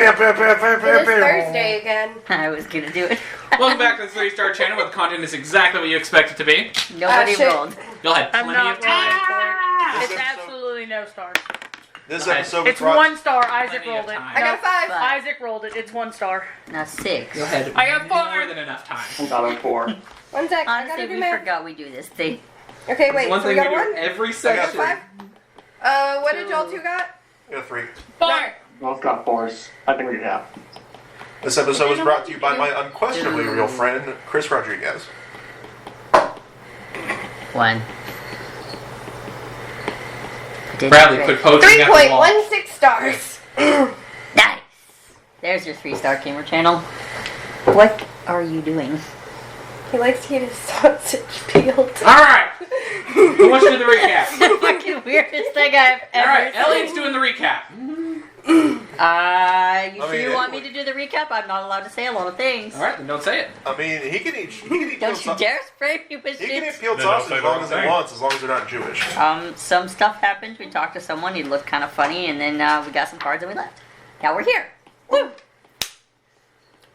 It is Thursday again. I was gonna do it. Welcome back to the 3-Star channel where the content is exactly what you expect it to be. Nobody shit. rolled. You'll have I'm plenty not of time. It's absolutely no stars. This Go ahead. episode It's was brought... 1 star. Isaac Plenty of rolled it. time. I got a 5. But- Isaac rolled it. It's 1 star. Now 6. You'll have I got more 4. than enough time. I got a 4. 1 sec. I Honestly, gotta do we math. forgot we do this thing. Okay, wait. One So we thing got we a do 1? every I got section. 5? What did y'all 2 got? Yeah, 3. 4. Both got 4s. I think we have. This episode was brought to you by my unquestionably real friend, Chris Rodriguez. 1. Bradley, quit poaching at the wall. 3.16 stars. Nice. There's your 3-Star Gamer channel. What are you doing? He likes to get his sausage peeled. Alright! Who wants to do the recap? The fucking weirdest thing I've ever Alright, seen. Elliot's doing the recap. You I sure mean, you want me to do the recap? I'm not allowed to say a lot of things. Alright, then don't say it. I mean, he can eat Don't you dare spray me with He can eat shit. peeled Then don't sausage say as long the as whole he thing. wants, as long as they're not Jewish. Some stuff happened. We talked to someone. He looked kind of funny, and then we got some cards and we left. Now we're here. Woo!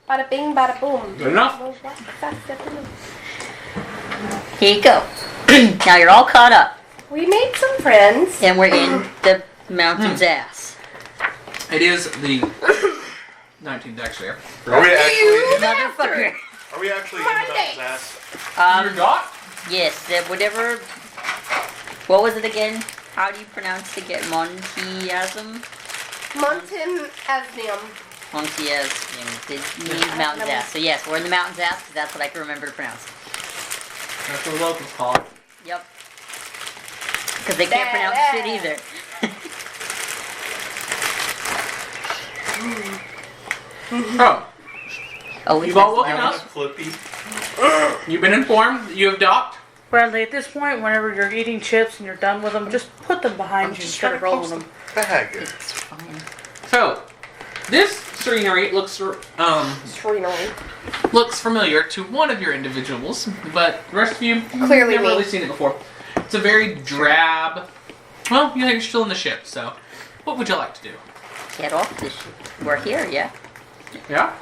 Bada bing, bada boom. Good enough. Here you go. Now you're all caught up, We made some friends. and we're in the mountain's ass. It is the 19th actually. Are we actually? Motherfucker. Are we actually in the mountain's ass? Your dot? Yes, whatever. What was it again? How do you pronounce it? Get Montiasm? Montim Asnium. Montiasm. It means mountain's ass. So yes, we're in the mountain's ass because that's what I can remember to pronounce. That's what the locals call it. Yep. Because they can't pronounce shit either. Oh, Oh, you've all woken up. Flippy. You've been informed that you have docked. Bradley, at this point, whenever you're eating chips and you're done with them, just put them behind you instead of rolling them. Bag. It's fine. So, this scenery looks looks familiar to one of your individuals, but the rest of you Clearly never me. really seen it before. It's a very drab. Well, you're still in the ship, so what would you like to do? Get off this shit. We're here, yeah. Yeah.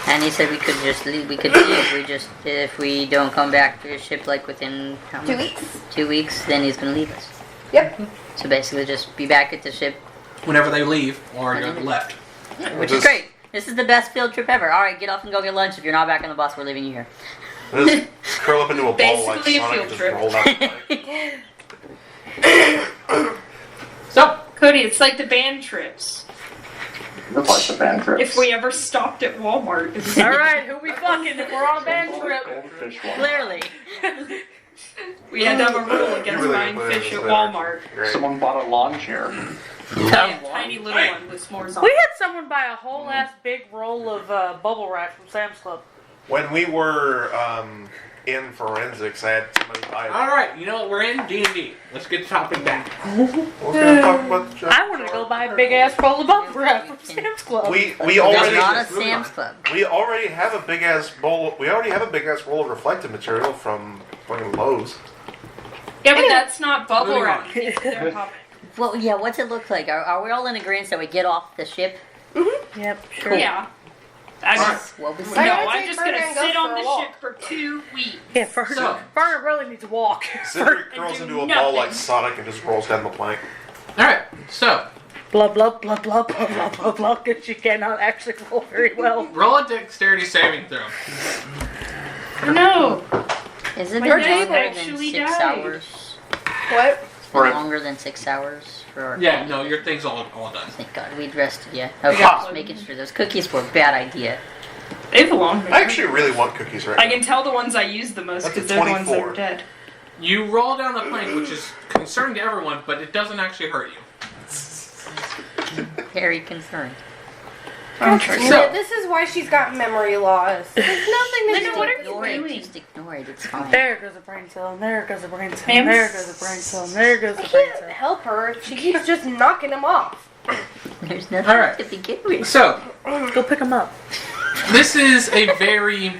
And he said we could just leave. We could leave. If we don't come back to the ship like within how 2 much? weeks. 2 weeks, then he's gonna leave us. Yep. So basically, just be back at the ship, Whenever they leave or you're left. which is great. This is the best field trip ever. All right, get off and go get lunch. If you're not back on the bus, we're leaving you here. Just curl up into a ball like Basically a Sonic field and just trip. roll out the pipe. So, Cody, it's like the band trips. Looks like the band trips. If we ever stopped at Walmart, it was All right, who we fucking if we're on a band trip? Goldfish one. Clearly. we had to have a rule against really buying put it fish at there. Walmart. Great. Someone bought a lawn chair. Yeah, tiny little one with s'mores on. We had someone buy a whole ass big roll of bubble wrap from Sam's Club. When we were in forensics, I had somebody buy. alright, you know what? We're in D&D. Let's get the topic back. We're gonna talk about the I wanted to go buy a big ass roll of bubble wrap from Sam's Club. We It's not a Just moving Sam's on. Club. We already have a big ass bowl. We already have a big ass roll of reflective material from fucking Lowe's. Yeah, but that's not bubble Moving wrap. on. They're popping. Well, yeah. What's it look like? Are we all in agreement that we get off the ship? Yep, sure. Yeah. I'm just, What was I no, gotta I'm take just Berta gonna and go sit for on a the walk. ship for 2 weeks. Yeah, Ferner So- really needs a walk. Cedric curls do into a ball like nothing. Sonic and just rolls down the plank. Alright, so, Blah blah blah blah blah blah blah blah. Because she cannot actually roll very well. roll a dexterity saving throw. No. Is it My been dad longer than actually 6 died. hours? What? It's been Right. longer than 6 hours for our Yeah, no, your thing's all done. Thank God, we'd rested yet. Okay, got just making sure. Those cookies were a bad idea. They belong there. I actually really want cookies right I now. can tell the ones I use the most That's because a they're the ones that 24. are dead. You roll down the plank, which is concerning to everyone, but it doesn't actually hurt you. Very concerned. I'm trying. Yeah, this is why she's got memory loss. There's nothing to Linda, do what with are you Ignore it. doing? Just ignore it. It's fine. There goes a brain cell, and there goes a brain cell, Ma'am? and there goes a brain cell, and there goes I a brain can't cell. help her if she keeps just knocking them off. There's nothing All right. to begin with. So, Go pick them up. this is a very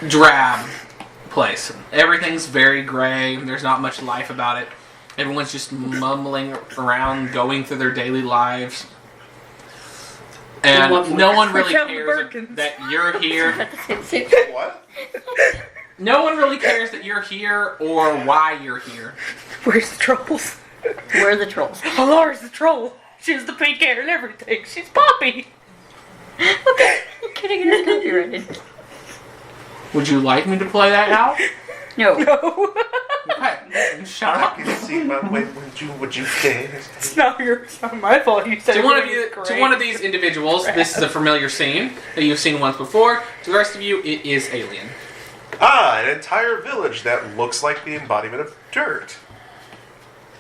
drab place. Everything's very gray. There's not much life about it. Everyone's just mumbling around, going through their daily lives. And Lovely. no one really Down the cares Birkins. that you're here. What? No one really cares that you're here or why you're here. Where's the trolls? Where are the trolls? Oh, Laura's the troll. She has the pink hair and everything. She's Poppy. Okay, you're kidding. It's copyrighted. Would you like me to play that out? No. No. Okay, shut I up. can see my way. Would you dare? It's not my fault. You said To it one of was you, great. to one of these individuals, this is a familiar scene that you've seen once before. To the rest of you, it is alien. Ah, an entire village that looks like the embodiment of dirt.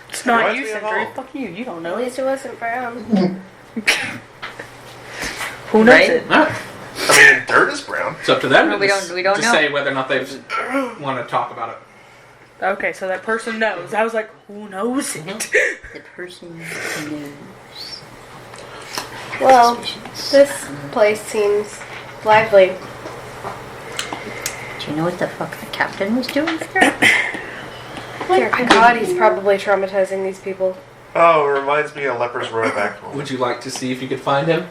It's not Reminds you, me of Sentry. home. Fuck you. You don't At know. least it wasn't brown. Who knows Right? it? Alright, I mean, dirt is brown. it's up to them No, we don't to know. say whether or not they want to talk about it. Okay, so that person knows. I was like, who knows it? The person knows. Well, this place seems lively. Do you know what the fuck the captain was doing here? Dear God, he's probably traumatizing these people. Oh, it reminds me of Leper's Row back home. Would you like to see if you could find him?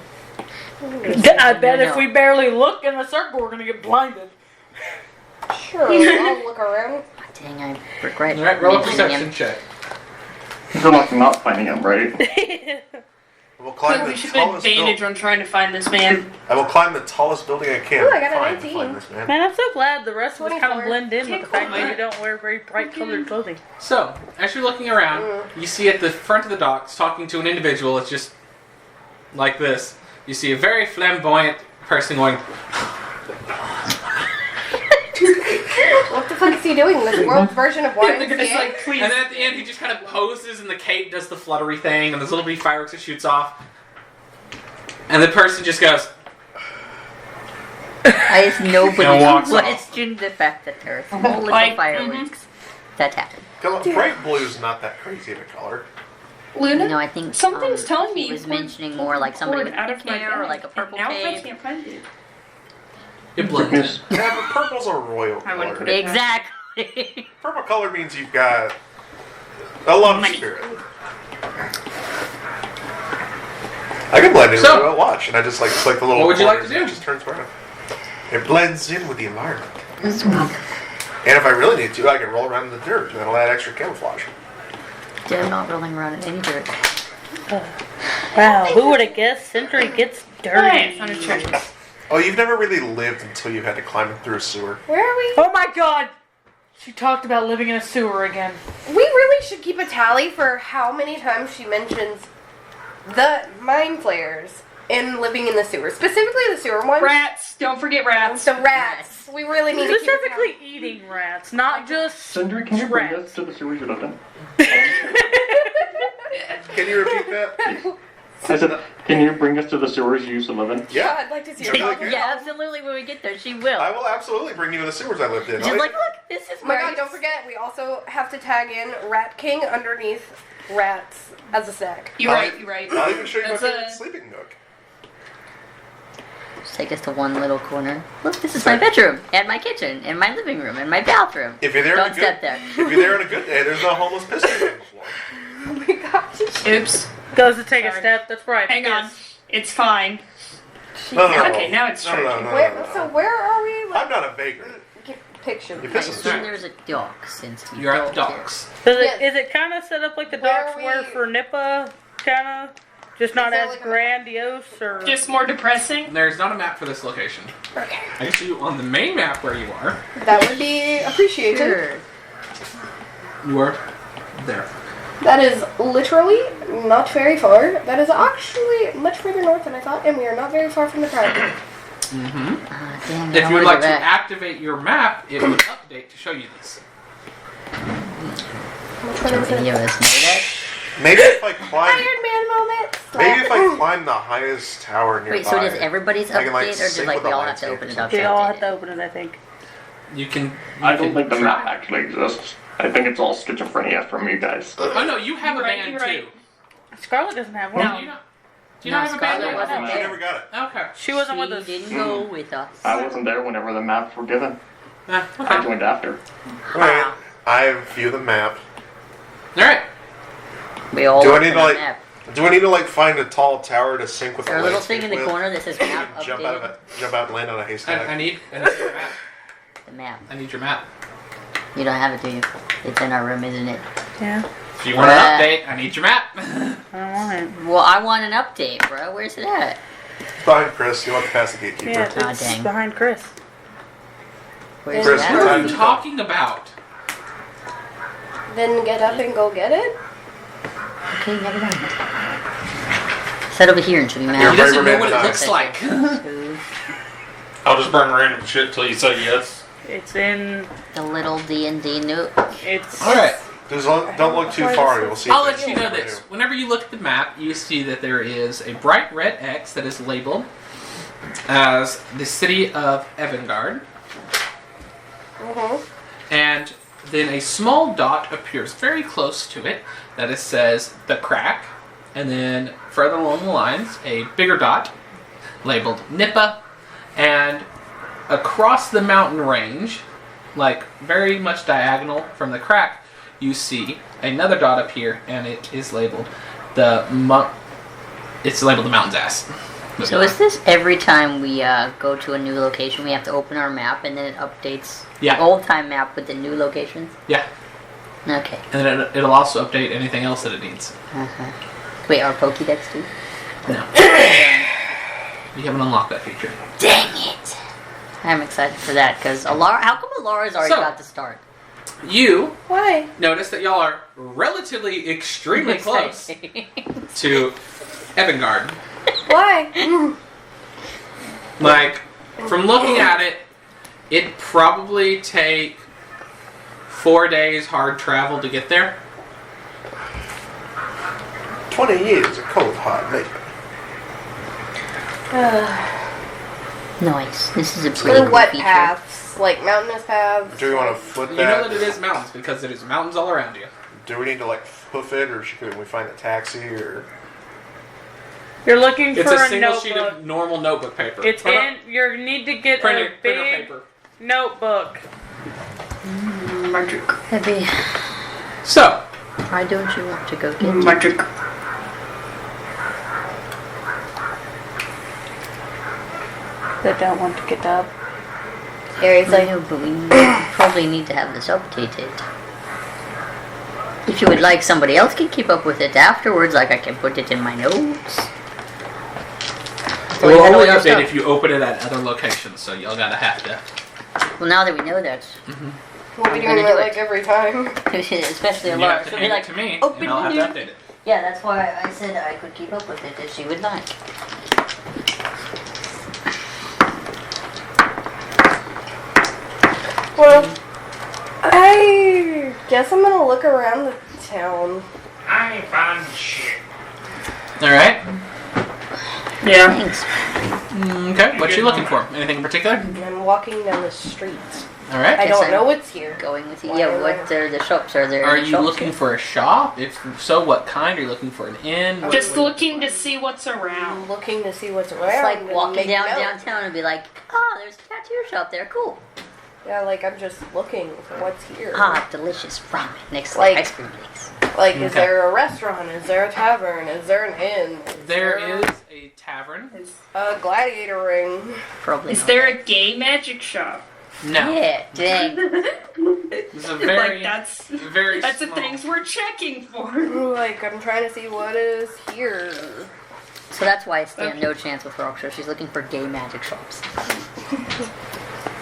I bet No. if we barely look in a circle, we're gonna get blinded. Sure, I'll look around. Dang, I regret Alright, roll a mentioning perception him. check. Good luck not finding him, right? We'll climb We the should have tallest advantage building. on trying to find this man. I will climb the tallest building I can. Ooh, I got a Fine, 19. find this man. Man, I'm so glad the rest of us kind 24. of blend in with the fact that Can't you don't wear very bright colored clothing. So, as you're looking around, you see at the front of the docks, talking to an individual, it's just like this. You see a very flamboyant person going, What the fuck is he doing? This world's version of They're just YMCA? like, please. and then at the end he just kind of poses and the cape does the fluttery thing and there's little bitty fireworks that shoots off. And the person just goes, I just nobody And walks off. questioned the fact that there are small little Like, fireworks that happen. Bright blue's not that crazy of a color. Luna? No, I think Something's telling me he was you pulled- mentioning more like somebody with out of my hair or bag, like a purple and now I cape. can't find it. it blends in. Yeah, but purple's a royal I wouldn't color. put it- Exactly. Purple color means you've got a lot of Money. spirit. I can blend in So- with a watch, and I just like click the little. What would you like to corners and do? It just turns around. It blends in with the environment. And if I really need to, I can roll around in the dirt, and that'll add extra camouflage. I'm not rolling around in any dirt. Wow, who would have guessed Sentry gets Alright, dirty? found a treasure. Oh, you've never really lived until you had to climb through a sewer. Where are we? Oh my god! She talked about living in a sewer again. We really should keep a tally for how many times she mentions the mind flayers in living in the sewer. Specifically the sewer one. Rats. Don't forget rats. The rats. We really need to keep a Specifically eating rats, not just Cinder, can you bring rats. us to the sewers you lived in? Can you repeat that? I said, can you bring us to the sewers you used to live in? Yeah, Yeah. I'd like to see Yeah, her. like, Yeah, absolutely. When we get there, she will. I will absolutely bring you to the sewers I lived in. She's like, look, this is Oh my where god, don't forget, we also have to tag in Rat King underneath rats as a snack. You're right, you're right. I'll even show you my That's favorite a- sleeping nook. Just take us to one little corner. Look, this is my bedroom, and my kitchen, and my living room, and my bathroom. If you're there Don't on a good, step there. if you're there on a good day, there's no homeless pissing on the floor. Oh my gosh. Oops. Goes to take a Sorry. step, that's right. Hang on. It's fine. No. Okay, now it's no, no, charging. no, Where, no, no. so where are we? I'm not a vagrant. Get picture. You I piss in the assume sewer. there's a dock since we You're at the don't care. docks. Yes. Is it kind of set up like the Where docks are were we- for Nippa? Kind of? Just not Is there as like a- grandiose? Or Just more depressing. There's not a map for this location. Okay. I can show you on the main map where you are. That would be appreciated. Sure. You are there. That is literally not very far. That is actually much further north than I thought, and we are not very far from the town. Mm-hmm. Dang, If I you would wanna like go to back. activate your map, it would update to show you this. Which one Do is any it? of us know that? Maybe if I climb, Iron Man moment. maybe if I climb the highest tower nearby. Wait, so does everybody's I can, update, like, or does sync like with we the all have to open it up? they to all update have it? to open it, I think. You can. I don't think the try. map actually exists. I think it's all schizophrenia from you guys. Oh no, you have a You're right, band you're right. too. Scarlet doesn't have one. No. Do you not? Do you No, not have a band? Scarlet yet? wasn't I there. never got it. Okay. She wasn't with us. She didn't go with us. I wasn't there whenever the maps were given. Okay. I joined after. Alright, I view the map. All right. We all Do I looked need at to our like? map. Do I need to like find a tall tower to sync with Is there the a little landscape thing in the with? corner that says map Jump updated? out and let a haystack. I need your map. The map. I need your map. You don't have it, do you? It's in our room, isn't it? Yeah. If you want an update, I need your map. I don't want it. Well, I want an update, bro. Where's it at? Behind Chris, you'll have to pass the gatekeeper. Yeah, Aw, it's dang. behind Chris. Where's Chris, it What at? are you talking about? Then get up and go get it? Okay, never mind. Set over here and show me He map. doesn't know man what it died. looks like. Two, I'll just burn random shit till you say yes. It's in. the little D&D note. It's. Alright. Don't look too far. You'll see. I'll things let you know over this. here. Whenever you look at the map, you see that there is a bright red X that is labeled as the city of Evangard. And then a small dot appears very close to it that it says the crack. And then further along the lines, a bigger dot labeled Nippa. And across the mountain range, like very much diagonal from the crack, you see another dot appear, and it is labeled it's labeled the mountain's ass. So is this every time we go to a new location, we have to open our map and then it updates Yeah. the old time map with the new locations? Yeah. Okay. And then it'll also update anything else that it needs. Uh-huh. Wait, our Pokédex too? No. You haven't unlocked that feature. Dang it! I'm excited for that because Alara. How come Alara's already So- about to start? You Why? notice that y'all are relatively extremely close to Evangard. Why? Like, from looking at it, it'd probably take 4 days hard travel to get there. 20 years of cold hard labor. Nice. This is a pretty Through cool what feature. paths? Like mountainous paths? Do we want to foot You know that? that it is mountains because it is mountains all around you. Do we need to like hoof it, or can we find a taxi, or? You're looking It's for a a single notebook. sheet of normal notebook paper. It's Or in. You need to get printer, a printer big paper. notebook. Magic. Heavy. So, Why don't you want to go get it? Magic. That don't want to get up. Harry's I like, know, but we probably need to have this updated. If you would like, somebody else can keep up with it afterwards, like I can put it in my notes. it Well, you will had all only your update stuff. if you open it at other locations, so y'all gotta have to. Well, now that we know that, we'll be I'm doing gonna that do like it. every time. especially You Alara, have to she'll be hand like, it to me, open and I'll have to it. update it. Yeah, that's why I said I could keep up with it if she would like. Well, I guess I'm gonna look around the town. I ain't finding shit. Alright. Yeah. Thanks. Okay, what you looking for? Anything in particular? I'm walking down the street. Alright. I Guess don't I'm know what's here. Going with you. Why Yeah, am I- what are the shops? Are there Are any you shops looking here? for a shop? If so, what kind? Are you looking for an inn? What- Just what- looking to see what's around. I'm looking to see what's around. It's like and walking make down notes. downtown and be like, oh, there's a tattoo shop there. Cool. Yeah, like I'm just looking for what's here. Ah, delicious ramen next to Like- the ice cream place. Like, is Okay. there a restaurant? Is there a tavern? Is there an inn? There is a tavern. a gladiator ring. Probably. Is not. there a gay magic shop? No. Yeah, dang. It's a very, Like that's very the small. things we're checking for. Like I'm trying to see what is here. So that's why I stand no chance with Rockstar. She's looking for gay magic shops.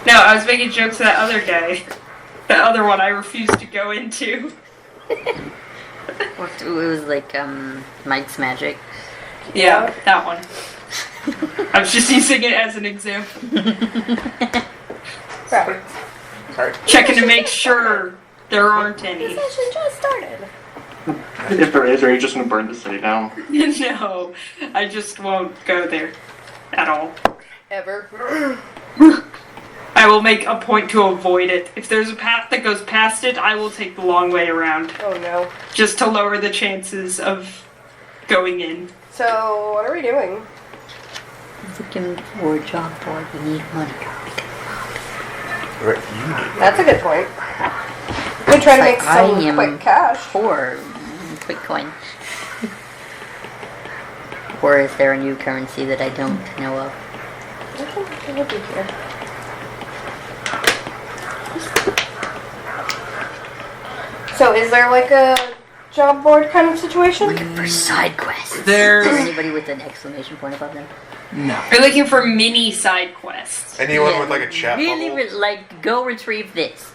No, I was making jokes that other guy. That other one I refused to go into. It was like, Mike's Magic. Yeah, that one. I was just using it as an example. Right. Sorry. Checking to make sure there aren't any. This session just started. If there is, are you just gonna burn the city down? No, I just won't go there at all. Ever. I will make a point to avoid it. If there's a path that goes past it, I will take the long way around, Oh no. just to lower the chances of going in. So what are we doing? Looking for a job board. We need money. Right, you need. That's a good point. We try to make Like, I some am quick cash. Poor. Quick coin. Or is there a new currency that I don't know of? I think it'll be here. So is there like a job board kind of situation? Looking for side quests. There's- Is there anybody with an exclamation point above them? No. We're looking for mini side quests. Anyone Yeah, with like a chat really, bubble? like, go retrieve this.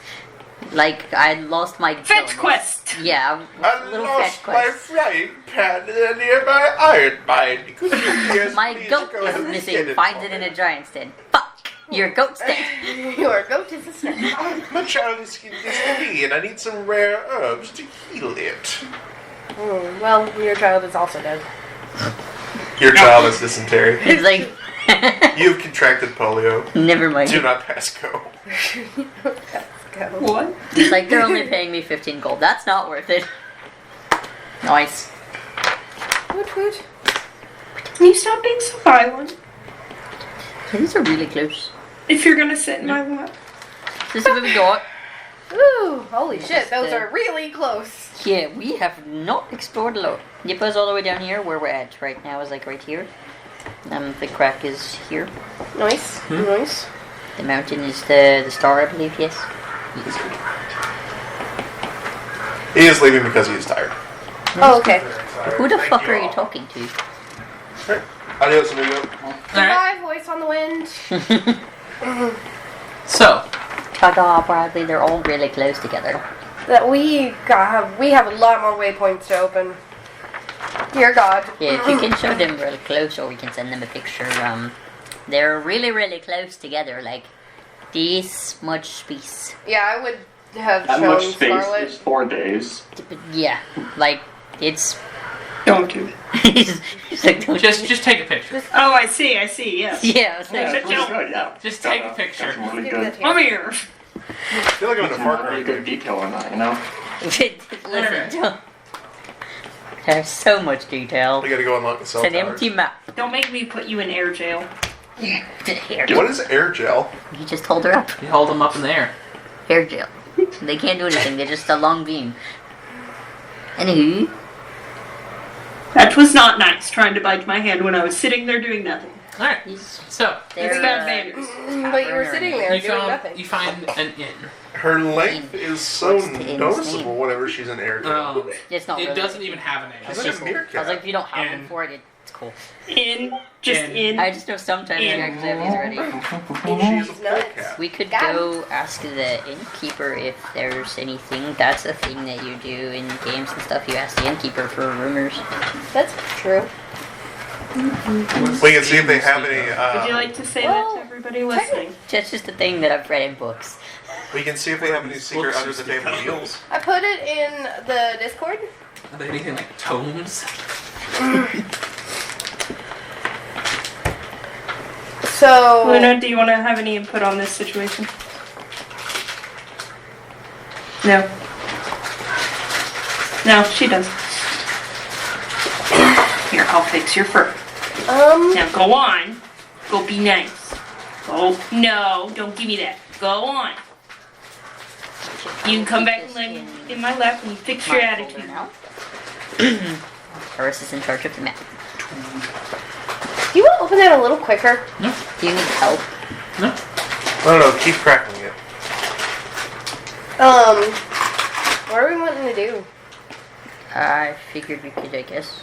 Like, I lost my Fetch gun. quest! Yeah, I a little fetch lost my quest. frying pan in a nearby iron mine. Could you please My please goat go is and missing. get Finds for it in me? a giant's den. Fuck! Your goat's dead. Your goat is a snake. My child is dysentery and I need some rare herbs to heal it. Well, your child is also dead. Your child is dysentery. It's like, You've contracted polio. never mind. Do not pass go. Let's go. What? It's like, they're only paying me 15 gold. That's not worth it. Nice. Woot woot. Can you stop being so violent? These are really close. If you're gonna sit in my lap. This is what we got. Ooh, holy shit, those the- are really close. Yeah, we have not explored a lot. Nippa's all the way down here. Where we're at right now is like right here. The crack is here. Nice, nice. The mountain is the star, I believe. Yes. He is leaving because he is tired. Oh, okay. Who the fuck are you talking to? Alright. Adios, amigo. Goodbye, voice on the wind. So, Ta-da, Bradley. They're all really close together. That we have a lot more waypoints to open. Dear God. Yeah, if you can show them real close, or we can send them a picture. They're really, really close together. Like this much space. Yeah, I would have That shown much space Scarlet. is 4 days. Yeah, like it's. Don't do it. it's like, don't just take a picture. Oh, I see, yeah. yeah, it's Yeah, like, it's really good, yeah. Just take a picture. Got some really Give that good, here. Come here. I feel like I'm in a Far Cry really good game. detail in that, you know? listen, don't. There's so much detail. We gotta go unlock the It's cell an tower. empty map. Don't make me put you in air jail. Hair. What is air gel? You just hold her up. You hold them up in the air. Hair gel. They can't do anything. They're just a long beam. Anywho, That was not nice, trying to bite my hand when I was sitting there doing nothing. Alright, so they're, It's bad manners. But you were sitting there you doing nothing. find an inn. Her length is so What's the inn's noticeable name? whenever she's in air gel. It's not It really. doesn't even have a name. It's It's like just a I was meerkat. like, if you don't have In. one for it, it's cool. In. Just In. in. I just know sometimes you In. actually have these ready. She's a full nuts. cat. We could Got go ask the innkeeper if there's anything. That's a thing that you do in games and stuff. You ask the innkeeper for rumors. That's true. We can see if they have any. Would you like to say well, that to everybody listening? That's just a thing that I've read in books. We can see if they have any secret under the table deals. I put it in the Discord. Are there anything like tomes? So Luna, do you want to have any input on this situation? No. No, she does. Here, I'll fix your fur. Now go on. Go be nice. Go. No, don't give me that. Go on. You can come back and lay in my lap and you fix your My folder attitude. now. Horace is in charge of the map. do you want to open that a little quicker? Do you need help? No. No, keep cracking it. What are we wanting to do? I figured we could, I guess.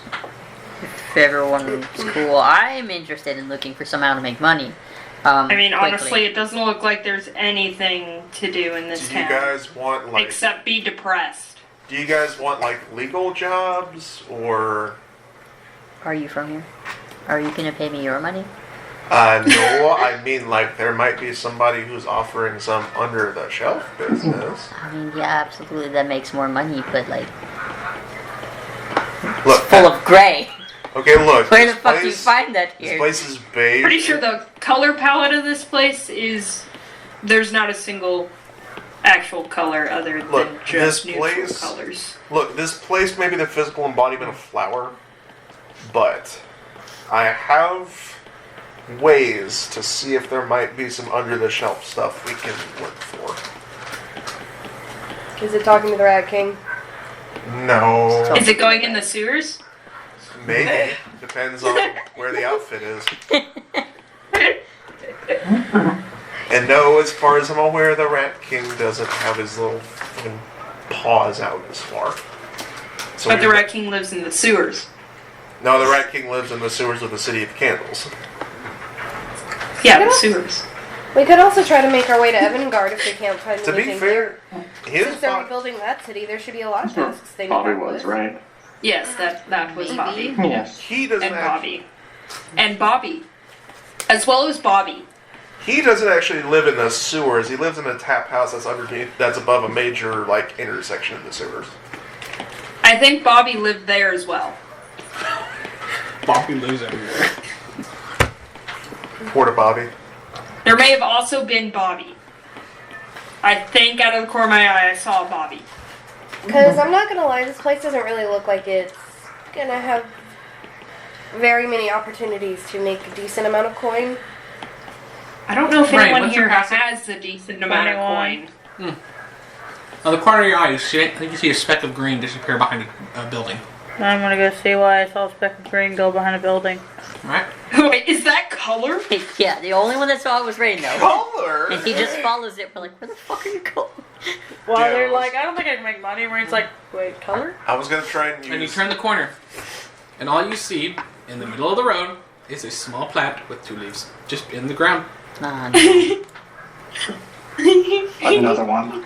If everyone's cool. I'm interested in looking for somehow to make money. I mean, quickly. honestly, it doesn't look like there's anything to do in this Do you town. guys want like? Except be depressed. Do you guys want like legal jobs or? Are you from here? Are you gonna pay me your money? No, I mean like there might be somebody who's offering some under the shelf business. I mean, yeah, absolutely, that makes more money, but like, Look, full of gray. okay, look. Where the this fuck do you place- find that This here? place is beige. Pretty sure the color palette of this place is there's not a single actual color other than Look, just this neutral place- colors. Look, this place may be the physical embodiment of flour, but I have ways to see if there might be some under the shelf stuff we can work for. Is it talking to the Rat King? No, Is it going in the sewers? maybe. Depends on where the outfit is. And no, as far as I'm aware, the Rat King doesn't have his little fucking paws out as far. So But the Rat King lives in the sewers. No, the Rat King lives in the sewers of the City of Candles. Yeah, the sewers. We could also try to make our way to Evangard if we can't find To anything be fair, here. his Since they're bo- rebuilding that city, there should be a lot of tasks they need Bobby help was, with. right? Yes, that was Bobby. Yes. he doesn't And actually, Bobby. And Bobby. As well as Bobby. he doesn't actually live in the sewers. He lives in a tap house that's underneath, that's above a major like intersection in the sewers. I think Bobby lived there as well. Bobby lives everywhere. Porta Bobby. There may have also been Bobby. I think out of the corner of my eye I saw Bobby. Because I'm not gonna lie, this place doesn't really look like it's gonna have very many opportunities to make a decent amount of coin. I don't know if Right, anyone what's your here passive? has a decent amount of 21. coin. On the corner of your eye, I think you see a speck of green disappear behind a building. I'm gonna go see why I saw a speck of green go behind a building. Right? Wait, is that color? Yeah, the only one that saw it was Rain, though. Color. And he just follows it. We're like, where the fuck are you going? Well, Yeah, they're it was- like, I don't think I can make money. Rain's like, wait, color? I was gonna try and use. And you turn the corner, and all you see in the middle of the road is a small plant with 2 leaves, just in the ground. Ah, no. Another one.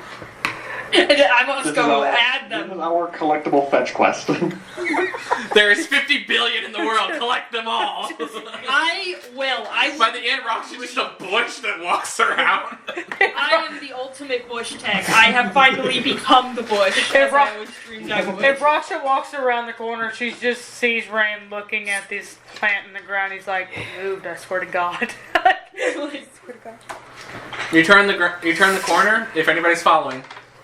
I must This go is our- add This is them. our collectible fetch quest. There is 50 billion in the world. Collect them all. I will. By the end, Roxy's just a bush that walks around. I am the ultimate bush tech. I have finally become the bush. As I always dreamed I would. If Raksha walks around the corner, she just sees Rain looking at this plant in the ground. He's like, it moved, I swear to God. You turn the corner. If anybody's following,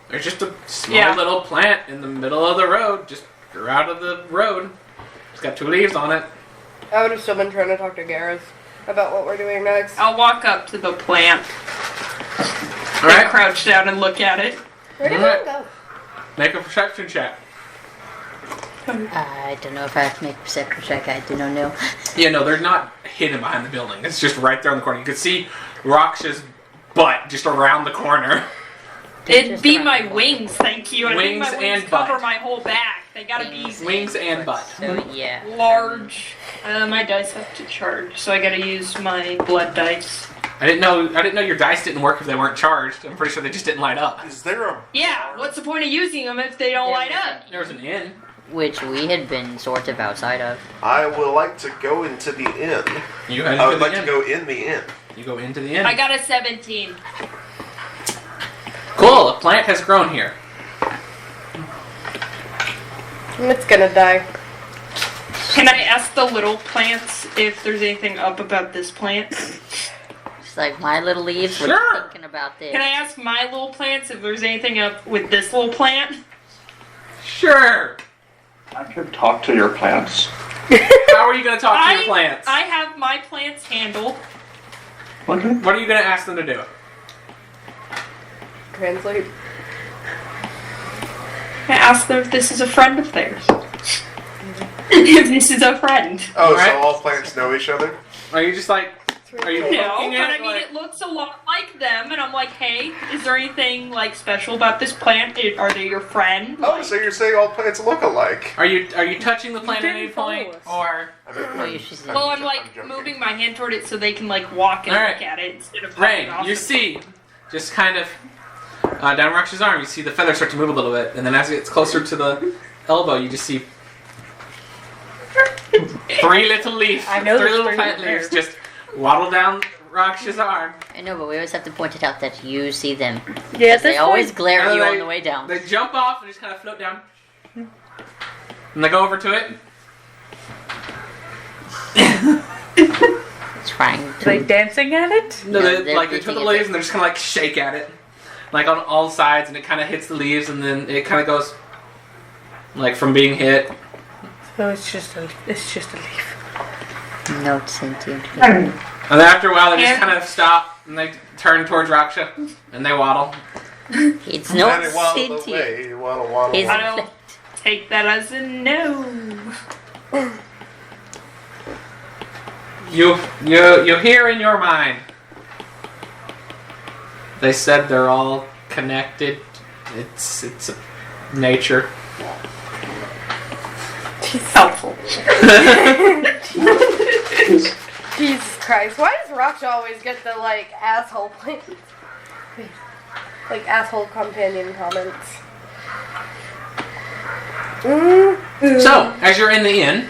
there's just a small little plant in the middle of the road. Just grew out of the road. It's got 2 leaves on it. I would have still been trying to talk to Gareth about what we're doing next. I'll walk up to the plant, All right. crouch down and look at it. Where did Alright. it go? Make a perception check. I don't know if I have to make a perception check. I do not know. Yeah, no, they're not hidden behind the building. It's just right there in the corner. You can see Roxa's butt just around the corner. It'd be my wings, thank you. I think Wings my wings and cover butt. my whole back. They gotta be Wings and butt. So, yeah. large. My dice have to charge, so I gotta use my blood dice. I didn't know your dice didn't work if they weren't charged. I'm pretty sure they just didn't light up. Is there a? Yeah, what's the point of using them if they don't light up? There was an inn. Which we had been sort of outside of. I would like to go into the inn. You head I into would the like inn. to go in the inn. You go into the inn. I got a 17. Cool. A plant has grown here. It's gonna die. Can I ask the little plants if there's anything up about this plant? It's like my little leaves. What are Sure. you thinking about this? Can I ask my little plants if there's anything up with this little plant? Sure. I could talk to your plants. How are you going to talk to your plants? I have my plants handled. Okay. What are you going to ask them to do? Translate. I ask them if this is a friend of theirs. If this is a friend. Oh, Alright. so all plants know each other? Are you just like, are you No, poking but I it? mean, Like, it looks a lot like them, and I'm like, hey, is there anything, like, special about this plant? Are they your friend? Oh, Like, so you're saying all plants look alike? are you touching the plant at any didn't follow point? us. Or I mean, Oh, you should- well, I'm, like, joking. moving my hand toward it so they can, like, walk and Alright. look at it instead of Rain, hopping off you of it. see, just kind of down Rux's arm, you see the feather start to move a little bit, and then as it gets closer to the elbow, you just see 3 little leaves, I know 3 there's little 3 plant there. leaves just waddle down Rux's arm. I know, but we always have to point it out that you see them. Yeah, They always glare at you on the way down. They jump off and just kind of float down. And they go over to it. Trying Are they to. dancing at it? No, No, they, they're like they took the looking at leaves and they're just kind of like shake at it, like on all sides, and it kind of hits the leaves, and then it kind of goes like from being hit. So it's just a leaf. No sentient. And then after a while, they just Yeah. kind of stop and they turn towards Raksha and they waddle. It's not And it waddled sentient. away, waddle, waddle, Is- waddle. I'll take that as a no. You hear in your mind. They said they're all connected. It's nature. Helpful. Jesus Christ. Why does Rocha always get the, like, asshole plans? Like, asshole companion comments. So, as you're in the inn,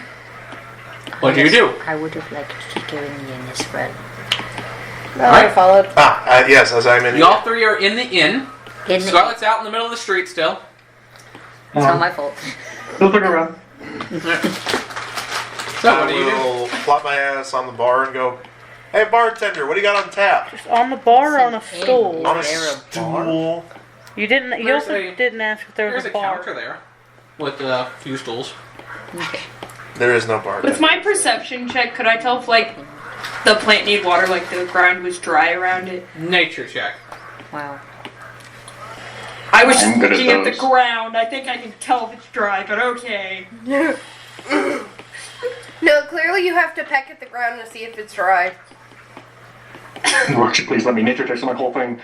what do you do? I would have liked to go in the inn as well. No, I followed. Yes, as I'm in. Y'all three are in the inn. In the Scarlett's out in the middle of the street still. It's not my fault. Looking around. So, I what do you do? will plop my ass on the bar and go, "Hey, bartender, what do you got on tap?" On the bar or on a stool? On a there a stool. You didn't. You There's also didn't ask if there was There's a a bar. counter there with a few stools. Okay. There is no bartender. With my perception check, could I tell if, like, the plant needed water, like the ground was dry around it? Nature check. Wow. I was just I'm good at looking at the those. ground. I think I can tell if it's dry, but okay. No, clearly you have to peck at the ground to see if it's dry. Would you please let me nature check my whole thing?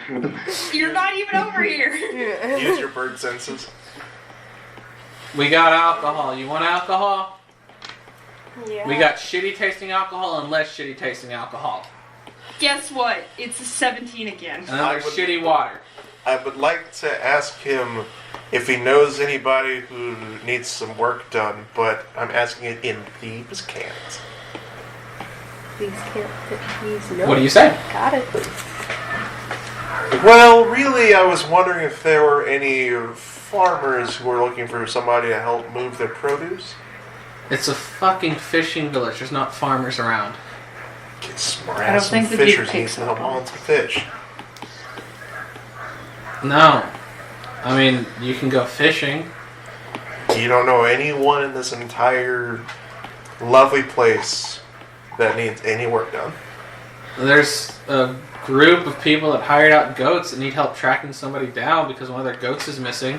You're not even over here. Use your bird senses. We got alcohol. You want alcohol? Yeah. We got shitty tasting alcohol and less shitty tasting alcohol. Guess what? It's a 17 again. And then there's shitty water. I would like to ask him if he knows anybody who needs some work done, but I'm asking it in thieves' cans. These can't fit these. No. What do you say? Got it. Well, really, I was wondering if there were any farmers who were looking for somebody to help move their produce. It's a fucking fishing village. There's not farmers around. Get smart I don't ass think the dude fishers need picks some help up on on some fish. No. I mean, you can go fishing. You don't know anyone in this entire lovely place that needs any work done. There's a group of people that hired out goats that need help tracking somebody down because one of their goats is missing.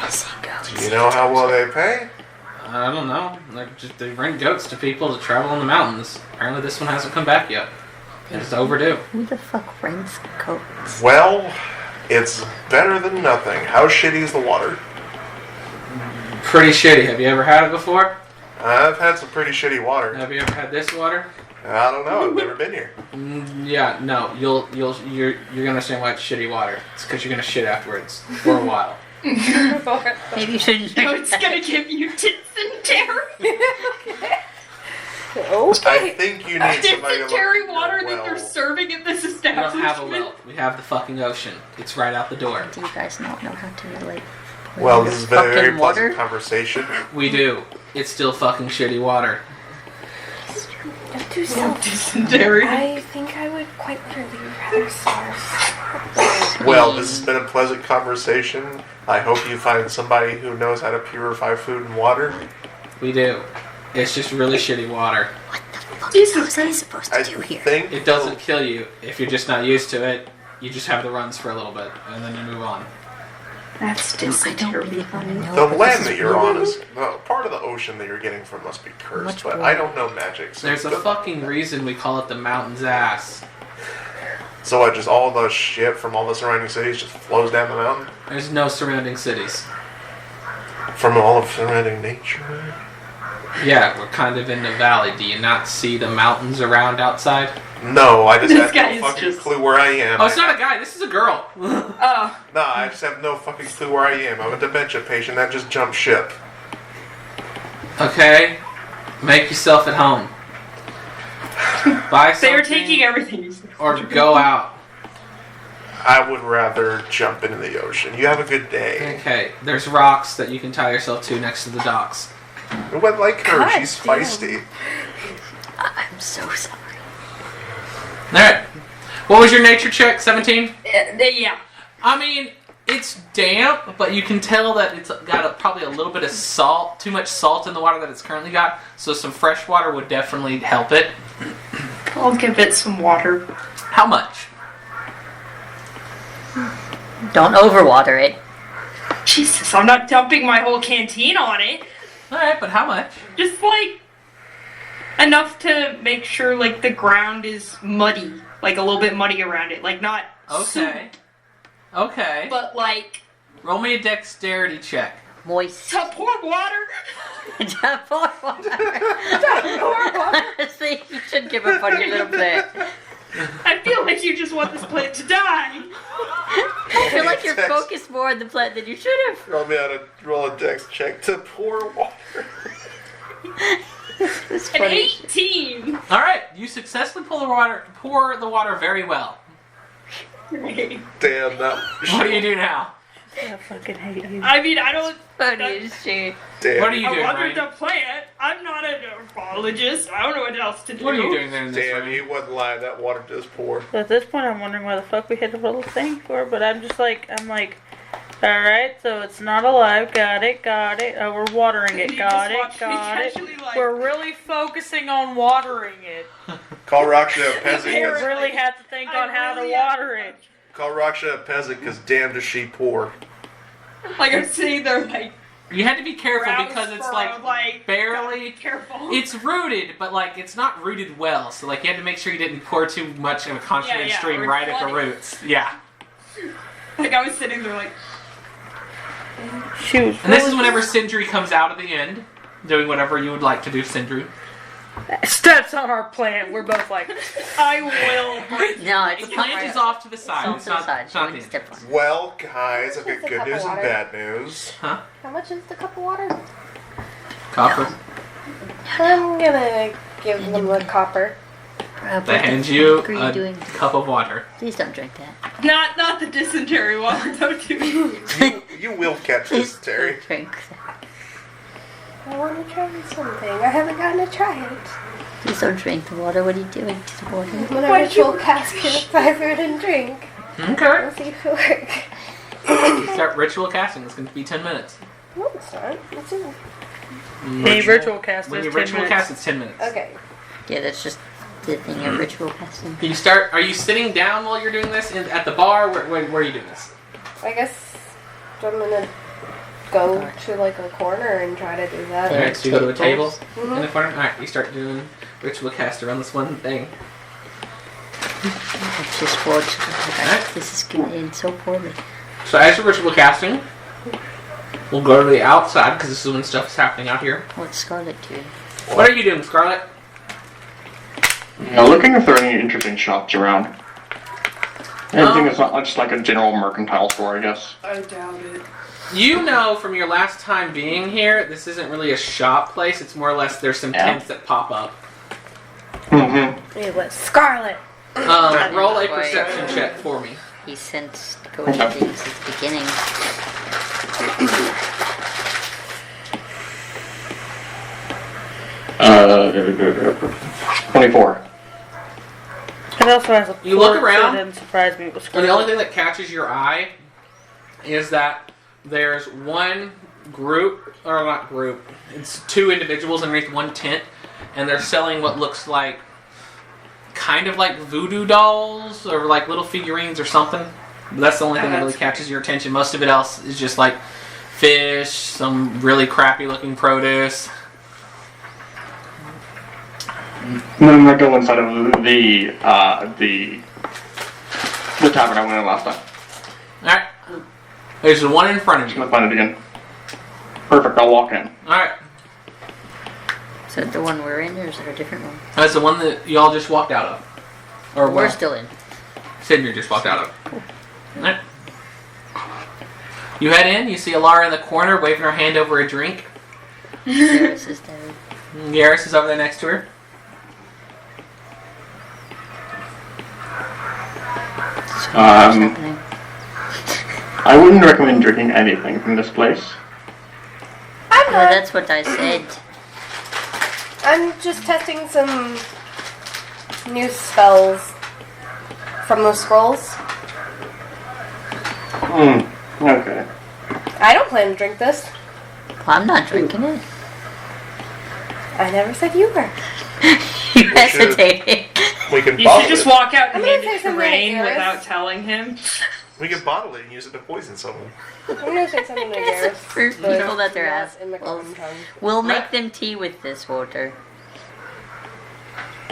Missing goats. Do you know how well they pay? I don't know. They rent goats to people to travel in the mountains. Apparently this one hasn't come back yet. And it's overdue. Who the fuck rents goats? Well, it's better than nothing. How shitty is the water? Pretty shitty. Have you ever had it before? I've had some pretty shitty water. Have you ever had this water? I don't know. I've never been here. Yeah, no. You're gonna understand why it's shitty water. It's because you're gonna shit afterwards for a while. Maybe you shouldn't. No, it's gonna give you dysentery. I think you need somebody to look Dysentery at water your that they're well. serving at this We don't establishment. have a well. We have the fucking ocean. It's right out the door. Do you guys not know how to like? Well, this has been a very fucking pleasant water? conversation. We do. It's still fucking shitty water. Don't do self. Dysentery. I think I would quite literally rather starve. Well, this has been a pleasant conversation. I hope you find somebody who knows how to purify food and water. We do. It's just really shitty water. What the fuck was I supposed I to do here? think It doesn't kill you if you're just not used to it. You just have the runs for a little bit and then you move on. That's I don't dysentery. really want to know. the but land this that you're on is part of the ocean that you're getting from must be cursed, Much but more. I don't know magic. So, There's a fucking reason we call it the mountain's ass. so what? Just all the shit from all the surrounding cities just flows down the mountain There's no surrounding cities. from all of surrounding nature. Yeah, we're kind of in the valley. Do you not see the mountains around outside? No, I just This have guy no is fucking just- clue where I am. Oh, it's not a guy. This is a girl. Oh, No, I just have no fucking clue where I am. I'm a dementia patient that just jumped ship. Okay, make yourself at home. Buy something. they are taking everything. Or go out. I would rather jump into the ocean. You have a good day. Okay, there's rocks that you can tie yourself to next to the docks. It went like her. God She's damn. feisty. I'm so sorry. Alright. What was your nature check? 17? Yeah. I mean, it's damp, but you can tell that it's got probably a little bit of salt, too much salt in the water that it's currently got, so some fresh water would definitely help it. I'll give it some water. How much? Don't overwater it. Jesus, I'm not dumping my whole canteen on it. Alright, but how much? Just like enough to make sure like the ground is muddy, like a little bit muddy around it, like not soup, Okay. but like Roll me a dexterity check. Moist. to pour water. To pour water. Honestly, you should give up on your little plant. I feel like you just want this plant to die. I feel like you're focused more on the plant than you should have. Roll a dex check to pour water. It's An funny. 18. All right, you successfully pour the water very well. Damn, that. What do you do now? I fucking hate you. I mean, I don't. Funny as shit. Damn. What are you I doing, watered Ryan? the plant. I'm not a neurologist. I don't know what else to do. What are you doing there in this Damn, room? he wasn't lying. That water just poured. So at this point, I'm wondering why the fuck we hit a little thing for, but I'm like, alright, so it's not alive, got it. Oh, we're watering it, You got just it. watch me casually, like- We're really focusing on watering it. Call Raksha a peasant. We 'cause- really have to think on how to really have water to it. Call Raksha a peasant because damn does she pour. Like I'm sitting there, like You had to be careful rouse because it's for, like barely. careful. It's rooted, but like it's not rooted well. So like you had to make sure you didn't pour too much of a concentrated Yeah, stream or right at the flood it. roots. Yeah. Like I was sitting there, like Shoot. And this is whenever Sindri comes out at the end, doing whatever you would like to do, Sindri. Steps on our plant. We're both like, I will. No, it's The plant is off to the side. It's not, it's not the end. Step on. Well, guys, I've Just got a good cup of news and water. bad news. Huh? How much is the cup of water? Copper. I'm gonna give them the copper. They hand you What are you a doing? cup of water. Please don't drink that. Not the dysentery water. Don't do it. You will catch Please this, Terry. don't drink that. I want to try something. I haven't gotten to try it. Please don't drink the water. What are you doing to the water? I'm gonna ritual cast purify food and drink. Okay. We'll see if it works. Start ritual casting. It's going to be 10 minutes. No, it's not. It's in. any ritual cast When is you 10 ritual minutes. cast, it's 10 minutes. Okay. Yeah, that's just the thing of ritual casting. You start. Are you sitting down while you're doing this at the bar? Where are you doing this? I guess I'm gonna go to like a corner and try to do that. Alright, so you go to a table Mhm. in the corner. Alright, you start doing ritual cast around this one thing. I just watched. Alright. This is getting so poorly. So as you're ritual casting, we'll go to the outside because this is when stuff is happening out here. What's Scarlet doing? What are you doing, Scarlet? Yeah, looking if there are any interesting shops around. Anything that's not just like a general mercantile store, I guess. I doubt it. You know from your last time being here, this isn't really a shop place. It's more or less there's some Yeah. tents that pop up. Mm-hmm. It was Scarlet. Roll a Why- perception check for me. He sent going to things at the beginning. Uh, 24. It also has a You look fork, around, so it didn't surprise me. It was And the only thing that catches your eye is that there's one group, or not group, it's two individuals underneath one tent, and they're selling what looks like kind of like voodoo dolls or like little figurines or something. That's the only thing that really catches your attention. Most of it else is just like fish, some really crappy looking produce. And then I go inside of the tavern I went in last time. Alright. There's the one in front of I'm you. gonna find it again. Perfect, I'll walk in. Alright. Is that the one we're in, or is it a different one? That's the one that y'all just walked out of. Or We're well, still in. Sydney just walked out of. Alright. You head in, you see Alara in the corner waving her hand over a drink. Garrus is there. Garrus is over there next to her. So what's Um, happening? I wouldn't recommend drinking anything from this place. I'm Well, not. that's what I said. I'm just testing some new spells from the scrolls. Okay. I don't plan to drink this. Well, I'm not drinking it. I never said you were. You hesitated. We can You bottle should just it. walk out I'm and gonna hand say it to something Rain like Garrus. without telling him. We can bottle it and use it to poison someone. I'm gonna say something to It's Garrus. for but people that they're not asked. in the Well, common tongue. we'll make them tea with this water.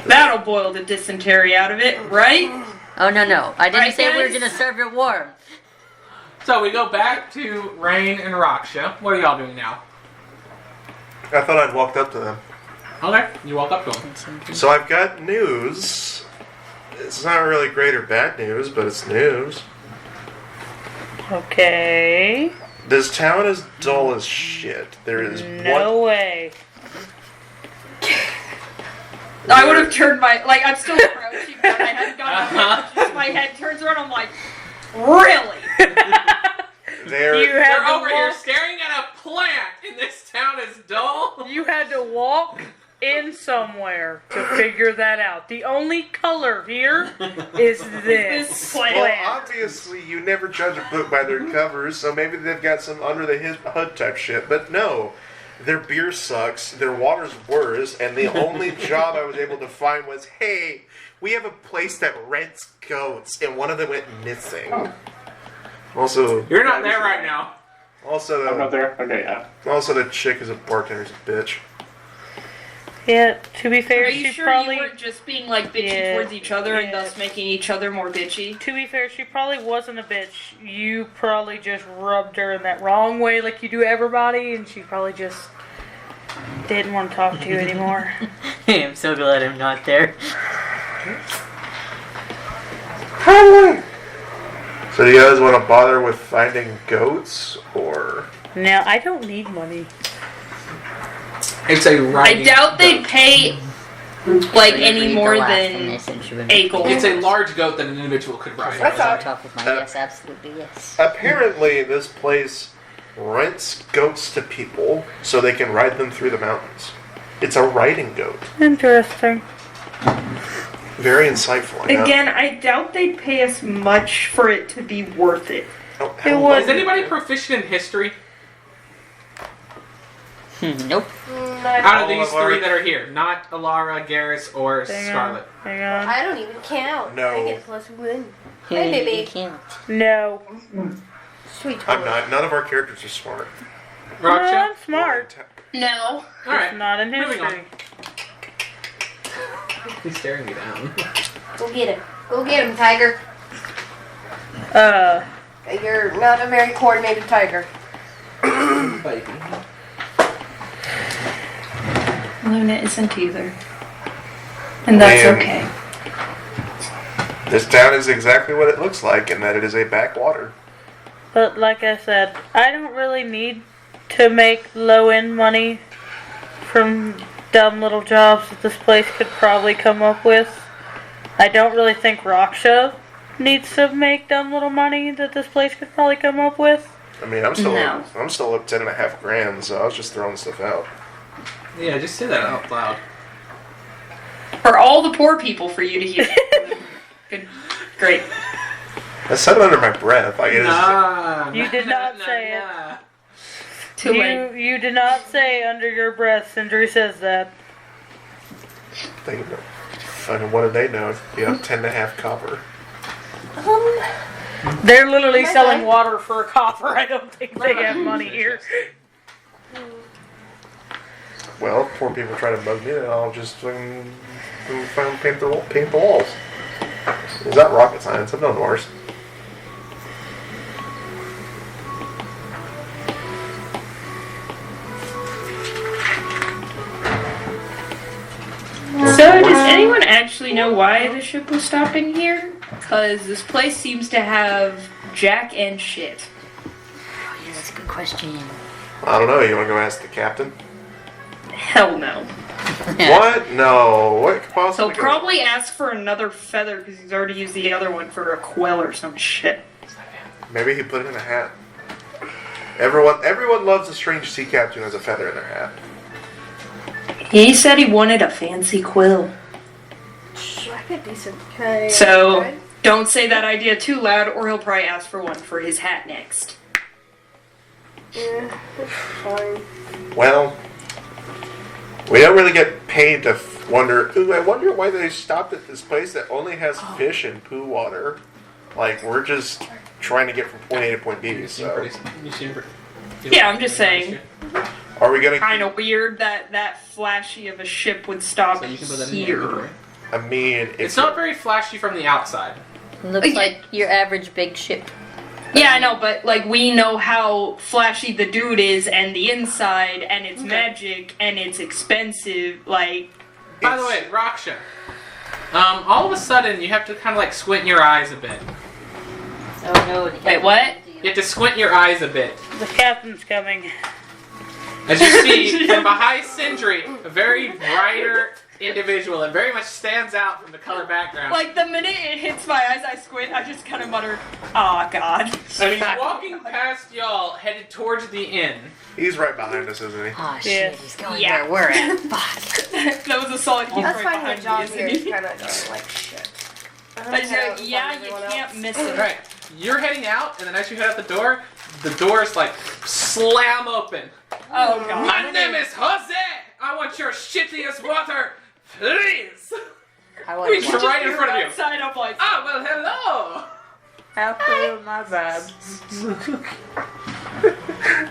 That'll boil the dysentery out of it, right? Oh, no. I didn't Right, say we were guys? going to serve it warm. So we go back to Rain and Raksha. What are y'all doing now? I thought I'd walked up to them. Okay, you walk up to them. So I've got news. It's not really great or bad news, but it's news. Okay. This town is dull as shit. There is No way. I would have turned my, like, I'm still crouching, but I hadn't gotten up yet. Just my head turns around, I'm like, really? They're over here staring at a plant, and this town is dull. You had to walk in somewhere to figure that out. The only color here is this Well, plant. obviously, you never judge a book by their covers, so maybe they've got some under the hood type shit. But no, their beer sucks, their water's worse, and the only job I was able to find was, hey, we have a place that rents goats, and one of them went missing. Also, You're not there right now. Also, I'm not there? Okay, yeah. Also, the chick is a bartender's a bitch. Yeah, to be fair, Are you she sure probably... you weren't just being, like, bitchy Yeah, towards each other and yeah. thus making each other more bitchy? To be fair, she probably wasn't a bitch. You probably just rubbed her in that wrong way like you do everybody, and she probably just didn't want to talk to you anymore. I'm so glad I'm not there. So do you guys want to bother with finding goats, or... Now, I don't need money. It's a I riding doubt they'd goat. pay, like, Read any the more last than message you've been- a gold. It's a large goat that an individual could ride. That's On all. top of my yes, absolutely yes. Apparently, this place rents goats to people so they can ride them through the mountains. It's a riding goat. Interesting. Very insightful. I know. Again, I doubt they'd pay us much for it to be worth it. Oh, It hell, was- Is anybody proficient in history? Nope. Out of these All of our- three that are here, not Alara, Garrus, or Hang Scarlet. on. Hang on. I don't even count. No. I get +1. Hey, You baby. can't. No. Sweet. I'm not. None of our characters are smart. No, Raksha? I'm smart. No. Alright. Not in Moving history. He's staring me down. Go get him. Go get him, tiger. You're not a very coordinated tiger. Baby. Luna isn't either. And that's Man. okay. This town is exactly what it looks like, in that it is a backwater. But like I said, I don't really need to make low-end money from dumb little jobs that this place could probably come up with. I don't really think Raksha needs to make dumb little money that this place could probably come up with. I mean, I'm still No. up 10.5 grand, so I was just throwing stuff out. Yeah, just say that out loud. For all the poor people for you to hear. Good. Great. I said it under my breath. Like it is. Nah, You did not say it. nah. Too late. You did not say under your breath. Sindri says that. They know. I mean, what do they know? You have 10.5 copper. They're literally Am I selling done? water for a copper. I don't think they have money here. Well, poor people try to bug me, then I'll just paint the walls. Is that rocket science? I've known worse. So, does anyone actually know why the ship was stopping here? Because this place seems to have jack and shit. Oh, yeah, that's a good question. I don't know. You want to go ask the captain? Hell no. What? No. What could He'll possibly go? probably ask for another feather because he's already used the other one for a quell or some shit. Maybe he put it in a hat. Everyone loves a strange sea captain who has a feather in their hat. He said he wanted a fancy quill. I get decent. Can I So, try? don't say that idea too loud or he'll probably ask for one for his hat next. Yeah, it's fine. Well, we don't really get paid to wonder. Ooh, I wonder why they stopped at this place that only has fish and poo water. Like, we're just trying to get from point A to point B. You seem So, pretty. You seem pretty. Yeah, I'm just saying. are we gonna? Kind of weird that that flashy of a ship would stop So you can put that in your here. inventory. I mean, It's not very flashy from the outside. Looks like your average big ship. Yeah, I know, but like we know how flashy the dude is, and the inside, and it's magic, and it's expensive. Like, By the way, Raksha, all of a sudden you have to kind of like squint your eyes a bit. Oh no. wait, what? You have to squint your eyes a bit. The captain's coming. As you see, from behind Sindri, a very brighter individual that very much stands out from the color background. Like the minute it hits my eyes, I squint. I just kind of mutter, "Oh God!" And he's walking past y'all, headed towards the inn. He's right behind us, isn't he? Oh shit, Yes. he's going Yeah. where we're at. Fuck. That was a solid. He's That's right fine, but behind John me, here isn't is he? kind of going like shit. But yeah, you can't miss it. Alright, you're heading out, and then as you head out the doors like slam open. Oh God! My name is Jose! I want your shittiest water, please! I We was should right in just front of be you. outside of like. Ah, well, hello! How cool my vibes.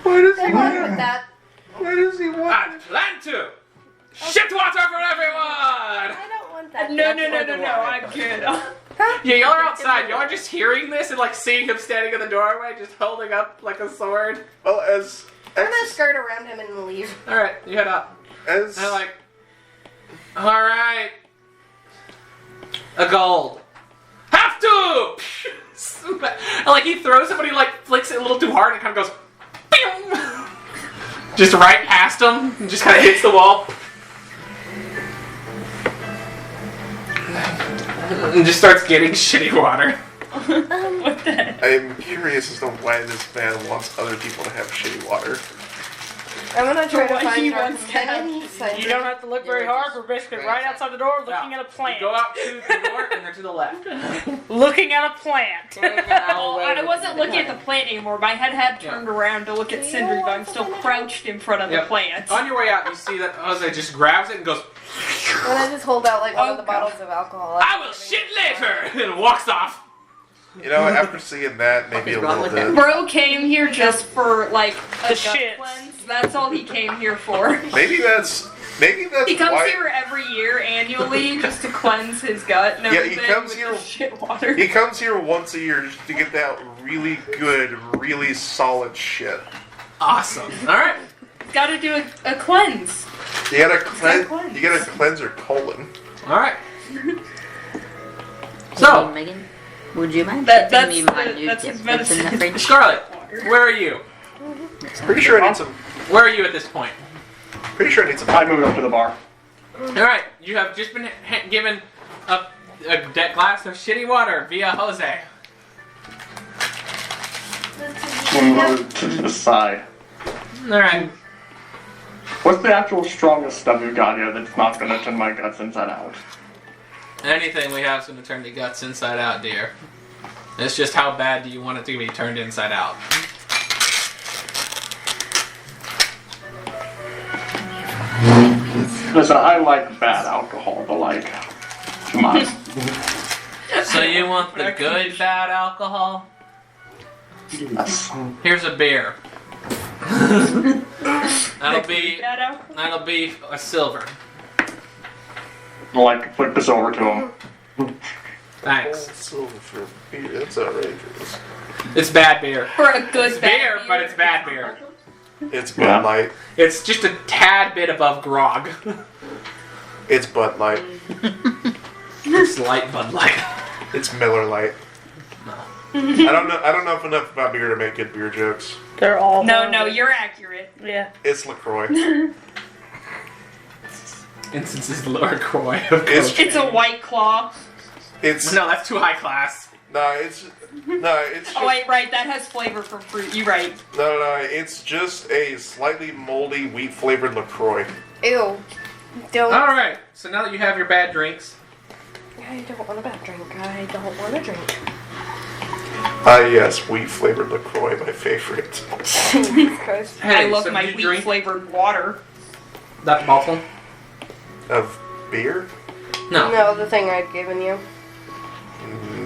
Why does I he want want? that. Why does he want? I plan to! Shit water for everyone! I don't want that. No, I'm good. Yeah, y'all are outside. Y'all are just hearing this and like seeing him standing in the doorway, just holding up like a sword. Well, as I'm gonna skirt around him and leave. Alright, you head up. as And they're like, alright. A gold. Have to! And like he throws somebody, like flicks it a little too hard and kind of goes, Pew! Just right past him and just kind of hits the wall. And just starts getting shitty water. What the heck? I'm curious as to why this man wants other people to have shitty water. I'm gonna try to What find he our wants to have. companion. You don't have to look very hard. We're basically right outside the door looking at a plant. Go out to the door and then to the left. Looking at a plant. Oh, I wasn't looking at the plant anymore. My head had turned around to look at Sindri, but I'm still crouched in front of the Yep. plant. On your way out, you see that Jose just grabs it and goes, And I just hold out like one of the Oh, God. bottles of alcohol. I will shit later! And walks off. You know, after seeing that, maybe a little bit. Bro came here just for like a gut shits. cleanse. That's all he came here for. Maybe that's He comes why here every year annually just to cleanse his gut and Yeah, he everything comes with here- the shit water. he comes here once a year just to get that really good, really solid shit. Awesome. Alright. Gotta do a cleanse. You gotta cleanse. cleanse. You gotta cleanse your colon. Alright. So, Megan, would you mind That- tipping me that's my the- new that's dip his that's in the medicine. fridge? Scarlet, where are you? Pretty sure I need some. Where are you at this point? Pretty sure I need some. I moved up to the bar. Alright, you have just been given a glass of shitty water via Jose. Move to the side. Alright. What's the actual strongest stuff you got here that's not gonna turn my guts inside out? Anything we have is going to turn the guts inside out, dear. It's just how bad do you want it to be turned inside out? Listen, I like bad alcohol, but like, come on. So you want the good bad alcohol? Yes. Here's a beer. That'll be a silver. I'll like flip this over to him. Thanks. Silver for beer. That's outrageous. It's bad beer. For a good It's bad beer, but it's bad beer. It's Bud Yeah. Light. It's just a tad bit above grog. It's Bud Light. It's light Bud Light. It's Miller Light. I don't know enough about beer to make good beer jokes. They're all No, horrible. you're accurate. Yeah. It's LaCroix. Instances lower Croy of It's- cocaine. It's a White Claw. It's No, that's too high class. it's just, Oh wait, right, that has flavor from fruit. You're right. no. It's just a slightly moldy wheat flavored LaCroix. Ew. Don't. Alright, so now that you have your bad drinks, I don't want a bad drink. I don't want a drink. Yes, wheat flavored LaCroix, my favorite. Jesus Christ. hey, I love so my did you wheat drink flavored water. that bottle? Of beer? No. No, the thing I'd given you.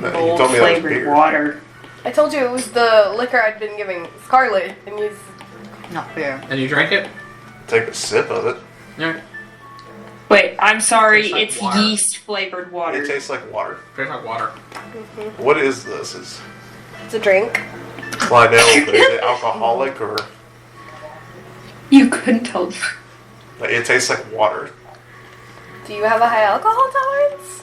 No, you told me that was beer. water. I told you it was the liquor I'd been giving Scarlet, and he's. Not fair. And you drank it? Take a sip of it. Alright. Wait, I'm sorry. Tastes like It's water. yeast flavored water. It tastes like water. Tastes like water. What is this? It's a drink. Well, I know, but is it alcoholic or You couldn't tell. like, it tastes like water? Do you have a high alcohol tolerance?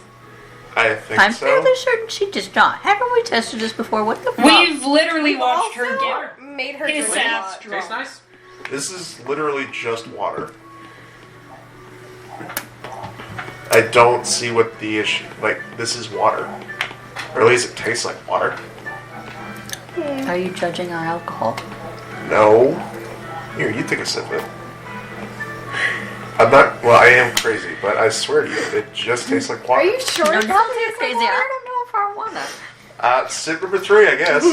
I think I'm so. fairly certain she does not. Haven't we tested this before? What the fuck? We've literally watched her Also get made her his drink a ass lot. drunk. Tastes nice. This is literally just water. I don't see what the issue. Like, this is water, or at least it tastes like water. Are you judging our alcohol? No. Here, you take a sip of it. I'm not. Well, I am crazy, but I swear to you, it just tastes like water. Are you sure No, it you're tastes crazy. like water? I don't know if I wanna. Sip number 3, I guess.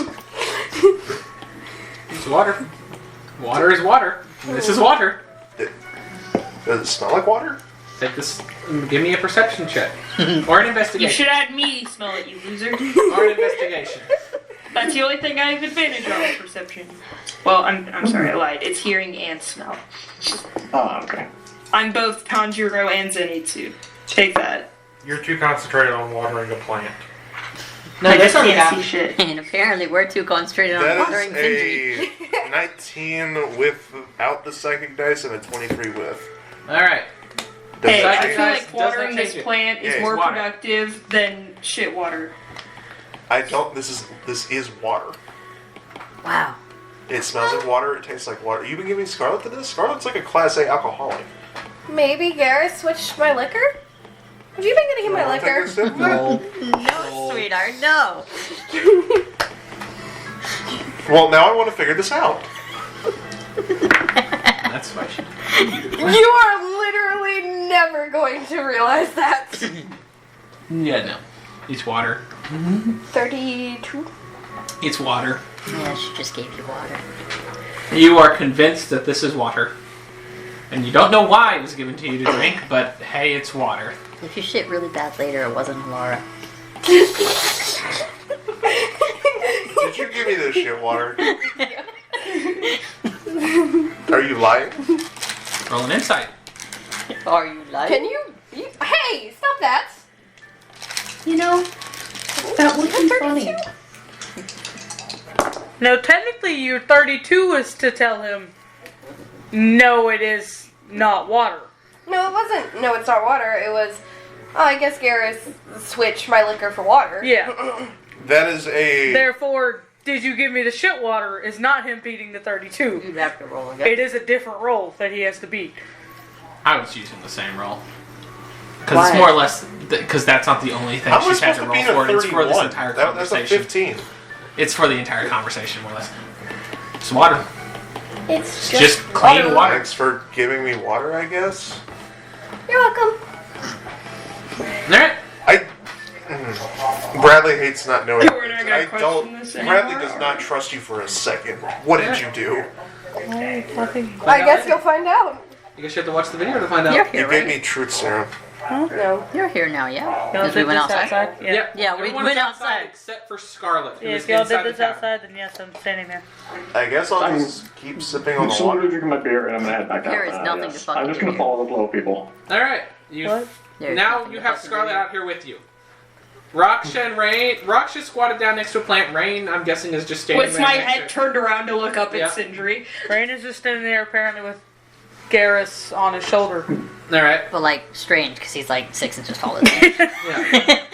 It's water. Water is water. This is water. Does it smell like water? Take this. Give me a perception check or an You investigation. should add me smell it, you loser. Or an investigation. That's the only thing I have advantage on is perception. Well, I'm sorry, I lied. It's hearing and smell. Oh, okay. I'm both Tanjiro and Zenitsu. Take that. You're too concentrated on watering a plant. No, I that's just not can't see happening. shit. And apparently we're too concentrated on That watering is Zinji. a 19 without the psychic dice and a 23 with. All right. Does Hey, that I change? feel Does like not watering change this it. plant Yeah, is it's more water. productive than shit water. I don't. This is water. Wow. It smells like water. It tastes like water. You've been giving Scarlet to this? Scarlet's like a Class A alcoholic. Maybe Garrett switched my liquor? Have you been getting him my Wanna take liquor? a sip? No. No, sweetheart, no. Well, now I want to figure this out. That's why she. You are literally never going to realize that. Yeah, no. It's water. 32? It's water. Yeah, she just gave you water. You are convinced that this is water. And you don't know why it was given to you to drink, but hey, it's water. If you shit really bad later, it wasn't Laura. Did you give me this shit water? Are you lying? Roll an insight. Are you lying? Can you... Hey, stop that! You know, that would be funny. No, technically your 32 is to tell him, no, it is not water. No, it wasn't. No, it's not water. It was... Oh, I guess Garrett switched my liquor for water. Yeah. That is a. Therefore, did you give me the shit water is not him beating the 32. You'd have to roll again. It is a different roll that he has to beat. I was using the same roll. Because Why? it's more or less. Because that's not the only thing How am I she's had supposed to to roll beat a for. It's for this 31? entire That's a conversation. 15. It's for the entire conversation, more or less. It's water. It's Just clean water. Thanks for giving me water, I guess. You're welcome. Alright. Bradley hates not knowing. We're not gonna I question don't. this Bradley anymore, does or- not trust you for a second. What did you do? I guess you'll find out. You guess you have to watch the video to find out. You're You here, gave right? me truth serum. No. You're here now, yeah? Y'all Because we did went this outside. Yeah. Yep. Yeah, we Everyone went is outside. except for Scarlet, who Yeah, is if y'all inside did this the tower. outside, then yes, I'm standing there. I guess I'll just keep sipping on I'm the slowly water. drinking my beer and I'm gonna head back There out. is nothing to fucking I'm just do gonna here. follow the flow, people. Alright. You What? There's now nothing you to have fucking Scarlet do. out here with you. Raksha and Rain. Raksha squatted down next to a plant. Rain, I'm guessing, is just standing With there my next head to- turned around to look up Yeah. at Sindri. Rain is just standing there apparently with Garrus on his shoulder. Alright. But like, strange, because he's like 6 inches taller than me. Yeah.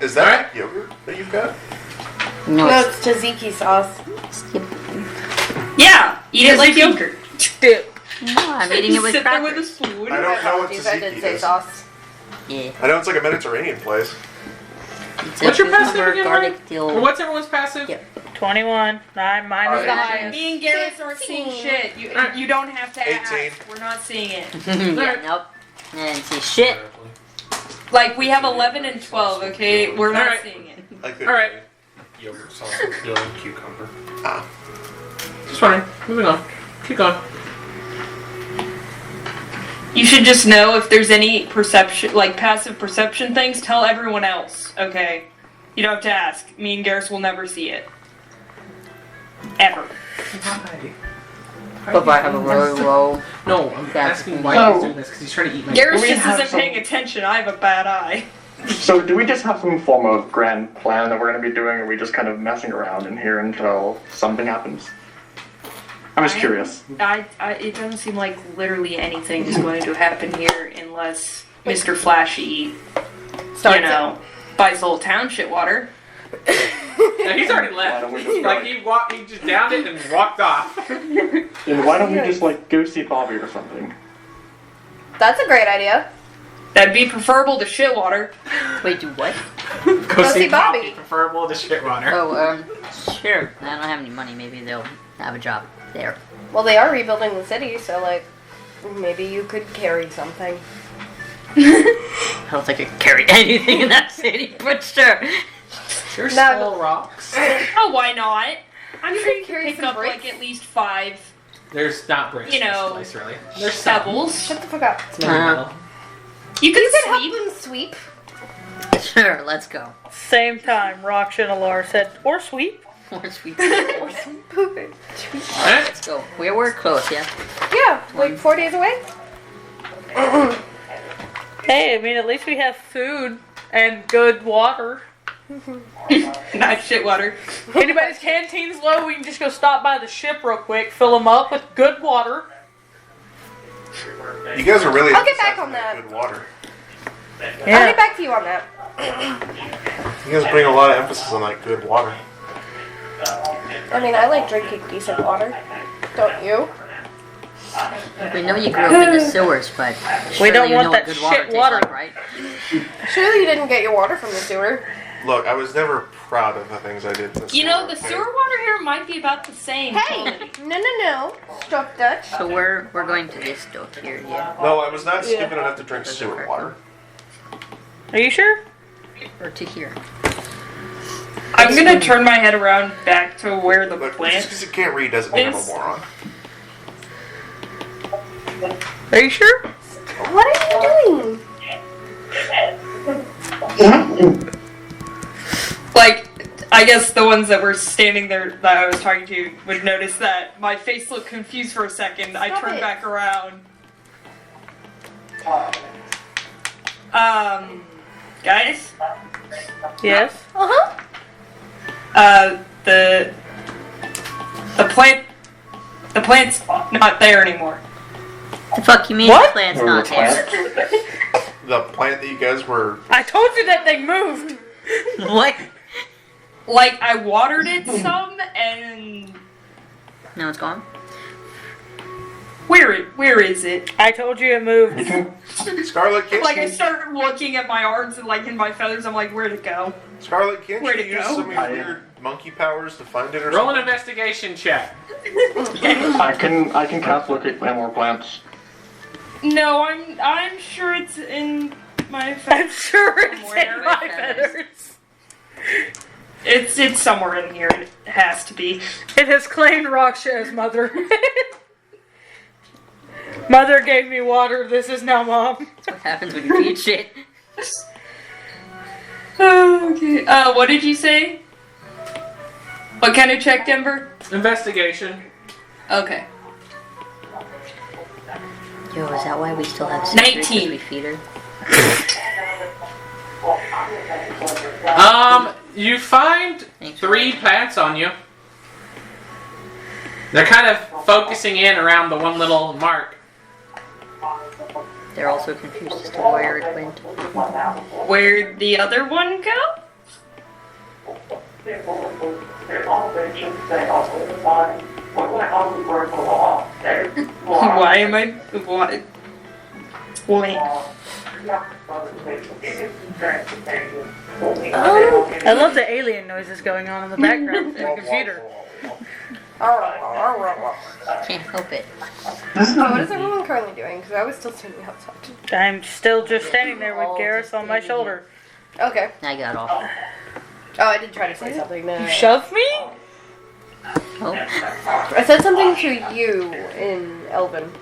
Is that yogurt that you've got? No, No, it's... it's tzatziki sauce. Yeah, eat it like yogurt. Dip. No, I'm eating it with Sit there with a crackers. spoon. I don't know what Apologies, I did tzatziki say is. sauce. Yeah. I know it's like a Mediterranean place. It's What's a your passive cucumber, again, garlic Ryan? dill. Or what's everyone's passive? Yep. 21. Mine is the Alright. highest. Me and Garrett aren't seeing shit. You don't have to 18. ask. We're not seeing it. Yeah, nope. And see shit. Like, we have 11 and 12, okay? We're not Alright. seeing it. Like Alright. Yogurt sauce with dill and cucumber. Just wondering. Moving on. Keep going. You should just know if there's any perception, like passive perception things, tell everyone else, okay? You don't have to ask. Me and Garrus will never see it. Ever. Hi. But I have a really low. No, I'm asking why So- he's doing this because he's trying to eat my. Garrus We just have isn't some- paying attention. I have a bad eye. So do we just have some form of grand plan that we're going to be doing, or are we just kind of messing around in here until something happens? I'm just curious. It doesn't seem like literally anything is going to happen here unless Mr. Flashy, buys the whole town shit water. Yeah, he's already Why left. don't we just Like he just downed it and walked off. Then why don't we just like go see Bobby or something? That's a great idea. That'd be preferable to shit water. Wait, do what? Go see Bobby. Preferable to shit water. Oh, sure. I don't have any money. Maybe they'll have a job there. Well, they are rebuilding the city, so like maybe you could carry something. I don't think I can carry anything in that city, but sure. There's No. small rocks. Oh, why not? I'm You sure could you carry can pick some up bricks. like at least 5 There's not bricks You in know, this place, really. There's some. pebbles. Shut the fuck up. It's mainly metal. You can You could help sleep. them sweep. Sure, let's go. Same time, Raksha and Alar said, or sweep. Or sweet. Pooping. Alright. Let's go. We're close, yeah? Yeah, like 4 days away. Hey, I mean, at least we have food and good water. Not shit water. Anybody's canteen's low, we can just go stop by the ship real quick, fill them up with good water. You guys are really I'll get back emphasizing on that. good water. I'll get back to you on that. You guys bring a lot of emphasis on that good water. I mean, I like drinking decent water. Don't you? We know you grew up in the sewers, but surely don't you want know that what good water shit tastes water. like, right? Surely you didn't get your water from the sewer. Look, I was never proud of the things I did. In the You know, the okay? sewer water here might be about the same. Hey! No. Stop Dutch. So we're going to this dock here, yeah? No, I was not stupid enough to drink sewer water. Are you sure? Or to here? I'm gonna turn my head around back to where the Look, just plant. because you can't read doesn't mean I'm a is. moron. Are you sure? What are you doing? Like, I guess the ones that were standing there that I was talking to would notice that my face looked confused for a second. I Stop turned it. back around. Guys? Yes. Uh-huh. The plant's not there anymore. The fuck you mean What? the plant's Or not the there? The plant that you guys were. I told you that they moved. What? Like, I watered it some, and No, it's gone. where is it? I told you it moved. Scarlet, can't Like, I you, started looking at my arms and like in my feathers, I'm like, where'd it go? Scarlet, can't Where'd you it use go? some of your weird monkey powers to find it or Roll an something? investigation check. I can cast locate more plants. No, I'm sure it's in my I'm feathers. sure it's Somewhere. in my feathers. It's somewhere in here. It has to be. It has claimed Raksha as mother. Mother gave me water, this is now mom. That's what happens when you feed shit. Okay. What did you say? What kind of check, Denver? Investigation. Okay. Yo, is that why we still have sisters? 'Cause 19. we feed her? You find 3 plants on you. They're kind of focusing in around the one little mark. They're also confused as to where it went. Where'd the other one go? Why am I? What? Wait. I love the alien noises going on in the background from the computer. Can't help it. Oh, what is everyone currently doing? Because I was still standing outside. I'm still just standing there with Garrus on my shoulder. Okay. I got off. Oh, I did try to say something. No. You shoved me? Oh, I said something to you in Elven.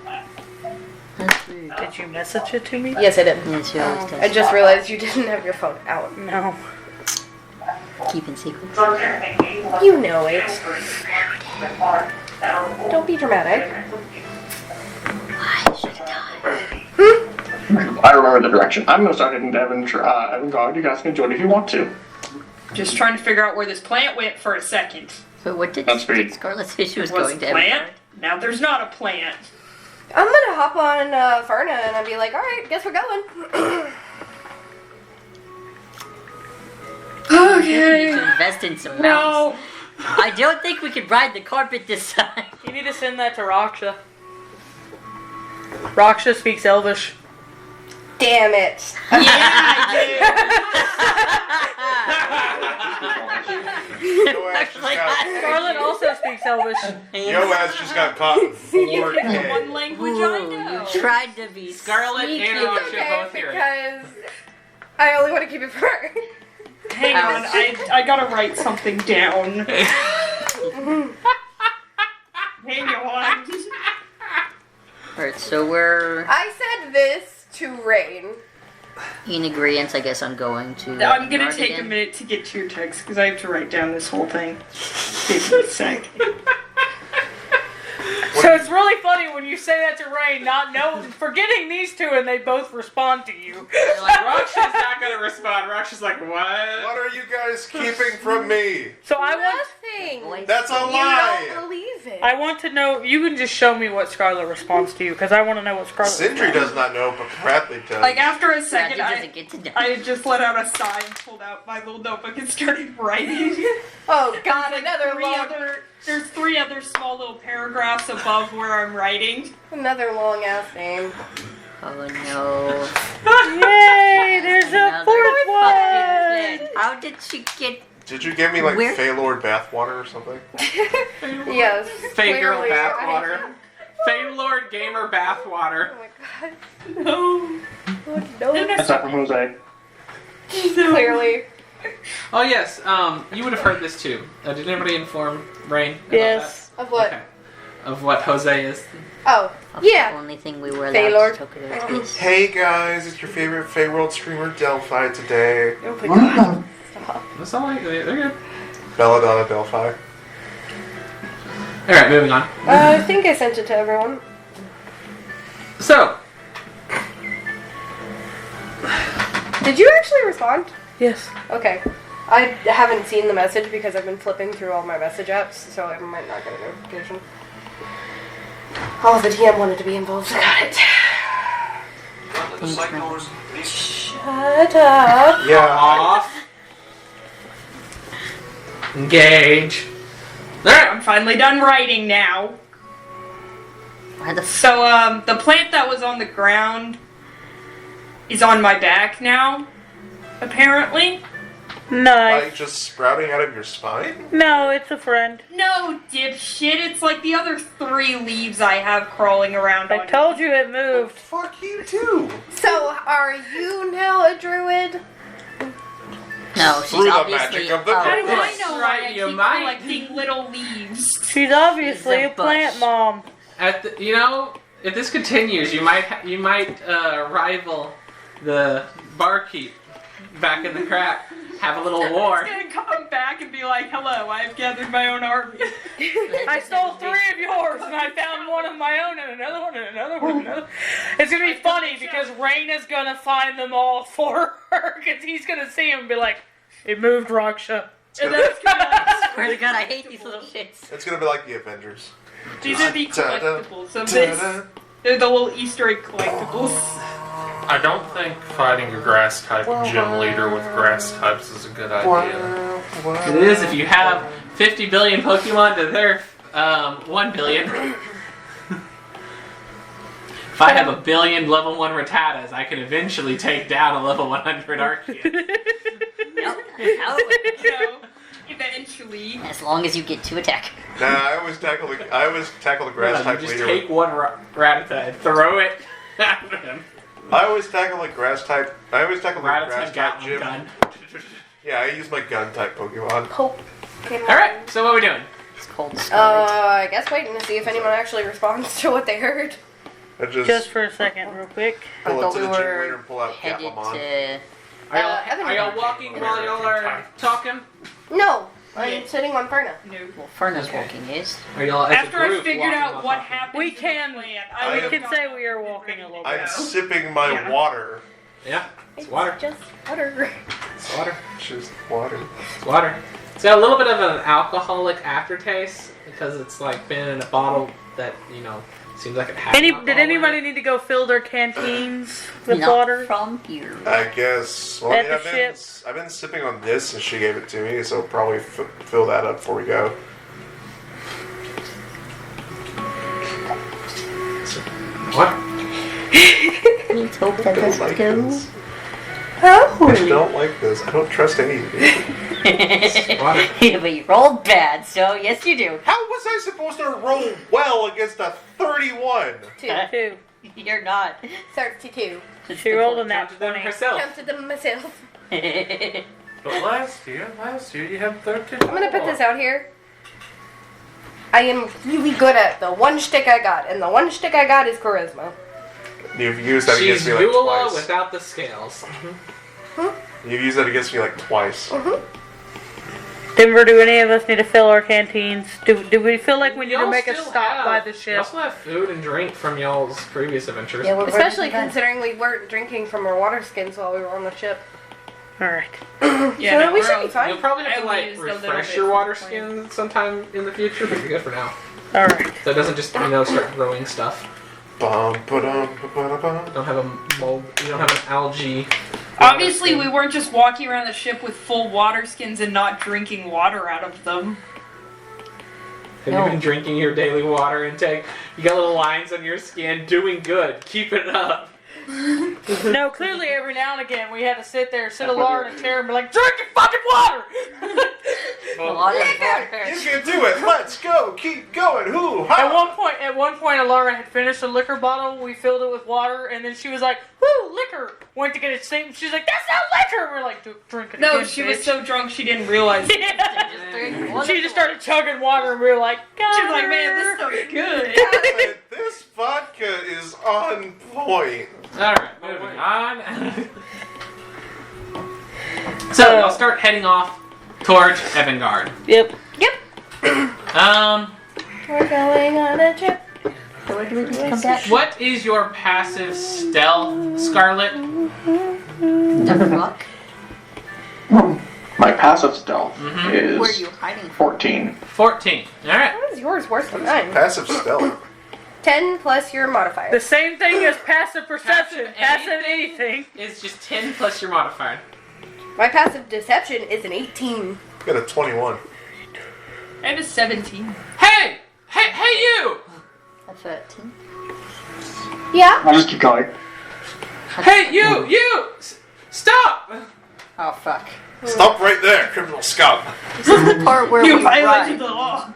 that's rude. Did you message it to me? Yes, I did. Yes, she always does. I just realized you didn't have your phone out. No. Keeping secrets. You know it. Don't be dramatic. Why should I die? I remember the direction. I'm gonna start heading to Avangard. You guys can join if you want to. Just trying to figure out where this plant went for a second. So what did Godspeed. Scarlet say she was Was going to plant? Now there's not a plant. I'm gonna hop on Farna and I'll be like, alright, guess we're going. We Okay. need to invest in some No. mounts. I don't think we could ride the carpet this time. You need to send that to Raksha. Raksha speaks Elvish. Damn it. Yeah, I Yoaz just got, Scarlet also speaks Elvish. Yoaz just got caught in did. The 4K. one language I know. You tried to be Scarlet sneaky. and Raksha Okay, both hear it. because I only want to keep it for her. Hang on, I gotta write something down. Hang on. Alright, so we're I said this to Rain. in agreement, I guess, on going to. I'm gonna Nard take a again. minute to get to your text because I have to write down this whole thing. Give me a sec. So it's really funny when you say that to Rain, not forgetting these two, and they both respond to you. You're like, Raksha's not gonna respond. Raksha's like, what? What are you guys keeping from me? So I want Nothing. That's a You lie. don't believe it. I want to know. You can just show me what Scarlet responds to you, because I want to know what Scarlet. Sindri does not know, but Bradley does. Like after a Bradley second, doesn't get to die. I just let out a sigh and pulled out my little notebook and started writing. Oh God, Like another long, there's 3 other small little paragraphs above where I'm writing. another long ass name. Oh no. Yay! There's a Another fourth fucking one. plan. How did she get? Did you give me like Where- Feylord bathwater or something? Yes. Fey girl clearly, bathwater. Fey Lord gamer bathwater. Oh my God. No. Oh, no. That's not from Jose. Clearly. Oh yes, you would have heard this too. Did anybody inform Rain about Yes. Of that? what? Okay. Of what Jose is? Oh, That's yeah. The only thing we were Fey allowed Lord. to talk about this. Hey guys, it's your favorite Feyworld streamer Delphi today. Oh my God. Stop. That's all right. They're good. Belladonna Delphi. All right, moving on. I think I sent it to everyone. So, Did you actually respond? Yes. Okay. I haven't seen the message because I've been flipping through all my message apps, so I might not get a notification. Oh, the DM wanted to be involved. Got it. Shut up. Yeah, off. Engage. All right. I'm finally done writing now. Why the So, the plant that was on the ground is on my back now, apparently. Nice. like just sprouting out of your spine? No, it's a friend. No, dipshit, it's like the other 3 leaves I have crawling around I on told you it moved. Fuck you too. So, are you now a druid? No, she's Through the obviously. magic of the oh, How do I That's know right, why I you keep might. collecting little leaves? She's obviously She's a a plant bush. mom. At the, if this continues, you might rival the barkeep back in the crack. Have a little war. He's gonna come back and be like, hello, I've gathered my own army. I stole 3 of yours, and I found one of my own, and another one, and another one, and another. It's gonna be funny because Rain is gonna find them all for her, because he's gonna see him and be like, "It moved, Raksha." And then it's gonna be like, Swear to God, I hate these little shits. It's gonna be like the Avengers. these are the collectibles of Ta-da. this. They're the little Easter egg collectibles. I don't think fighting a grass type gym leader with grass types is a good idea. It is if you have 50 billion Pokemon to their 1 billion. If I have a billion level 1 Rattatas, I can eventually take down a level 100 Arceus. Nope, that's how it works. So, eventually. As long as you get to attack. Nah, I always tackle the grass You type just leader. take one Rattata and throw it at him. I always tackle the grass type Rattata got gym. gun. Yeah, I use my gun type Pokemon. Poke. Alright, so what are we doing? It's called Scarlet. I guess waiting to see if anyone actually responds to what they heard. I Just for a second, real quick. I pull thought up to we the gym were leader and pull out headed Capamon. to. Are y'all walking while y'all are talking? No. I'm sitting on Ferna. No. Well, Ferna's walking is. Are y'all as a After I group figured walking out off what of- happened, We to the can- plan, I would am- have can say we are walking a little bit. I'm sipping my Yeah. water. Yeah, it's water. Just water. It's water. Just water. It's water. It's got a little bit of an alcoholic aftertaste because it's like been in a bottle that seems like it has. Did alcohol in anybody it. need to go fill their canteens with Not water? from here. I guess. Well, At I mean, the ship. I've been sipping on this since she gave it to me, so probably fill that up before we go. What? Let's hope that I don't doesn't like go. this. Oh. I don't like this. I don't trust any of you. Water. Yeah, but you rolled bad, so yes you do. How was I supposed to roll well against a 31? 2. You're not. 32. She rolled a nat Counted them 20. herself. Counted them myself. But last year you had 13. I'm gonna put this out here. I am really good at the one shtick I got, and the one shtick I got is charisma. You've used that She's against me like Eula twice. without the scales. You've used that against me like twice. Denver, do any of us need to fill our canteens? Do we feel like we need to Y'all make a still stop have- by the You ship? also have food and drink from y'all's previous adventures. Yeah, we're Especially done. considering we weren't drinking from our water skins while we were on the ship. Alright. Yeah, So no, we we're should be all- fine. You'll probably have I to only like used a little refresh bit your for water the plan. skin sometime in the future, but you're good for now. Alright. So it doesn't just start growing stuff. Bum, ba-dum, ba-ba-da-bum. You don't have a mold. You don't have an algae. Obviously, we weren't just walking around the ship with full water skins and not drinking water out of them. Have No. you been drinking your daily water intake? You got little lines on your skin. Doing good. Keep it up. No, clearly every now and again we had to sit Laura in a chair and be like, drink your fucking water! Water, You can do it. Let's go. Keep going. Hoo ha. At one point, Alara had finished a liquor bottle. We filled it with water, and then she was like, "Woo, liquor!" Went to get it same. She's like, "That's not liquor." We're like, "Drink it." No, again, she was bitch." so drunk she didn't realize it. Yeah. She just started chugging water, and we were like, "Got She was like, her." man, this stuff's good. Damn it, this vodka is on point. Alright, moving on. So, y'all start heading off towards Evangard. Yep. We're going on a trip. Where do we come back? What is your passive stealth, Scarlet? The fuck? My passive stealth is Where are you hiding? 14. 14. Alright. How is yours worse than mine? Passive stealth. 10 plus your modifier. The same thing as passive perception. Passive Passive anything. It's just 10 plus your modifier. My passive deception is an 18. Got a 21. I have a 17. Hey! Hey, you! A 13. Yeah? I'll just keep going. Hey, you! Stop! Oh fuck. Stop right there, criminal scum. This is the part where You we violated run. the law.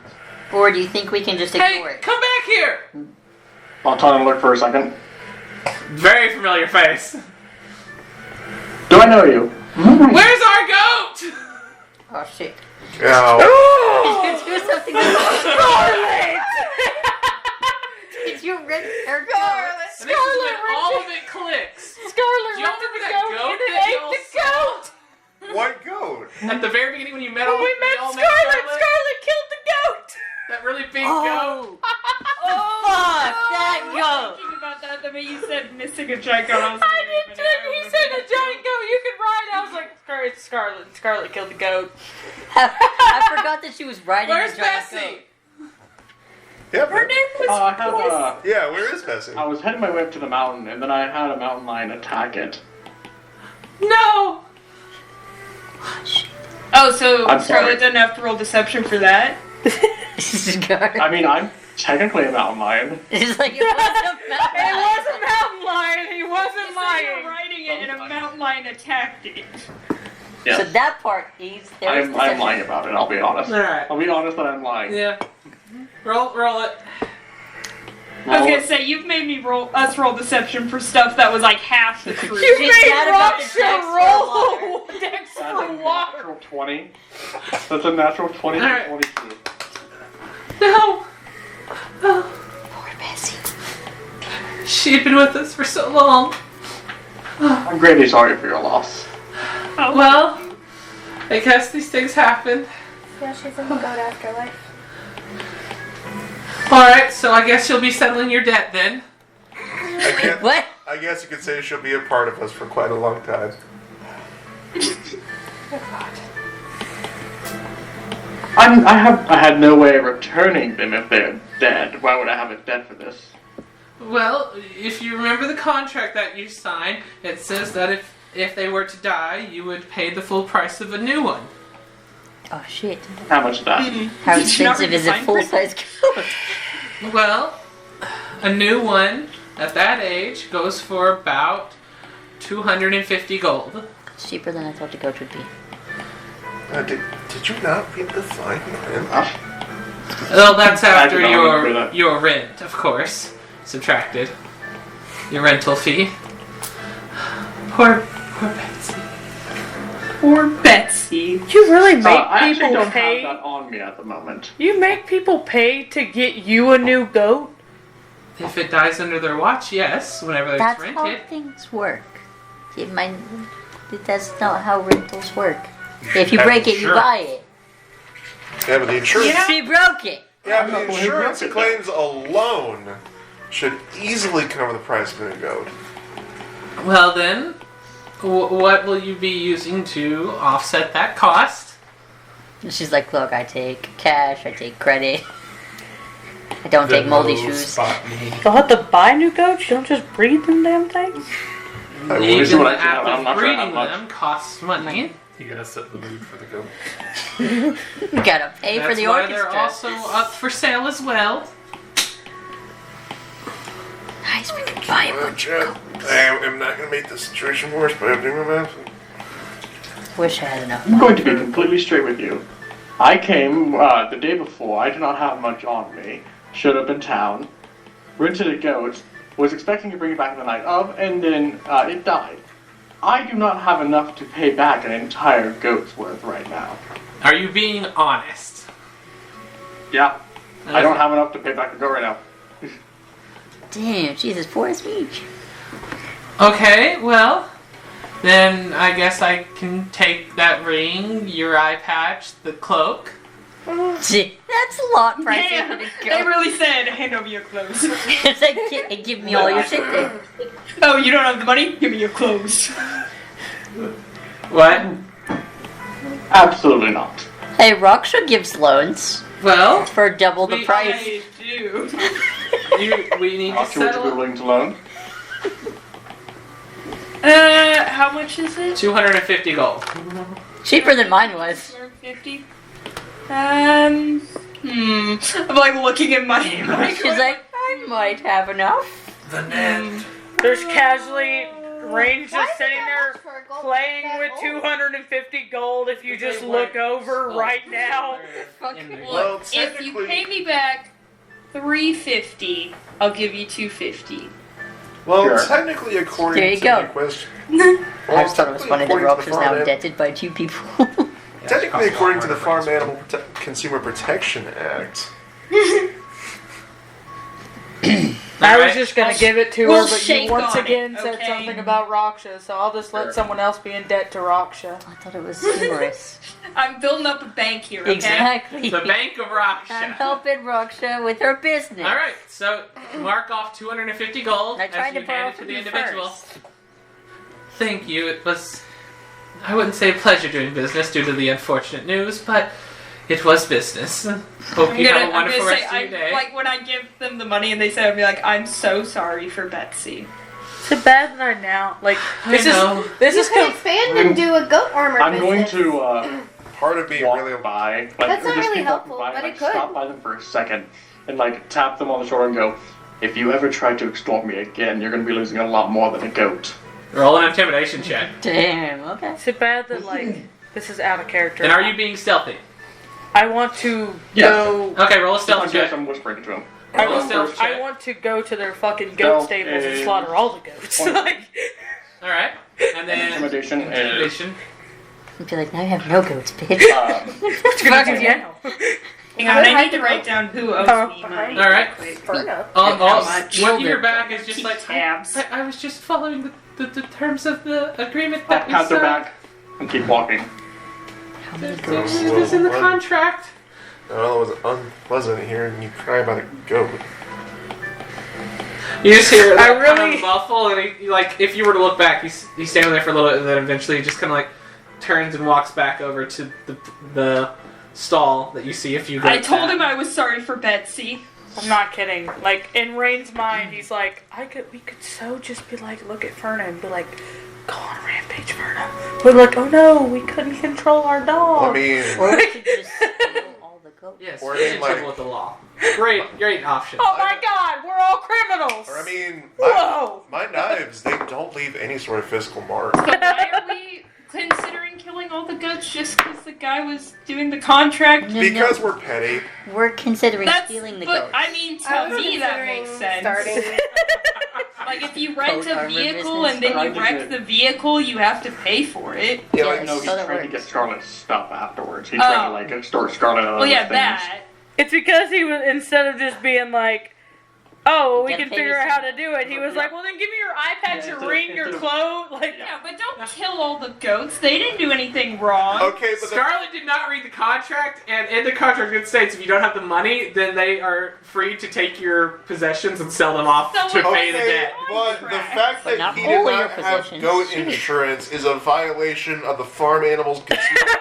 Or do you think we can just ignore Hey, it? come back here! I'll tell him to look for a second. Very familiar face. Do I know you? Where's our goat? Oh shit. Ow. Did you do something to Did you rip her goat? And this is when all of it clicks. Scarlet Do y'all ripped remember the that goat goat and it that ate y'all the saw? goat. What goat? At the very beginning when you met When all we met y'all Scarlet, Scarlet killed the goat. That really big goat. Fuck that goat. Thinking about that, the way you said missing a giant goat. I was I did too. He said a giant goat you could ride. I was like, it's Scarlet. Scarlet killed the goat. I forgot that she was riding Where's a giant Bessie? goat. Yep. Her name was I have a. Yeah, where is Bessie? I was heading my way up to the mountain, and then I had a mountain lion attack it. No! Oh, so I'm Scarlet sorry. didn't have to roll deception for that? I mean, I'm technically a mountain lion. It's like it It was a mountain lion. He wasn't You were lying. riding it and a mountain lion attacked it. Yes. So that part is there is I'm lying about it, I'll be honest. Alright. I'll be honest that I'm lying. Yeah. Roll it. I was gonna say, you've made me roll deception for stuff that was like half the truth. You She's made mad about the Rocksha Dex for roll Dex That's for a water. natural 20. That's a natural 20 to Alright. 22. No! Poor Bessie. She had been with us for so long. I'm greatly sorry for your loss. Well, I guess these things happen. Yeah, she's in the goat afterlife. Alright, so I guess you'll be settling your debt then. What? I guess you could say she'll be a part of us for quite a long time. I had no way of returning them if they're dead. Why would I have a debt for this? Well, if you remember the contract that you signed, it says that if they were to die, you would pay the full price of a new one. Oh shit. How much is that? How Did you not expensive read is the a fine full-size goat? Well, a new one at that age goes for about 250 gold. It's cheaper than I thought the goat would be. Did you not read the fine print? Well, that's after I don't remember your rent, of course, subtracted. Your rental fee. Poor Betsy. Poor Betsy. You really make I actually people don't pay? have that on me at the moment. You make people pay to get you a new goat? If it dies under their watch, yes, whenever it's That's rented. how things work. That's not how rentals work. If you break it, you buy it. Yeah, but the insurance. She broke it. Yeah, but the insurance claims alone should easily cover the price of a new goat. Well then, what will you be using to offset that cost? And she's like, look, I take cash, I take credit. I don't take moldy shoes. Spot me. You'll have to buy new goats? You don't just breed them damn things? Even see what the I can have. act I'm of not sure how breeding much. them costs money. You gotta set the mood for the goat. You gotta pay for That's the why orchestra. they're also up for sale as well. Nice, we can buy a bunch of Chad, goats. I am not going to make the situation worse by opening my mouth. Wish I had enough I'm money. going to be completely straight with you. I came the day before. I did not have much on me. Showed up in town, rented a goat, was expecting to bring it back the night of, and then it died. I do not have enough to pay back an entire goat's worth right now. Are you being honest? Yeah, I don't have enough to pay back the goat right now. Damn, Jesus, poor as me. Okay, well, then I guess I can take that ring, your eye patch, the cloak. Gee, that's a lot pricier Damn, than a they goat. really said, hand over your clothes. It's like, give me all your shit then. Oh, you don't have the money? Give me your clothes. What? Absolutely not. Hey, Raksha gives loans Well, for double the We- price. I do. we need to Not sure what you're settle willing to loan. How much is it? 250 gold. Cheaper than mine was. 250. I'm like looking at money. She's like, I might have enough. The net. There's casually Range Why just is sitting that there much for a gold playing that with old? 250 gold if you just They look weren't over sold right now. in the- Well, Look, if you technically- pay me back 350, I'll give you 250. Well, Sure. technically, according There you to go. the question, I just thought it was funny that Rox is now Technically, indebted by 2 people. Technically, according to the Farm Animal Consumer Protection Act, I was Alright. just gonna give it to We'll her, but shake you once on it, again said okay? something about Raksha, so I'll just let someone else be in debt to Raksha. I thought it was humorous. I'm building up a bank here, okay? Exactly. The Bank of I'm Raksha. helping Raksha with her business. All right, so mark off 250 gold I as tried you to borrow hand it to from the you individual. first. Thank you. It was, I wouldn't say a pleasure doing business due to the unfortunate news, but it was business. Hope you have a wonderful rest of your day. like when I give them the money and they say, I'll be like, I'm so sorry for Betsy. Too bad that I now this know. this You is could expand and do a goat armor I'm going business. to part of being walk really by. Like, That's or not just really keep walking helpful, by, but like, it could. Stop by them for a second and like tap them on the shoulder and go, if you ever try to extort me again, you're going to be losing a lot more than a goat. Roll an intimidation check. Damn, okay. too bad that this is out of character. And are you being stealthy? I want to Yes. go. Okay, roll a I stealth guess check. I'm whispering to him. Roll a stealth check. I want to go to their fucking goat Stealth stables and is- slaughter all the goats. One. All right, and then Intimidation is intimidation. I'd be like, now you have no goats, bitch. What you gonna do now? Hang on, I need to write down who owes me money. All right. Furna. All, How much? what you hear back is just Keep like, tabs. I was just following the terms of the agreement I'll that we pat their signed. back and keep walking. How many It goats? It was in the contract. Well, it was unpleasant hearing you cry about a goat. You just hear that I really- kind of muffle, and he, like, if you were to look back, he's standing there for a little bit, and then eventually he just kind of like turns and walks back over to the stall that you see a few I goats told at. him I was sorry for Betsy. I'm not kidding. Like, in Rain's mind, he's like, we could so just be like, look at Ferna and be like, go on a rampage, Ferna. We're like, oh no, we couldn't control our dog. I mean, Or we could just steal all the goats. Yes, Or you're in, in like- trouble with the law. Great option. Oh my god, we're all criminals. or I mean, Whoa. my knives, they don't leave any sort of physical mark. So why are we considering killing all the goats just because the guy was doing the contract? No, Because no, we're petty. we're considering That's, stealing the but goats. I mean, I to was me that considering makes sense. starting. Like if you rent Coat a armor vehicle business. and then you wreck the vehicle, you have to pay for it. Yeah, Yeah, like, No, he's So that trying to works. get Scarlet's stuff afterwards. He's trying to like extort Scarlet on Well, yeah, things. that. It's because he was, instead of just being like, oh, well, we Gotta can pay figure me out how some- to do it, he was like, well, then give me your eye patch, Yeah, your ring, your clothes. Like, Yeah, but don't kill all the goats. They didn't do anything wrong. Okay, but Scarlet did not read the contract, and in the contract it states if you don't have the money, then they are free to take your possessions and sell them off So to pay the okay, debt. but the fact But that not he all did your not have possessions. goat insurance is a violation of the Farm Animals Consumer.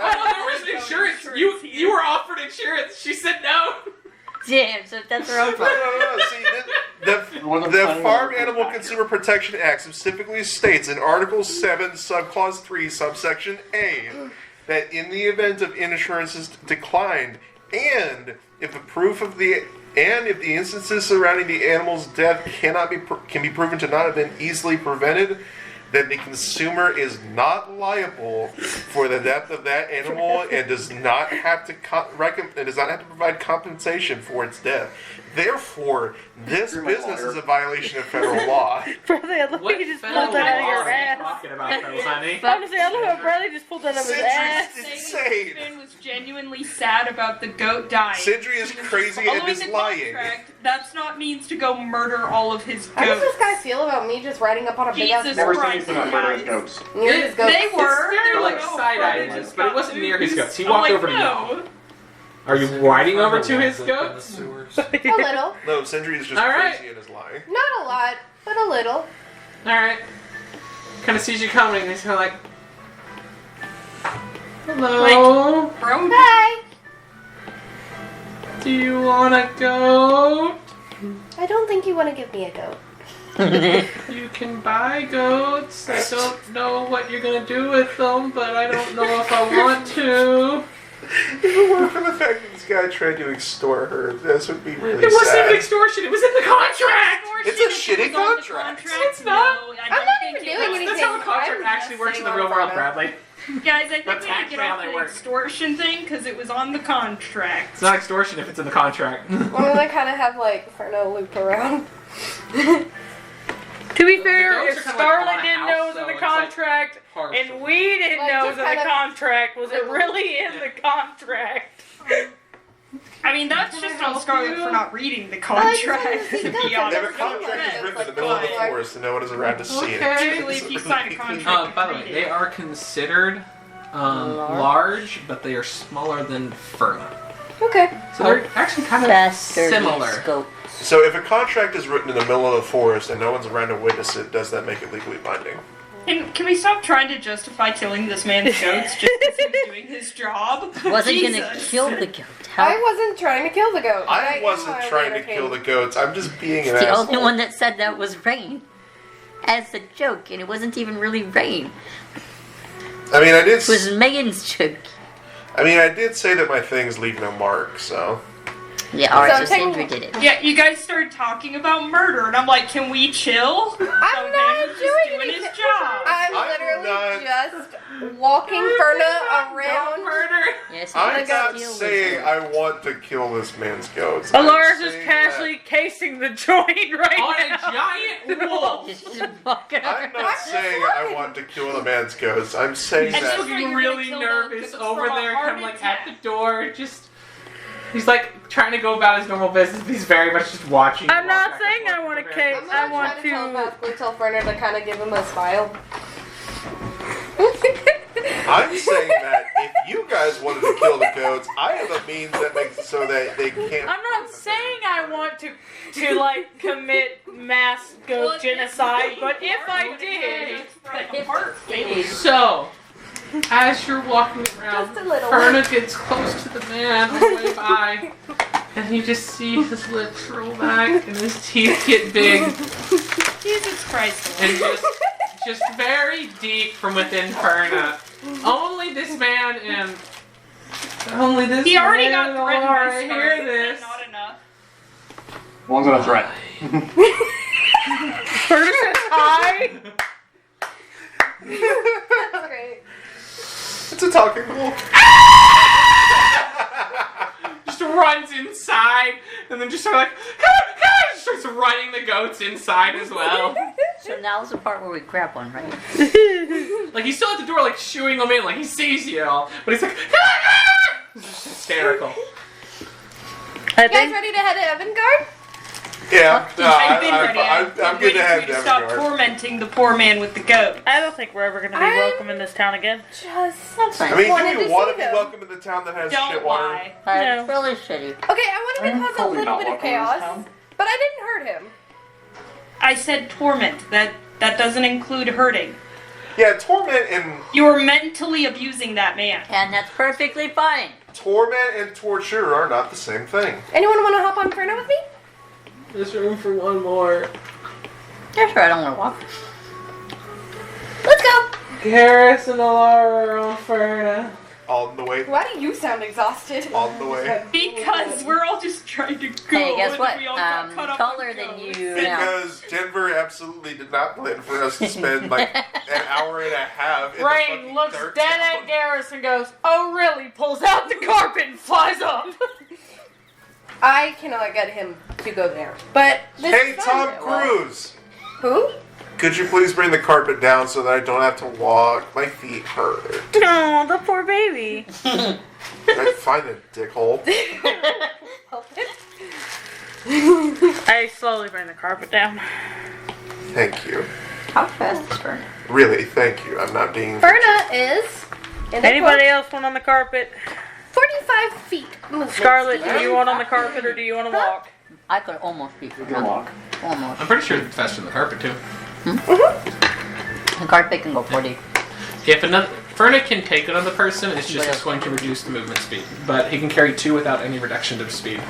Oh, there was insurance. You were offered insurance. She said no. Damn, so that's our own No, fault. no. See, the Farm Animal Consumer Protection Act specifically states in Article 7, Subclause 3, Subsection A, that in the event of insurance is declined, and if the instances surrounding the animal's death can be proven to not have been easily prevented, then the consumer is not liable for the death of that animal and does not have to provide compensation for its death. Therefore, this You're my business lawyer. is a violation of federal law. Bradley, I love how you just pulled that out of your are you ass. talking about, though, honey? Honestly, I love how Bradley just pulled that out of his ass. Sindri's Saying insane. Finn was genuinely sad about the goat dying. Sindri is He was crazy following and is the lying. contract. That's not means to go murder all of his How does this goats. guy feel about me just riding up on a big ass Jesus Never board? seen anything about murdering goats. Near his goats? They were. They They were were like all side-eyeing brothers, us, but it wasn't near his goats. He I'm walked like, over to no. them. Are you riding over to his goats? A little. No, Sindri is just All right. crazy and is lying. Not a lot, but a little. Alright. Kind of sees you coming, and he's kind of like, hello? Bro, Hi. Do you want a goat? I don't think you want to give me a goat. You can buy goats. I don't know what you're gonna do with them, but I don't know if I want to. If it weren't for the fact that this guy tried to extort her, this would be really It wasn't sad. even extortion. It was in the contract. It's a shitty contract. It's not. No, I I'm don't not think even it doing was. anything. That's how a contract I'm actually just works in the sitting real on world, Ferna. Bradley. Guys, I think That's we need to actually get how off they the work. extortion thing because it was on the contract. It's not extortion if it's in the contract. I'm gonna kind of have like Ferno loop around. To be The fair, goats if are kinda like on Scarlet a didn't house, know it was so in the it's like contract, partial. and we didn't Like, know it just was in the kinda- contract, was it really in the contract? I mean, that's Can I just on help Scarlet you? for not reading the I contract, just to wanna see be goats. honest. If a contract is written in the middle of the forest and no one is around to see it. Okay. Usually if you sign a contract, By the way, they are considered large, but they are smaller than Ferna. Okay. So they're actually kind of Faster similar. goats. So if a contract is written in the middle of the forest and no one's around to witness it, does that make it legally binding? Can we stop trying to justify killing this man's goats just because he was doing his job? Wasn't gonna Jesus. kill the goat. I How? wasn't trying to kill the goat. I am wasn't mildly trying to kill the entertained. goats. I'm just being an The asshole. only one that said that was Rain. As a joke, and it wasn't even really Rain. I mean, I did. It was Megan's joke. I mean, I did say that my things leave no mark. So Yeah, alright, So so technically- Sindri did it. Yeah, you guys started talking about murder, and I'm like, can we chill? I'm not just doing doing anything. his job. I'm I'm literally not- just walking Ferna around. Murder. Yes, I'm Sindri not still was saying there. I want to kill this man's goats. I'm Alara's just saying casually casing the joint right On now. a giant wolf. Just walking that- I'm around. not saying I want to kill the man's goats. I'm saying He's And that. just- looking You're really gonna kill nervous the- over from a there, heart kind of like at attack. the door. Just he's like trying to go about his normal business. But he's very much just watching. you I'm walk not back and saying forth I want over to there. case. I'm I gonna want try to to. telepathically tell Ferna to kind of give him a smile. I'm saying that if kill the goats. I have a means that makes it so that they can't. I'm not saying I want to like commit mass goat genocide, but if I did, So, as you're walking around, Just a little Ferna gets close to the man on the way by, and you just see his lips roll back and his teeth get big, Jesus Christ. and just very deep from within Ferna. Only this man and only this He already man got and threatened Laura by hear Scarlet, this. not enough. One's gonna threat. Curtis says hi. That's great. It's a talking wolf. Just runs inside and then just sort of like starts running the goats inside as well. So now's the part where we grab one, right? Like he's still at the door, like shooing them in, like he sees you all, but he's like, it's just hysterical. I You guys think ready to head to Evangard? Yeah, no, I've been ready. I'm good waiting to for have you to them. stop tormenting the poor man with the goat. I don't think we're ever going to be welcome in this town again. Just That's fine. I mean, wanted do to we want see to be them. welcome in the town that has Don't shit water? lie. That's really shitty. Okay, I wanted to cause a probably little not bit of welcome in this chaos, town. but I didn't hurt him. I said torment. That doesn't include hurting. Yeah, torment and You were mentally abusing that man. And that's perfectly fine. torture are not the same thing. Anyone want to hop on Ferna with me? There's room for one more. Yeah, sure, I don't want to walk. Let's go. Garrus and Alara are on Ferna. On the way. Why do you sound exhausted? On the way. Because we're all just trying to go. Hey, guess and what? we all got cut up Taller with than goats. you now. Because Denver absolutely did not plan for us to spend like an hour and a half in the Rain fucking looks dirt dead town. at Garrus and goes, "Oh, really?" Pulls out the carpet and flies up. I cannot get him to go there. But this Hey, is Tom fun. Cruise! Who? Could you please bring the carpet down so that I don't have to walk? My feet hurt. No, the poor baby. I find a dickhole. Help it. I slowly bring the carpet down. Thank you. How fast is Ferna? Really, thank you. I'm not being... Ferna is. In the Anybody else want on the carpet? 45 feet. movement Scarlet, speed. do you want on the carpet or do you want to walk? I could almost be You can walk. Almost. I'm pretty sure it's faster than the carpet too. The carpet can go 40. If another Ferna can take another person, it's just going to reduce the movement speed. But he can carry two without any reduction to speed.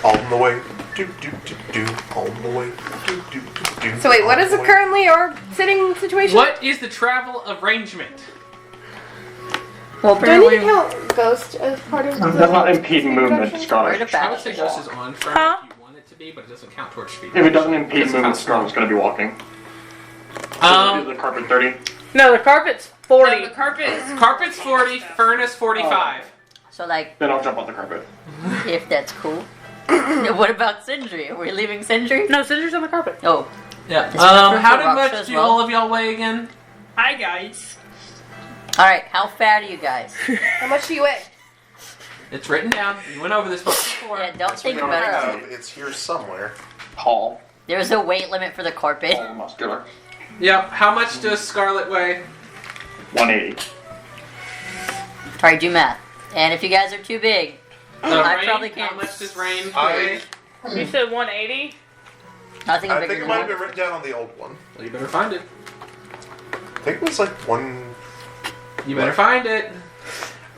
On the way. Do, do, do, do. On the way. Do, do, do, do. So wait, what is On the way. currently our sitting situation? What is the travel arrangement? Well, Do I need to apparently, count Ghost as part of the... Does not impede movement, Right Scarlet. about I would say Ghost is on Ferna Huh? if you want it to be, but it doesn't count towards speed. If it doesn't impede Doesn't movement, count Scarlet's gonna be walking. Um, The carpet 30. No, the carpet's 40. No, the carpet is Carpet's 40, Ferna's 45. so like, Then I'll jump on the carpet. if that's cool. What about Sindri? Are we leaving Sindri? No, Cinder's on the carpet. Oh, Yeah. Is Ferna How for much rocks as do well? all of y'all weigh again? Hi guys. alright, how fat are you guys? How much do you weigh? It's written down. You went over this before. Yeah, don't think We don't about it. have. It's here somewhere. Tall. There's a weight limit for the carpet. Tall and muscular. Yep. How much does Scarlet weigh? 180. Alright, do math. And if you guys are too big, I Rain? probably can't. How much does Rain I, weigh? You said 180? I think I'm I bigger think it than might have that. been written down on the old one. Well, you better find it. I think it was like one... You better find it.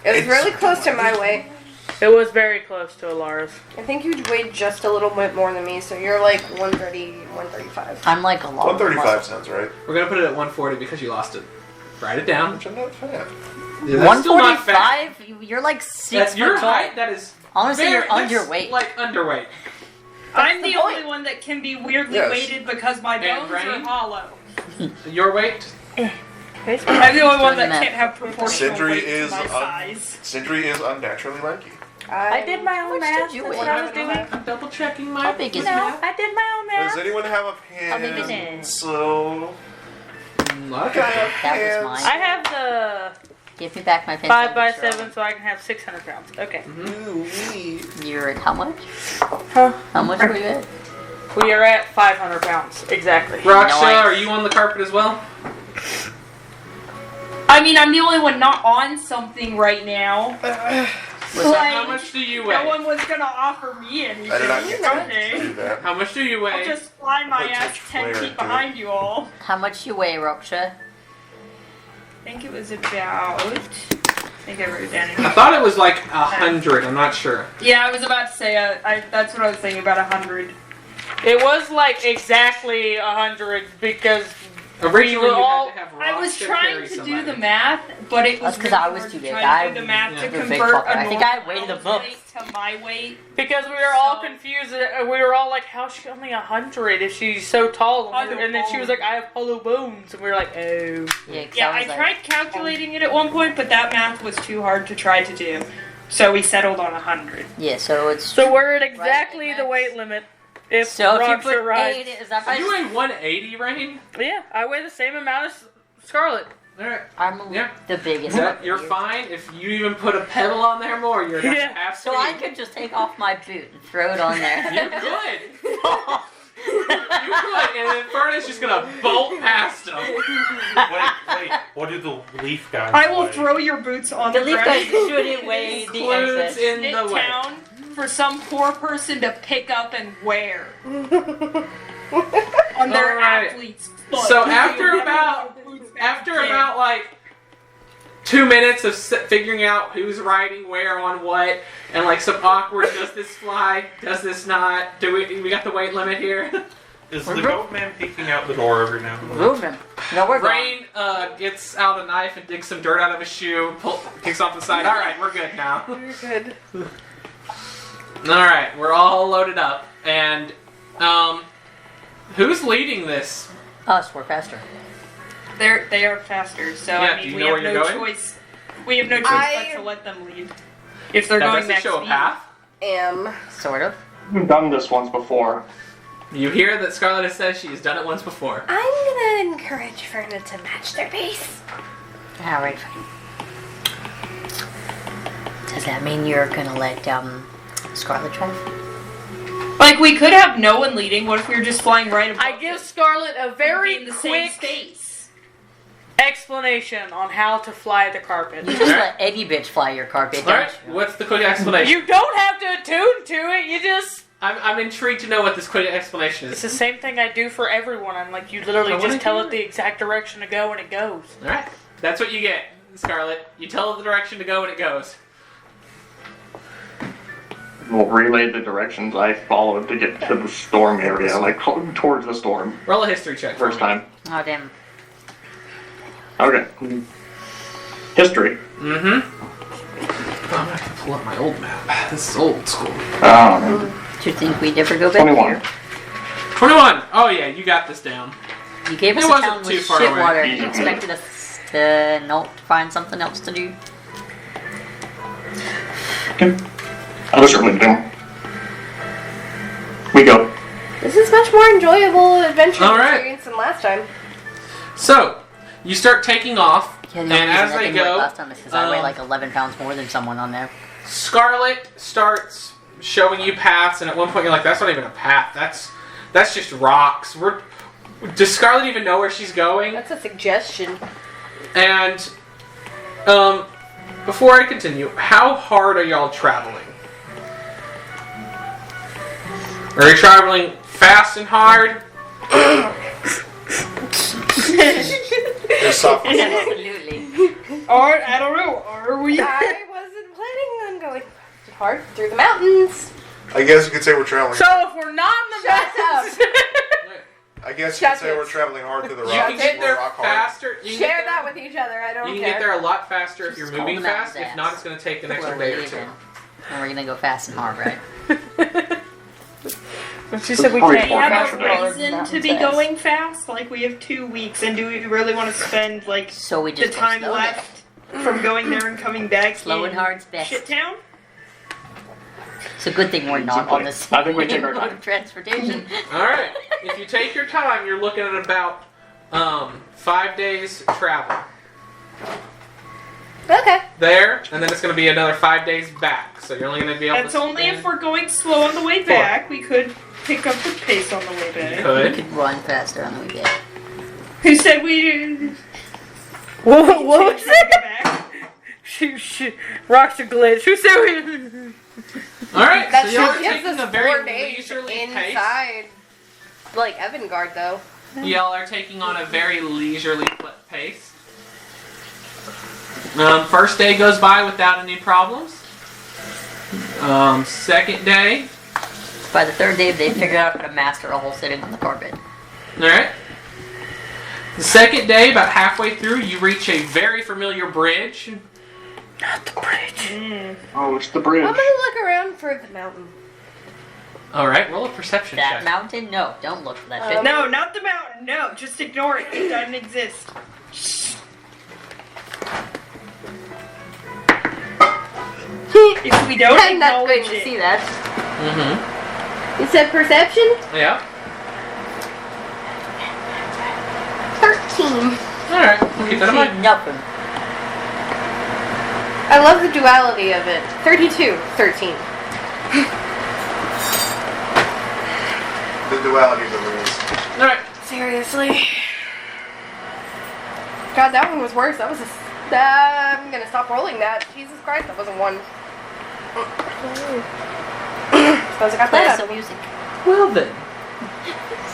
It was It's- really close to my weight. It was very close to Alara's. I think you weighed just a little bit more than me, so you're like 130, 135. I'm like a lot. 135 sounds right. We're gonna put it at 140 because you lost it. Write it down. Which I'm not fat. Yeah, that's still not fat. 145? You're like 6 That's foot your tall. height. That is. Honestly, you're that's underweight. Like underweight. I'm the the point. only one that can be weirdly Yes. weighted because my And bones are Rain? hollow. Your weight? I'm the only one that Doing can't have proportional Sindri weight to is my size. Sindri is unnaturally lanky. I did my own much math. did you That's weigh? what I was doing. I'm double checking my. How big is No, it? I did my own Does math. anyone have a How big is pen? it? So... Okay. That was mine. I have the Give me back my pencil. 5x7 so I can have 600 pounds. Okay. You're at how much? Huh? How much were you at? We are at 500 pounds. Exactly. Raksha, Nice. are you on the carpet as well? I mean, I'm the only one not on something right now. So how much do you No weigh? one was gonna offer me anything. I did not get to Okay. do that. How much do you I'll weigh? just fly my Put ass such 10 flair feet into it. behind you all. How much you weigh, Roksha? I think it was about. I think I wrote it down. I thought it was like 100. I'm not sure. Yeah, I was about to say. That's what I was thinking about 100. It was like exactly 100 because Originally, you all- had to have I was Roksha trying carry to somebody. do the math, but it was That's 'cause I really was hard too to big. try to do the math Yeah. to I'm a big convert fucker. a I think I normal weighed the elf most. weight to my weight. because we were all So- confused. We were all like, "How's she only 100 if she's so tall?" And then she was like, "I have hollow bones," and we were like, "Oh." Yeah, 'cause Yeah, I I was like, tried calculating it at one point, but that math was too hard to try to do. So we settled on 100. yeah, so it's. So we're at exactly Right, the Max? weight limit. If So if you Roksha put rides. 8, is that You weigh 180, Rain? Yeah, I weigh the same amount as Scarlet. All right. I'm Yeah. the biggest. You're fine. If you even put a pebble on there more, you're not Yeah. half So I could just take off my boot and throw it on there. You could. You could, and then Furnace just gonna bolt past him. Wait. What do the leaf guys I will weigh? throw your boots on The the leaf ground. guys shouldn't weigh the Includes excess. in the Sit way. down for some poor person to pick up and wear on their Alright. athlete's foot. So after about like 2 minutes of figuring out who's riding where on what, and like some awkward, does this fly? Does this not? Do we got the weight limit here? Is the goat man peeking out the door every now and then? Moving. No, we're going. Rain gets out a knife and digs some dirt out of his shoe, kicks off the side. All right, we're good now. You're good. All right, we're all loaded up, and who's leading this? Us, we're faster. They are faster, so Yeah, I do mean you we know have where no you're going? choice. We have no choice but to let them lead. If they're That going doesn't next show a speed. path. Sort of. We've done this once before. You hear that Scarlett has said she's done it once before. I'm gonna encourage Ferna to match their pace. Alright, fine. Does that mean you're gonna let Scarlet drive? Like we could have no one leading. What if we were just flying right above? I give Scarlet a We'd be very in the same quick space. explanation on how to fly the carpet. You just let any bitch fly your carpet, All don't right, you? what's the quick explanation? You don't have to attune to it. You just. I'm intrigued to know what this quick explanation It's is. the same thing I do for everyone. I'm like, you literally I wanna just tell hear it the exact direction to go and it goes. All right, that's what you get, Scarlett. You tell it the direction to go and it goes. We'll relay the directions I followed to get to the storm area, like towards the storm. Roll a history check. for First me. time. Oh, damn. Okay. History. Mm-hmm. I'm gonna have to pull up my old map. This is old school. Do you think we'd ever go back 21. here? 21. Oh yeah, you got this down. You gave us It a wasn't town too with far shit away. water. You expected us to not find something else to do? I was certainly doing. We go. This is much more enjoyable adventure All right. experience than last time. So you start taking off, Yeah, and the only as reason I they didn't work go, last time is because I weigh like 11 pounds more than someone on there. Scarlet starts showing you paths, and at one point you're like, "That's not even a path. That's just rocks." Does Scarlet even know where she's going? That's a suggestion. And before I continue, how hard are y'all traveling? Are you traveling fast and hard? Just soft. Absolutely. Or I don't know. Are we? I wasn't planning on going hard through the mountains. I guess you could say we're traveling. So if we're not in the Shut mountains, I guess you Shut could say it. we're traveling hard through the You rocks. can get We're there rock hard. faster. You can Share get that there, with each other. I don't you can care. get there a lot faster if you're Just call moving the mountains fast. If ass. not, it's going to take an extra We're day or leaving. two. And we're gonna go fast and hard, right? she said we Probably can't. Do you have Forecast a today. reason to be going fast? Like we have 2 weeks, and do we really want to spend like So we the just go time slow left from going there and coming back? Slow in and hard's best. Shit town. It's a good thing we're not on the same I think we take our mode time. of transportation. All right. If you take your time, you're looking at about 5 days travel Okay. there, and then it's going to be another 5 days back. So you're only going to be able That's to. only if we're going slow on the way back. We could pick up the pace on the way You back. We could. could run faster on the way back. Who said we? What was Take it? back? Rocks are glitch. Who's doing? Alright, That so y'all are sure gives taking a us very 4 days leisurely pace. inside. Like Evangard, though. Y'all are taking on a very leisurely pace. First day goes by without any problems. Second day. By the third day, they figured out how to master a whole sitting on the carpet. Alright. The second day, about halfway through, you reach a very familiar bridge. Not the bridge. Oh, it's the bridge. I'm gonna look around for the mountain. Alright, roll a perception That check. mountain? No, don't look for that shit. No, not the mountain. No, just ignore it. It doesn't exist. If we don't I'm not going acknowledge to it. see that. Mm-hmm. You said perception? Yeah. 13. Alright, keep that in mind. Nothing. I love the duality of it. 32. 13. The duality of the rules. Alright. Seriously. God, that one was worse. That was a... I'm gonna stop rolling that. Jesus Christ, that wasn't one. Suppose I got Play that. some music. Well then.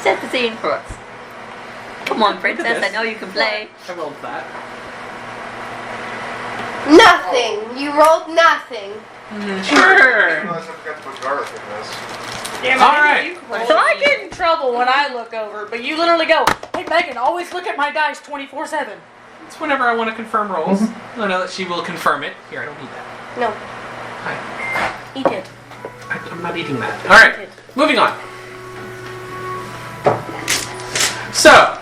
Set the scene for us. Come on, princess. I know you can play. I rolled that. Nothing. You rolled nothing. Sure. I forgot to put garlic in this. Damn, All I right. didn't know you could So roll. I get in trouble when I look over, but you literally go, "Hey Megan, always look at my dice 24/7." It's whenever I want to confirm rolls. I know that she will confirm it. Here, I don't need that. No. Hi. Eat it. I'm not eating that. Alright, moving on. So,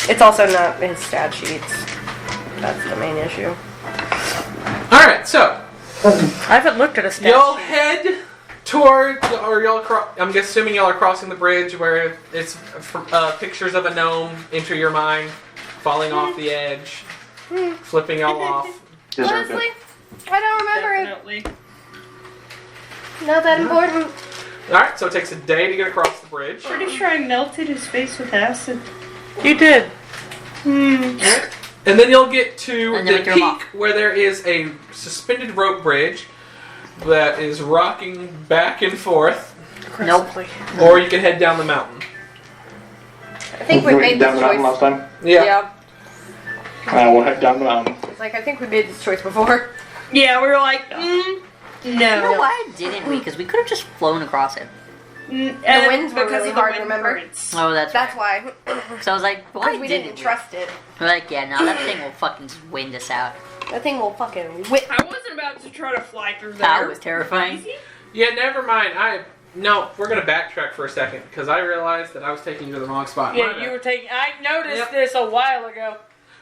It's also not his stat sheets. That's the main issue. alright, so, I haven't looked at a stat y'all sheet. head toward, or I'm assuming y'all are crossing the bridge where it's pictures of a gnome enter your mind, falling off the edge, flipping y'all off. Deserved Honestly, it. I don't remember Definitely. it. Not that important. Alright, so it takes a day to get across the bridge. Pretty sure I melted his face with acid. You did. And then you'll get to And then the we throw 'em off. peak where there is a suspended rope bridge that is rocking back and forth, Nope. or you can head down the mountain. I think we made down this the mountain last choice. time. Yeah. We'll head down the mountain. It's like, I think we made this choice before. Yeah, we were like, You know no. why didn't we? Because we could have just flown across it. The winds were really hard, remember? Oh, that's That's why. So I was like, why Because we didn't trust it. We're like, yeah, no, that thing will fucking just wind us out. That thing will fucking whip. I wasn't about to try to fly through That there. was terrifying. Yeah, never mind. No, we're gonna backtrack for a second because I realized that I was taking you to the wrong spot. My Yeah, bad. you were taking. I noticed Yep. this a while ago.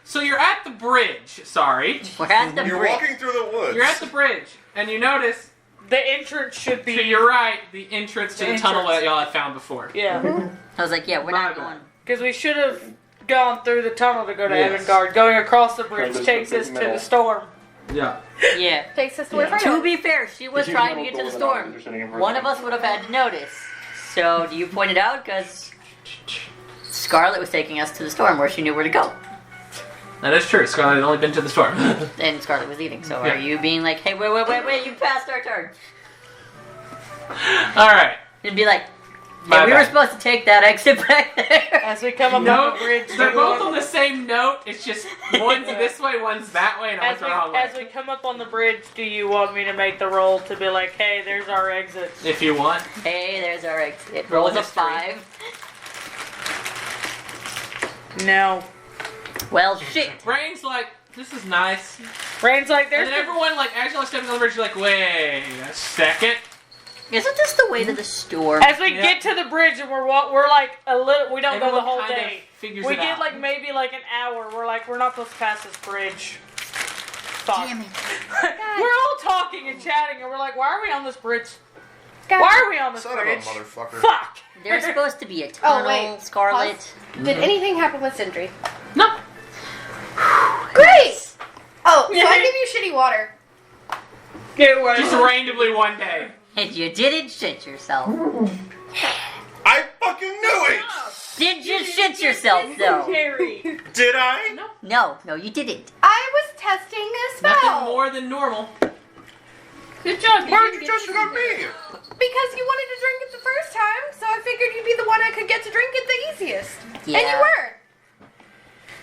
So you're at the bridge. Sorry, We're at the You're bridge. walking through the woods. you're at the bridge, and you notice The entrance should be. to your right the entrance to The the tunnel entrance. that y'all had found before. Yeah, I was like, yeah, we're My not bad. going. because we should have gone through the tunnel to go to Yes. Evangard. Going across the bridge There's takes the us to middle. the storm. Yeah. Yeah. Takes us to where To be fair, she was If you trying to know get to the door, storm. then you're sitting in front One of of us would have had to notice. So, do you point it out? Because Scarlet was taking us to the storm where she knew where to go. That is true. Scarlet had only been to the storm. And Scarlet was eating. So, Yeah. are you being like, hey, wait, you passed our turn? Alright. And be like, My hey, we were bad. supposed to take that exit back there. As we come up No, on the bridge, they're we both want- on the same note. It's just one's this way, one's that way, and one's the wrong way. as we come up on the bridge, do you want me to make the roll to be like, hey, there's our exit? If you want. Hey, there's our exit. Roll Rolls a history. 5. No. Well, shit. Brain's like, this is nice. Rain's like, And there's then everyone, like, as y'all stepping on the bridge, you're like, wait a second. Isn't this the way to the storm? As we Yeah. get to the bridge and we're like a little, we don't go the Everyone whole kind of day. figures We it get out. like maybe like an hour. We're like, we're not supposed to pass this bridge. Fuck. Damn it. We're all talking and chatting and we're like, why are we on this bridge? God. Why are we on this Son of a bridge? motherfucker. Fuck. There's supposed to be a tunnel, wait. Scarlet. Did anything happen with Sindri? No. Great! Oh, so I give you shitty water. It was. Just randomly one day. And you didn't shit yourself. I fucking knew it! Did you shit yourself, though? Terry. Did I? No, you didn't. I was testing a spell. Nothing more than normal. Good job. Why did you test it on me? Because you wanted to drink it the first time, so I figured you'd be the one I could get to drink it the easiest. Yeah. And you were.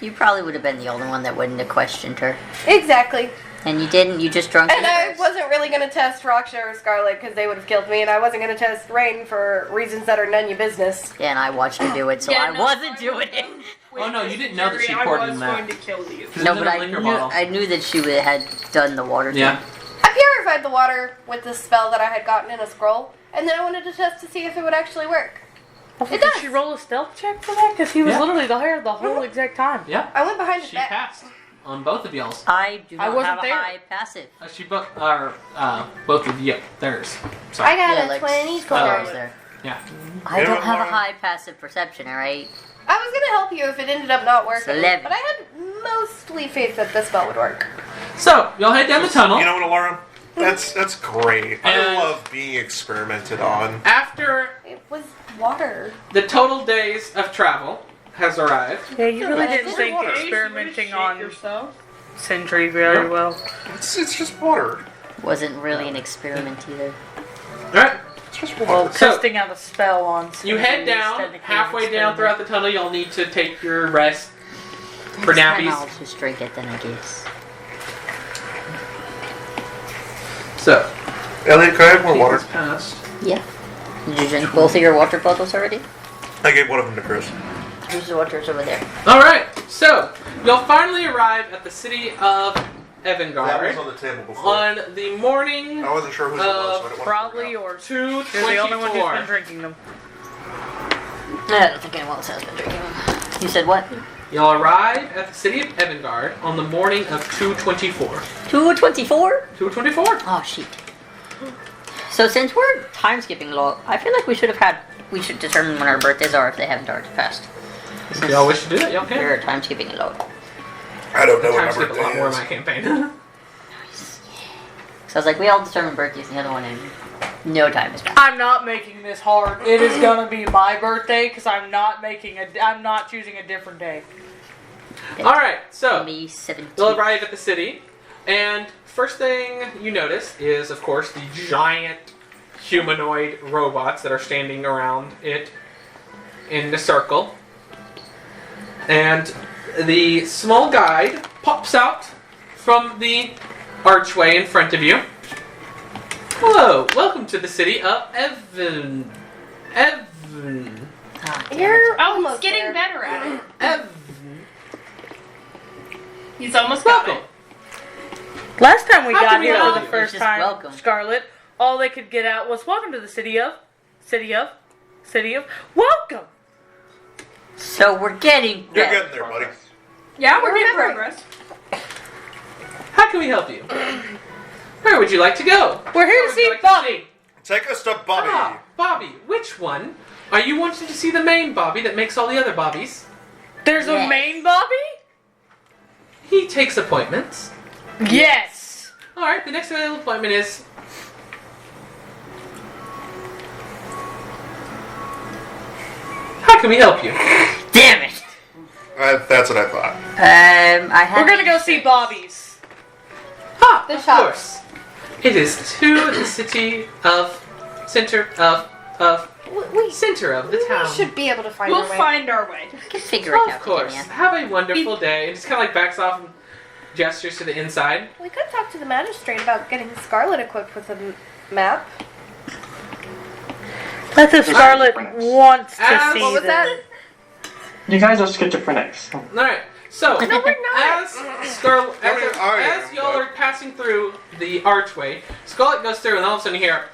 You probably would have been the only one that wouldn't have questioned her. Exactly. And you didn't, you just drunk And it I first. wasn't really going to test Rocksha or Scarlet because they would have killed me, and I wasn't going to test Rain for reasons that are none of your business. Yeah, and I watched her do it, so I wasn't doing it. Oh no, you didn't know that she poured in that. I was going to kill you. No, but liquor bottle. I knew that she had done the water thing. Yeah. I purified the water with the spell that I had gotten in a scroll, and then I wanted to test to see if it would actually work. Did she roll a stealth check for that? Because he was Yeah. literally there the whole exact time. Yeah. I went behind his She back. passed on both of y'all's. I do I not wasn't have there. a high passive. She both are both of you. Theirs. Sorry. I got Yeah, a like 24. I was there. Yeah. I You don't know, have a Laura- high passive perception, alright? I was going to help you if it ended up not working, 11. but I had mostly faith that this spell would work. So y'all head down the tunnel. You know what, Laura? That's great. I And- love being experimented on. After It was water. the total days of travel has arrived, Yeah, you really Yeah, didn't it's think water. experimenting Shake on yourself. Sentry very Yeah. well. It's just water. Wasn't really an experiment either. alright, It's just Well, water. So- testing out a spell on you Sentry head is down, technically an halfway down experiment. throughout the tunnel, you'll need to take your rest for Next time nappies. I'll just drink it then, I guess. So, Elliot, can I have more water? it's passed. Yeah. Did you drink both of your water bottles already? I gave one of them to Chris. Whose water's over there? Alright, so you'll finally arrive at the city of That was Evangard on the table before. on the morning I wasn't sure whose it was, so I didn't want Probably to yours. You're You're the only one who's been drinking them. I don't think anyone else has been drinking them. You said what? You'll arrive at the city of Evangard on the morning of 2/24. 2:24? 2/24? Oh, shit. So since we're time skipping law, I feel like we should determine when our birthdays are if they haven't already passed. If y'all wish to do that, y'all can. We're time skipping law. I don't know what Time my skip a lot birthday more in is. my campaign. So I was like, we all determine birthdays and the other one and no time has passed. I'm not making this hard. It is gonna be my birthday because I'm not choosing a different day. Alright, so May 17th. you'll arrive at the city, and first thing you notice is, of course, the giant humanoid robots that are standing around it in the circle. And the small guide pops out from the archway in front of you. Hello, welcome to the city of Evan. Ah, damn it. You're Oh, he's almost getting there. better at it. Evan. He's almost got Welcome. it. Last time we How got can we here help for you? the first Just time, welcome. Scarlet, all they could get out was welcome to the city of, welcome. So we're getting You're better. getting there, buddy. Yeah, we're getting Remember. progress. How can we help you? Where would you like to go? We're here Where to would you see like Bobby. Take us to Bobby. Ah, Bobby. Which one? Are you wanting to see the main Bobby that makes all the other Bobbies? There's a Yes. main Bobby? He takes appointments. Yes. Alright, the next available appointment is... How can we help you? Damn it. That's what I thought. I have. We're gonna go see Bobby's. Ah, The of shop. course. It is to the city of... Center of the town. We should be able to find We'll our way. find our way. I can figure it out. Of course. Virginia. Have a wonderful day. And just kind of like backs off and gestures to the inside. We could talk to the magistrate about getting Scarlet equipped with a map. That's if Scarlet difference. wants to As- see What was them. that? You guys are schizophrenics. Alright, so No, we're not. as y'all are passing through the archway, Scarlet goes through and all of a sudden you hear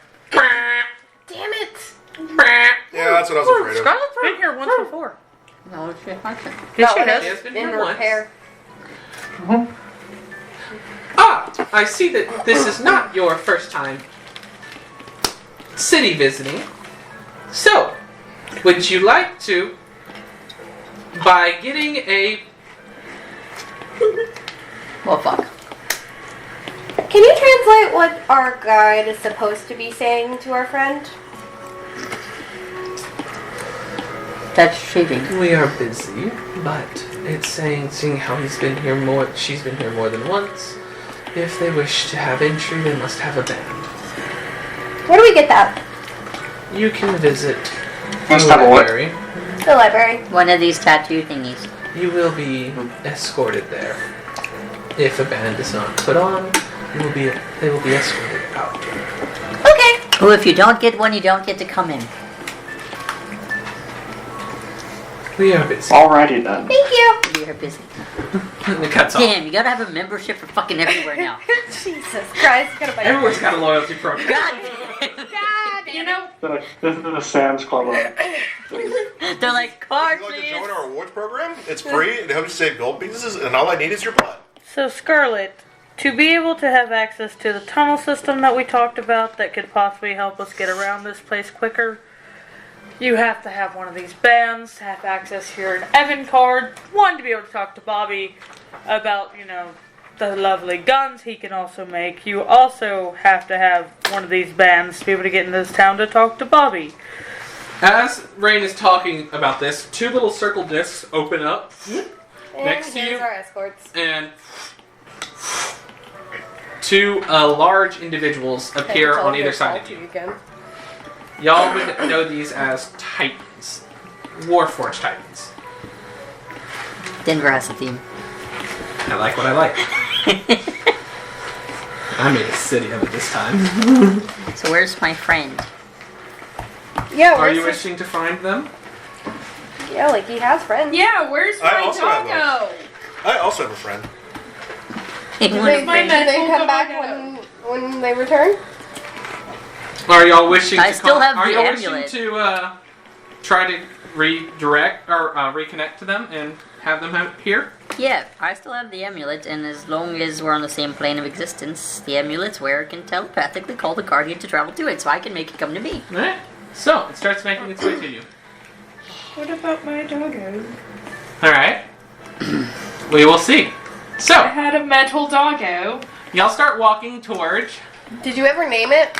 Damn it! Yeah, that's what I was afraid of. Scarlet's been here once before. No, she hasn't. Yes, she Not has. She has been in here once. repair. Ah, I see that this is not your first time city visiting. So, would you like to, by getting a... Well, fuck. Can you translate what our guide is supposed to be saying to our friend? That's cheating. We are busy, but it's seeing how she's been here more than once. If they wish to have entry, they must have a band. Where do we get that? You can visit Must the have a what? library. The library. One of these tattoo thingies. You will be escorted there. If a band is not put on, they will be escorted out. Okay. Oh, if you don't get one, you don't get to come in. We are busy. Alrighty then. Thank you. We are busy. And it cuts off. Damn, you gotta have a membership for fucking everywhere now. Jesus Christ. Gotta buy Everyone's got a loyalty program. God God, You know, This is the Sam's Club. They're like, card Would you like to please. join our rewards program? It's free. It helps you save gold pieces, and all I need is your butt. So, Scarlet, to be able to have access to the tunnel system that we talked about that could possibly help us get around this place quicker, you have to have one of these bands, have access to your Evan card, one to be able to talk to Bobby about, the lovely guns he can also make. You also have to have one of these bands to be able to get into this town to talk to Bobby. As Rain is talking about this, two little circle discs open up next to here's you, our escorts. and two large individuals appear on either side of you. Again. Y'all would know these as Titans. Warforged Titans. Denver has a theme. I like what I like. I made a city of it this time. So where's my friend? Yeah, Are where's you his- wishing to find them? Yeah, like he has friends. yeah, where's I my also have doggo? I also have a friend. Do they My come mental back doggo. when they return? Are y'all wishing I to still have Are the y'all amulet. wishing to try to redirect or reconnect to them and have them here? Yeah, I still have the amulet, and as long as we're on the same plane of existence, the amulet's where it can telepathically call the guardian to travel to it, so I can make it come to me. Alright. So it starts making its way to you. What about my doggo? Alright. We will see. I So, had a metal doggo. y'all start walking towards. Did you ever name it?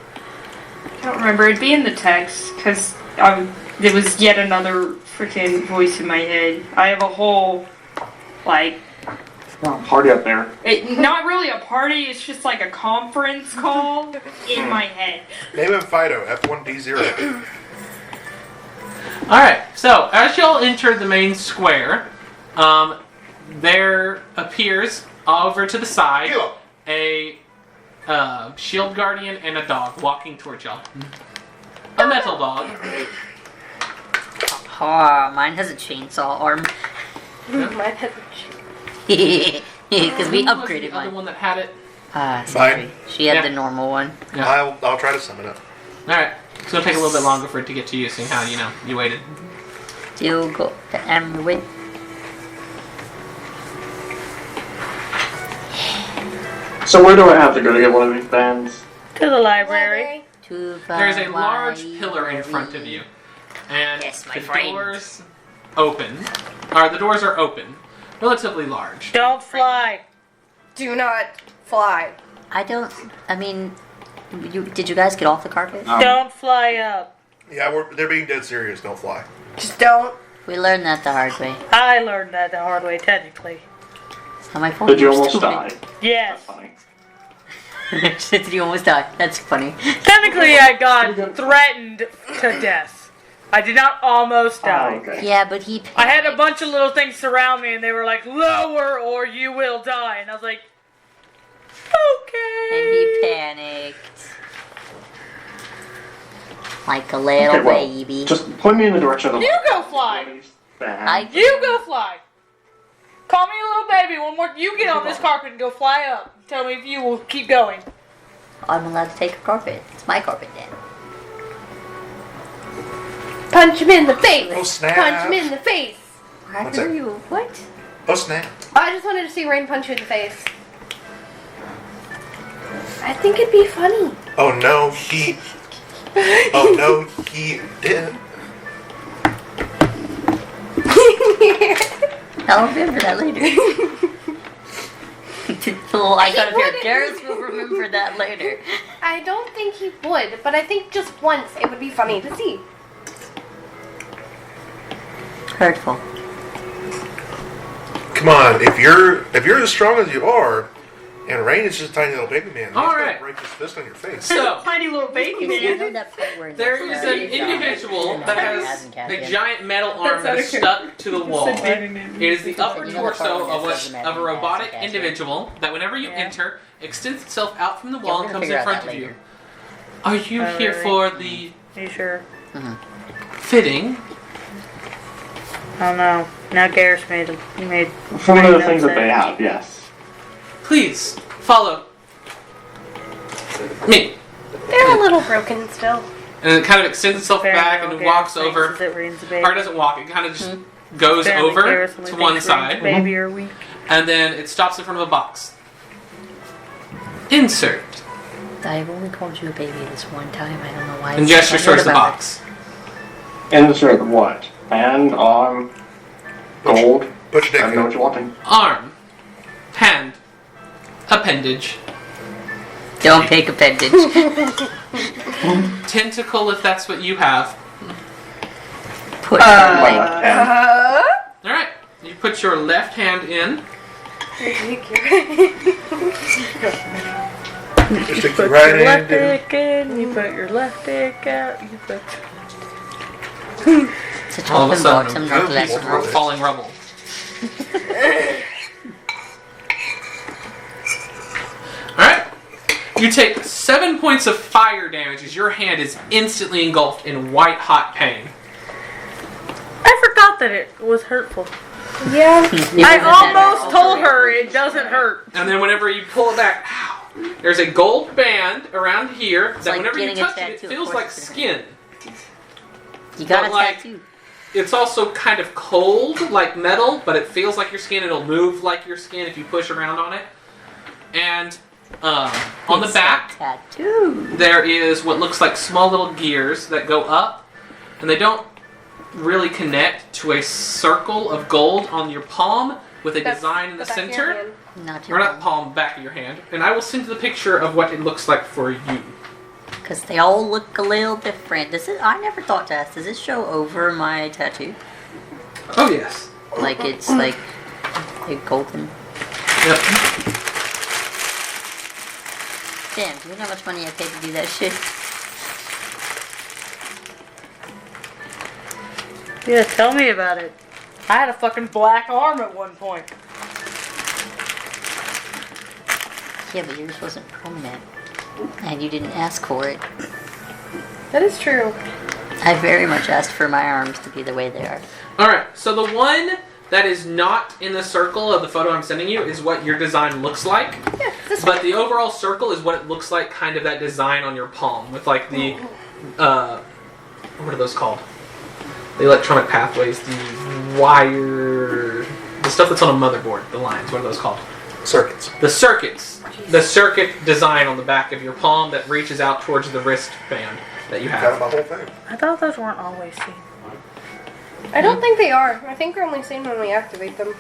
I don't remember. It'd be in the text, because there was yet another freaking voice in my head. I have a whole, Party up there. not really a party, it's just like a conference call in my head. Name him Fido, F1D0. Alright, so as y'all enter the main square, there appears over to the side a shield guardian and a dog walking towards y'all. A metal dog. Ah, mine has a chainsaw arm. Mine has Because we Who was upgraded the other mine. one that had it. Sorry. She had Yeah. the normal one. Yeah. I'll try to summon it. Alright, it's gonna take a little bit longer for it to get to you, seeing how, you waited. Still got the amulet. So where do I have to go to get one of these bands? To the library. To There's a the large pillar in front of library. you. And Yes, my the friend. doors are open. Relatively large. Don't fly. Do not fly. Did you guys get off the carpet? Don't fly up. Yeah, they're being dead serious. Don't fly. Just don't. We learned that the hard way. I learned that the hard way, technically. It's not my fault. Did you you're almost stupid. die? Yes. That's funny. Did you almost die? That's funny. Technically, I got threatened to death. I did not almost die. Oh, okay. Yeah, but he. I had a bunch of little things surround me, and they were like, "Lower, or you will die." And I was like, "Okay." And he panicked. Like a little Okay, well, baby. just point me in the direction of the. You go fly. Band. You go fly. Call me a little baby. One more. You get on this carpet and go fly up. Tell me if you will keep going. I'm allowed to take a carpet. It's my carpet then. Punch him in the face. Oh, snap. Punch him in the face. Why What's are that? you? What? Oh, snap. I just wanted to see Rain punch you in the face. I think it'd be funny. Oh, no, he... Oh, no, he didn't. I'll remember that later. Little icon of here. wouldn't. Garrus will remember that later. I don't think he would, but I think just once it would be funny to see. Hurtful. Come on, if you're as strong as you are, and Rain is just a tiny little baby man, he's All gonna right. break his fist on your face. So, Tiny little baby You know man. that part where there is an individual that has a giant metal arm that is stuck to the wall. It is the upper torso of a robotic individual that whenever you enter, extends itself out from the wall and comes in front of you. Are you here for the Are you sure? fitting? Oh no. Now Garrus made them. He made Some of the them things that say- they have, yes. Please, follow me. They're a little broken still. And it kind of extends itself Fair back enough, and Garrus walks thinks over. as it rains a baby. Or it doesn't walk, it kind of just goes Apparently over Garrus only to one thinks rain's side. Baby or weak. And then it stops in front of a box. Insert. I've only called you a baby this one time. I don't know why. And gestures towards the box. Insert what? Hand, arm, gold. Put your I dick don't know in. what you're wanting. Arm. Hand. Appendage. Don't pick appendage. Tentacle if that's what you have. Push My it. left hand. Alright. You put your left hand in. Just stick Put your right your left hand in. dick in, you put your left dick out, you put... It's a All of a top and sudden, bottom, I'm not good left people and for right. this. Falling rubble. Alright. You take 7 points of fire damage as your hand is instantly engulfed in white hot pain. I forgot that it was hurtful. Yeah. I almost told her it doesn't hurt. And then whenever you pull it back, ow, there's a gold band around here that like whenever you getting a touch it, it tattoo, feels of like course it's skin. You got But a like- tattoo. It's also kind of cold, like metal, but it feels like your skin. It'll move like your skin if you push around on it. And on the It's back, a tattoo. there is what looks like small little gears that go up, and they don't really connect to a circle of gold on your palm with a design in the back of your center. hand. Not Or your not palm, back of your hand. And I will send you the picture of what it looks like for you. Because they all look a little different. I never thought to ask, does this show over my tattoo? Oh yes. Like it's like a golden... Yep. Damn, do you know how much money I paid to do that shit? Yeah, tell me about it. I had a fucking black arm at one point. Yeah, but yours wasn't permanent. And you didn't ask for it. That is true. I very much asked for my arms to be the way they are. Alright, so the one that is not in the circle of the photo I'm sending you is what your design looks like. Yeah, this But the overall circle is what it looks like, kind of that design on your palm. With like the, what are those called? The electronic pathways, the wire, the stuff that's on a motherboard, the lines, what are those called? Circuits. The circuits. The circuit design on the back of your palm that reaches out towards the wristband that you Got have. my whole thing. I thought those weren't always seen. I don't think they are. I think they're only seen when we activate them.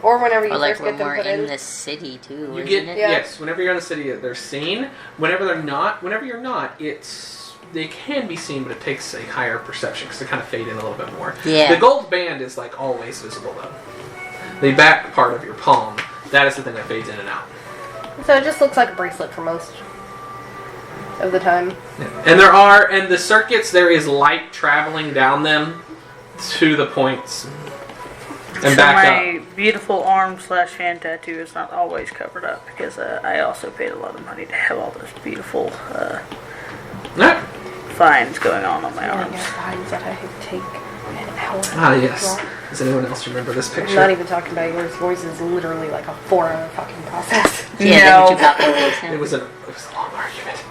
Or whenever you Or like first when get them we're put in in. the city too, You isn't get it? Yeah. yes. Whenever you're in the city, they're seen. Whenever you're not, they can be seen, but it takes a higher perception because they kind of fade in a little bit more. Yeah. The gold band is like always visible though. The back part of your palm, that is the thing that fades in and out. So it just looks like a bracelet for most of the time. And the circuits, there is light traveling down them to the points and So back my up. beautiful arm/hand tattoo is not always covered up because I also paid a lot of money to have all those beautiful No. fines going on my Yeah, arms. lines that I could take an hour. Ah, yes. long. Does anyone else remember this I'm picture? not even talking about yours. Yours is literally like a 4-hour fucking process. Yeah, No. then you got the It was a long argument.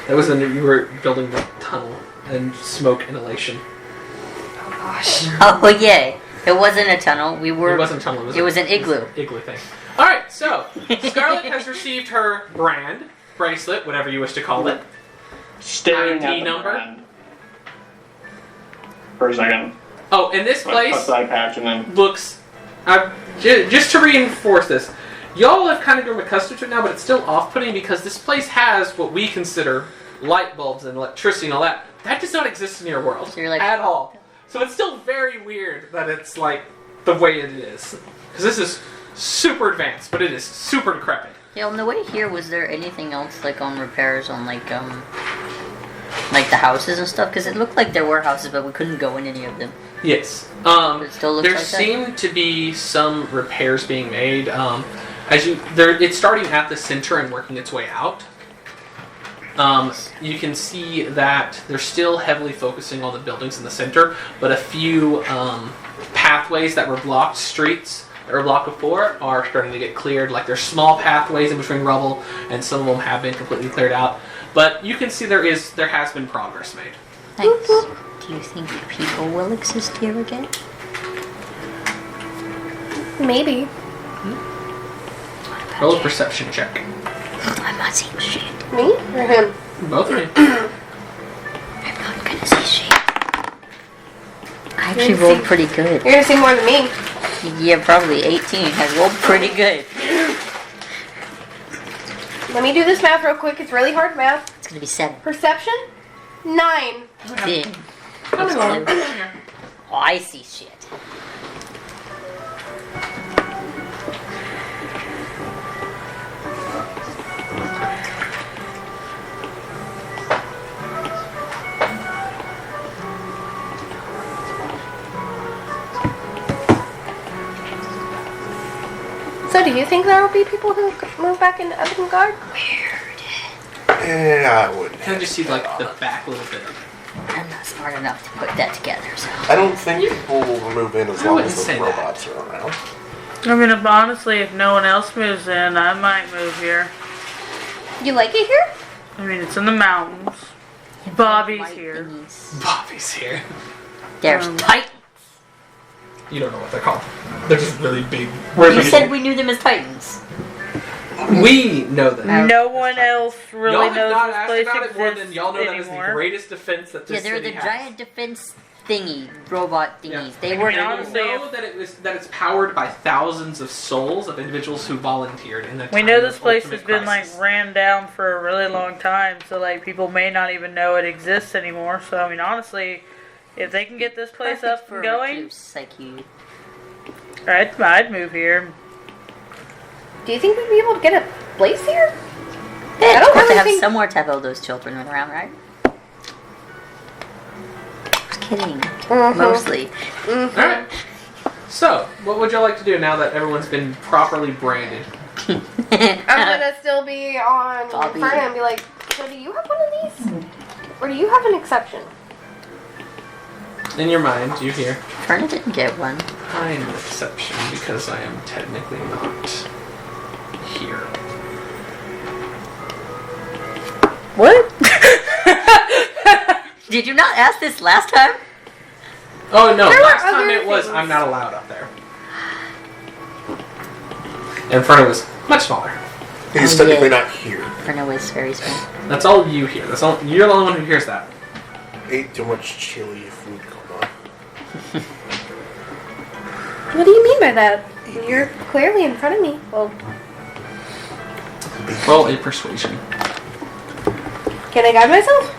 It was you were building the tunnel and smoke inhalation. Oh gosh. Oh yeah, it wasn't a tunnel. We were. It wasn't a tunnel. It was an igloo. Igloo thing. All right, so Scarlet has received her brand bracelet, whatever you wish to call it. Staring ID at the number? brand. For a second. Oh, and this Like, place put eye patch and then looks. Just to reinforce this, y'all have kind of grown accustomed to it now, but it's still off-putting because this place has what we consider light bulbs and electricity and all that. That does not exist in your world So you're like, at all. So it's still very weird that it's like the way it is. Because this is super advanced, but it is super decrepit. Yeah, on the way here, was there anything else like on repairs on like the houses and stuff? Because it looked like there were houses, but we couldn't go in any of them. Yes. It still looks There like that? seem to be some repairs being made. It's starting at the center and working its way out. You can see that they're still heavily focusing on the buildings in the center, but a few pathways that were blocked, streets that were blocked before, are starting to get cleared. Like there's small pathways in between rubble, and some of them have been completely cleared out. But you can see there has been progress made. Thanks. Do you think people will exist here again? Maybe. Roll a perception check. I'm not seeing shit. Me or him? Both of you. I'm not gonna see shit. I actually rolled pretty good. You're gonna see more than me. Yeah, probably 18. I rolled pretty good. Let me do this math real quick. It's really hard math. It's gonna be 7. Perception? 9. Yeah. Oh, I see shit. So do you think there will be people who move back into Guard? Yeah, I would. Kind of just see like the back a little bit. I'm not smart enough to put that together, so. I don't think people will move in as long wouldn't as the say that. robots are around. I mean, honestly, if no one else moves in, I might move here. You like it here? I mean, it's in the mountains. Bobby's White here. thingies. Bobby's here. There's Titans. You don't know what they're called. They're just really big. You said we knew them as Titans. We know them. No one else really Y'all have knows not this asked place about it more exists than y'all know that is the anymore. greatest defense that this Yeah, they're city the has. giant defense thingy, robot thingies. Yeah. They And were you honestly, know that it's powered by thousands of souls of individuals who volunteered in that. We know this place has been like ran down for a really long time, so like people may not even know it exists anymore. So I mean, honestly, if they can get this place perfect up for and a going, recluse like you. I'd move here. Do you think we'd be able to get a place here? Yeah, don't of course really they have think- somewhere to have all those children around, right? Just kidding. Mostly. Alright. So, what would y'all like to do now that everyone's been properly branded? I'm gonna still be on Bobby. Inferno and be like, so do you have one of these? Or do you have an exception? In your mind, you hear, Ferna didn't get one. I'm an exception because I am technically not here. What? Did you not ask this last time? Oh no, There were last time other it was things. I'm not allowed up there. And Ferna was much smaller. He's Oh, technically yeah. not here. Ferna was very small. That's all you hear. You're the only one who hears that. Ate too much chili food going on. What do you mean by that? You're clearly in front of me. Well, Roll a persuasion. can I guide myself?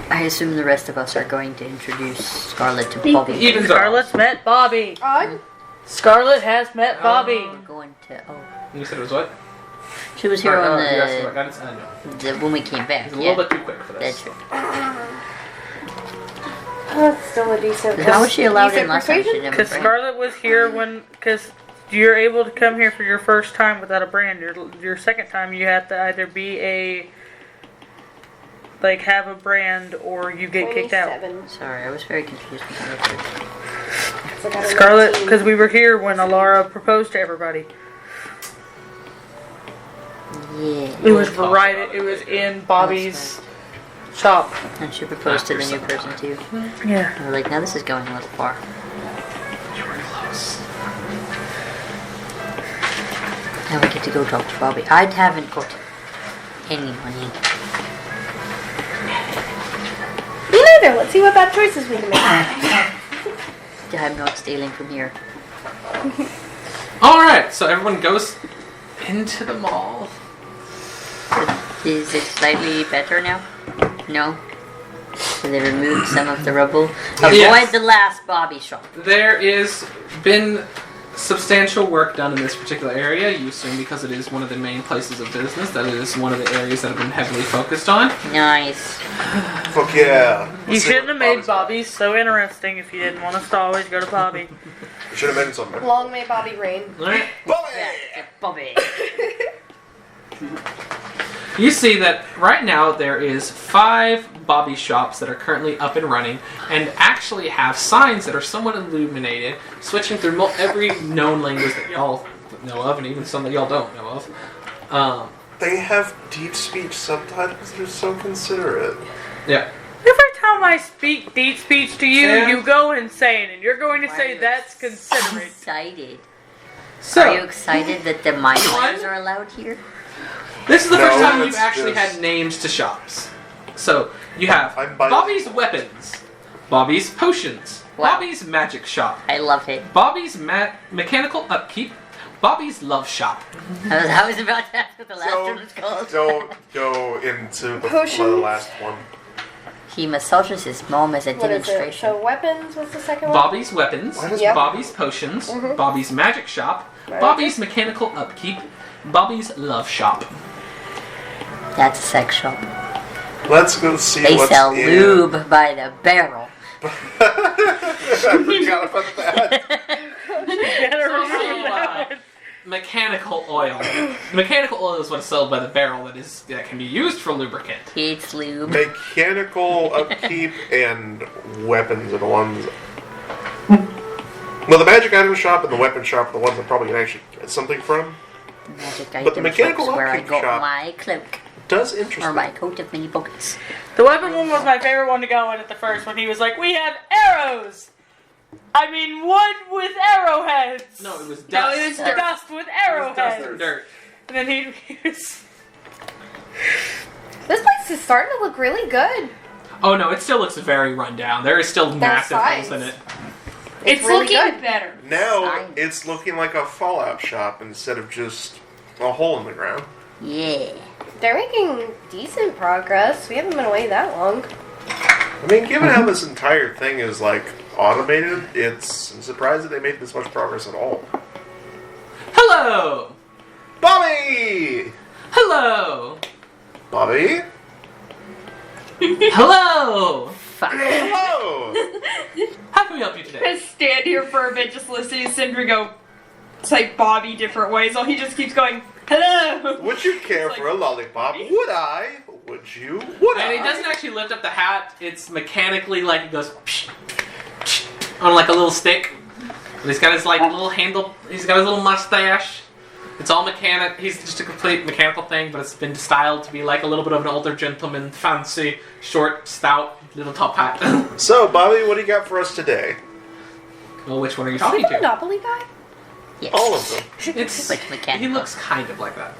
I assume the rest of us are going to introduce Scarlet to Bobby. Even though Scarlett's met Bobby. Odd. Scarlett has met Bobby. We're going to. Oh, you said it was what? she was here on you asked about guidance? No. when we came back. It's a Yeah, little bit too quick for that's this. true. That's still a decent. How was she allowed decent in last time? She persuasion? didn't Because bring- Scarlett was here because you're able to come here for your first time without a brand. Your second time you have to either be have a brand or you get kicked out. 27. Sorry, I was very confused with that. So I got a Scarlett, 19. because we were here when Alara proposed to everybody. Yeah. It was talk right. about it It was later. in Bobby's shop. And she proposed to the After new person too. Yeah. I was like, now this is going a little far. You were close. Now we get to go talk to Bobby. I haven't got any money. Me neither. Let's see what bad choices we can make. I'm not stealing from here. Alright, so everyone goes into the mall. Is it slightly better now? No? So they removed some of the rubble. Yes. Avoid the last Bobby shop. There is been substantial work done in this particular area. You assume because it is one of the main places of business that it is one of the areas that have been heavily focused on. Nice. Fuck yeah. You shouldn't have made Bobby's so interesting if you didn't want us to always go to Bobby. You should have made it something. Long may Bobby reign. Alright. Bobby! Bobby. You see that right now there is 5 Bobby shops that are currently up and running and actually have signs that are somewhat illuminated, switching through every known language that y'all know of and even some that y'all don't know of. They have deep speech subtitles. They're so considerate. Yeah. Every time I speak deep speech to you, Yeah. you go insane, and you're going to Why say are you that's considerate. Excited. So, Are you excited that the minors are allowed here? this is the No, first time you've it's actually just- had names to shops. So, you have I'm by- Bobby's Weapons, Bobby's Potions, Wow. Bobby's Magic Shop, I love it. Bobby's Mechanical Upkeep, Bobby's Love Shop. I was about to ask what the last one was called. Don't go into the Potions. last one. He massages his mom as a What is it? demonstration. So weapons, what's the second one? Bobby's Weapons, Why does Yep. Bobby's Potions, Bobby's Magic Shop, Magic. Bobby's Mechanical Upkeep, Bobby's Love Shop. That's a sex shop. Let's go see They what's sell in. lube by the barrel. I forgot about that. Mechanical oil. Mechanical oil is what's sold by the barrel that can be used for lubricant. It's lube. Mechanical upkeep and weapons are the ones. Well, the magic item shop and the weapon shop are the ones I'm probably gonna actually get something from. Magic But the item mechanical shop's where I upkeep got shop- my cloak. Does interest Or me. my coat of many buckets. The weapon one was my favorite one to go in at the first when he was like, "We have arrows." I mean, wood with arrowheads. No, it was dust. No, it was dirt. Dust with It was arrowheads. dust and dirt. And then he was. This place is starting to look really good. Oh no, it still looks very run down. There is still massive holes in it. It's really looking good. better. Now Fine. it's looking like a Fallout shop instead of just a hole in the ground. Yeah. They're making decent progress. We haven't been away that long. I mean, given how this entire thing is like automated, I'm surprised that they made this much progress at all. Hello! Bobby! Hello! Bobby? Hello! Fuck. Hello! How can we help you today? Just stand here for a bit, just listening to Sindri go say Bobby different ways. All he just keeps going, hello. Would you care It's for a lollipop? Bobby? Would I? Would you? Would And I? it doesn't actually lift up the hat, it's mechanically like it goes psh, psh, on like a little stick. And he's got his like little handle, he's got his little mustache. It's all mechanic, he's just a complete mechanical thing, but it's been styled to be like a little bit of an older gentleman, fancy, short, stout, little top hat. So, Bobby, what do you got for us today? Well, which one are you Is he talking the to? Monopoly guy? Yes. All of them. It's, Like mechanical. he looks kind of like that.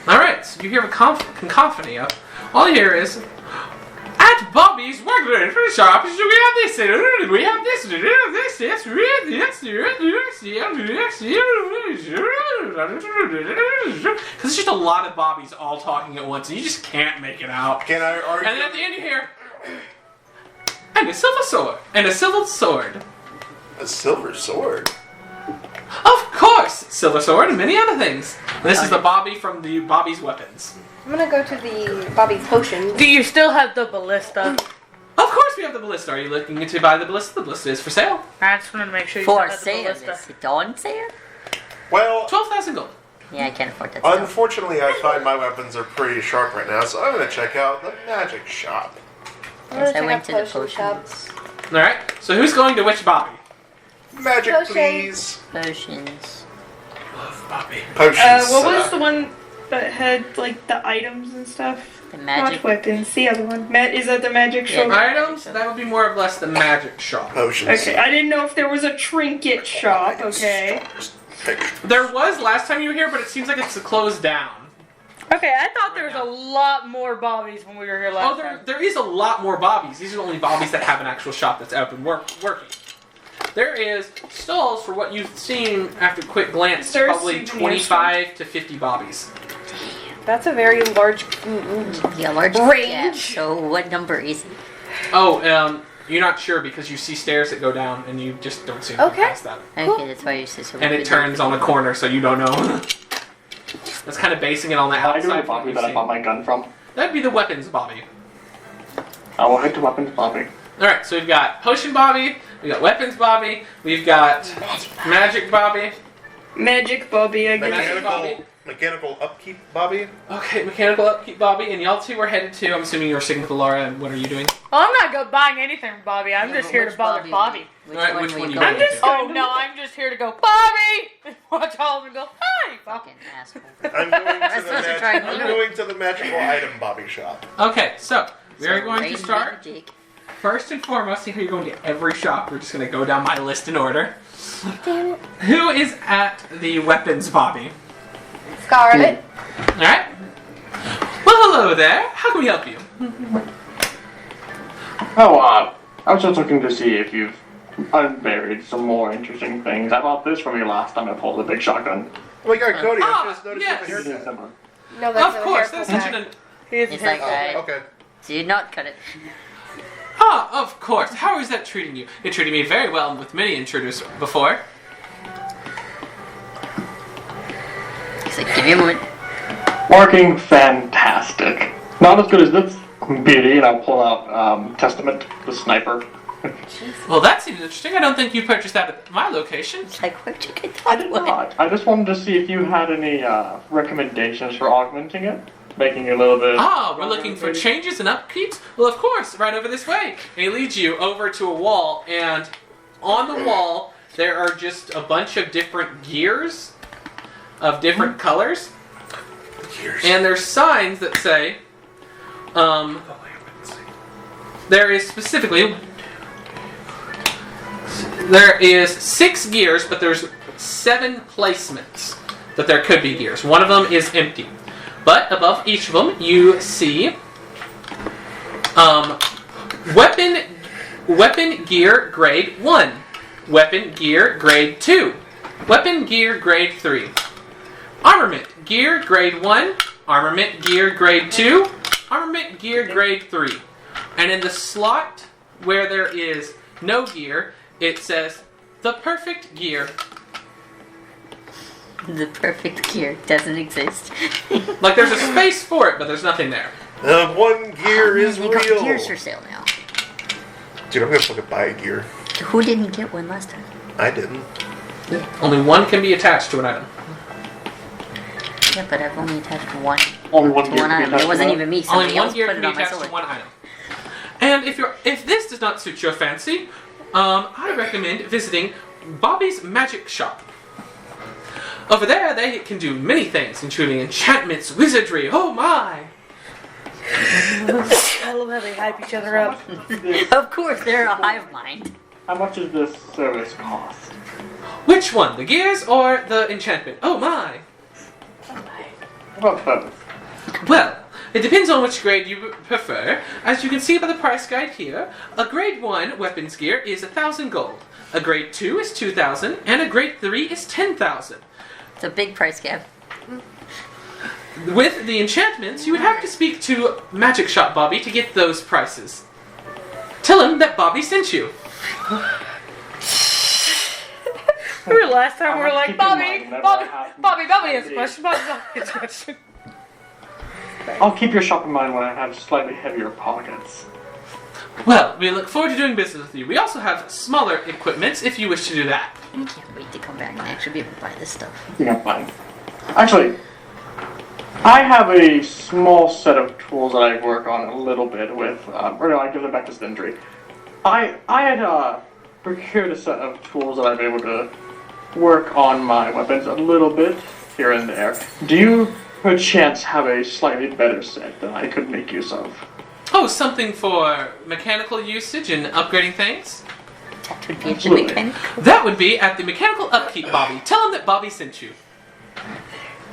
Alright, so you hear a cacophony of. All you hear is. At Bobby's Workbench Shop, we have this, we have this, we have this, yes, we have this, because it's just a lot of Bobbies all talking at once, and you just can't make it out. Can I argue? And then at the end you hear. And a silver sword, and a silver sword. A silver sword? Of course, silver sword and many other things. And this is the Bobby from the Bobby's Weapons. I'm gonna go to the Bobby's Potions. Do you still have the ballista? Of course we have the ballista. Are you looking to buy the ballista? The ballista is for sale. I just wanted to make sure you For still had the sale. ballista. Is it on sale? Well, 12,000 gold. Yeah, I can't afford that stuff. unfortunately, I find my weapons are pretty sharp right now, so I'm going to check out the magic shop. I'm Yes, I gonna went to check the out potions. Alright, so who's going to which Bobby? Magic, Potion. please. Potions. Love Bobby. Potions. What was the one that had like the items and stuff? The Not magic. weapons. The other one. Is that the magic Yeah. shop? Items? That would be more or less the magic shop. Potions. Okay, I didn't know if there was a trinket shop. Okay. There was last time you were here, but it seems like it's closed down. Okay, I thought there was a lot more Bobbies when we were here last Oh, time. there is a lot more Bobbies. These are only Bobbies that have an actual shop that's out and working. There is stalls for what you've seen after a quick glance, There's probably souvenirs 25 to 50 Bobbies. That's a very large Yeah, large range. gap. So what number is it? Oh, you're not sure because you see stairs that go down and you just don't see anything Okay. past that. Okay, that's why you said so. And it turns on a corner, so you don't know. That's kind of basing it on the Can I go to outside. Bobby that I bought my gun from? That'd be the weapons Bobby. I will head to Weapons Bobby. Alright, so we've got Potion Bobby, we've got Weapons Bobby, we've got Magic Bobby. Magic Bobby, I guess. Mechanical upkeep, Bobby. Okay, Mechanical Upkeep Bobby, and y'all two are headed to, I'm assuming you're sitting with Laura, and what are you doing? Well, I'm not buying anything from Bobby. I'm just here to bother Bobby. Alright, which one you going going to? to? Oh no, I'm just here to go, Bobby! Watch all of them go, hi! Fucking asshole. I'm going to That's the such a try- I'm going to the magical item Bobby shop. Okay, so, we are So, going to rain start, magic. first and foremost, see how you're going to every shop. We're just going to go down my list in order. Who is at the Weapons Bobby? Scarlet. Alright. Well, hello there. How can we help you? Oh, I was just looking to see if you've unburied some more interesting things. I bought this from you last time I pulled the big shotgun. Oh my God, Cody! I Oh, just noticed yes. you have a It is haircut. similar. No, that's Of a course, hair that's pull such back. an... Here's It's like I Okay. did not cut it. Ah, of course. How is that treating you? It treated me very well with many intruders before. He's like, give me a moment. Working fantastic. Not as good as this beauty, and I'll pull out Testament, the sniper. Well, that seems interesting. I don't think you purchased that at my location. It's like, where'd you get I that did one? not. I just wanted to see if you had any recommendations for augmenting it, making it a little bit. Ah, we're looking for changes and upkeeps? Well, of course, right over this way. And he leads you over to a wall, and on the wall, there are just a bunch of different gears of different colors. And there's signs that say, there is specifically, there is 6 gears, but there's 7 placements that there could be gears. One of them is empty. But above each of them, you see weapon gear grade 1, weapon gear grade 2, weapon gear grade 3, armament gear grade 1, armament gear grade 2, armament gear grade 3. And in the slot where there is no gear, it says the perfect gear. The perfect gear doesn't exist. Like there's a space for it, but there's nothing there. The one gear is They got real. gears for sale now. Dude, I'm gonna fucking buy a gear. Who didn't get one last time? I didn't. Only one can be attached to an item. Yeah, but I've only attached one Only one to gear one can be item. It attached wasn't to even me. Only Somebody one else gear put can it be on my attached to sword. one item. And if this does not suit your fancy, I recommend visiting Bobby's Magic Shop. Over there, they can do many things, including enchantments, wizardry. Oh my! I love how they hype each other up. Of course, they're a hive mind. How much does this service cost? Which one, the gears or the enchantment? Oh my! About both. Well, it depends on which grade you prefer. As you can see by the price guide here, a grade 1 weapons gear is 1,000 gold. A grade 2 is 2,000, and a grade 3 is 10,000. It's a big price gap. With the enchantments, you would have to speak to Magic Shop Bobby to get those prices. Tell him that Bobby sent you. Remember last time we were I'll like, keep in Bobby, mind whenever Bobby, I have Bobby, Bobby has a ideas. question, Bobby has a question. I'll keep your shop in mind when I have slightly heavier pockets. Well, we look forward to doing business with you. We also have smaller equipments if you wish to do that. I can't wait to come back and actually be able to buy this stuff. Yeah, fine. Actually, I have a small set of tools that I work on a little bit with, or no, I give them back to Stindry. I had procured a set of tools that I'm able to work on my weapons a little bit here and there. Do you, perchance, have a slightly better set that I could make use of? Oh, something for mechanical usage and upgrading things? That would be a Absolutely. mechanic. That would be at the Mechanical Upkeep Bobby. Tell him that Bobby sent you.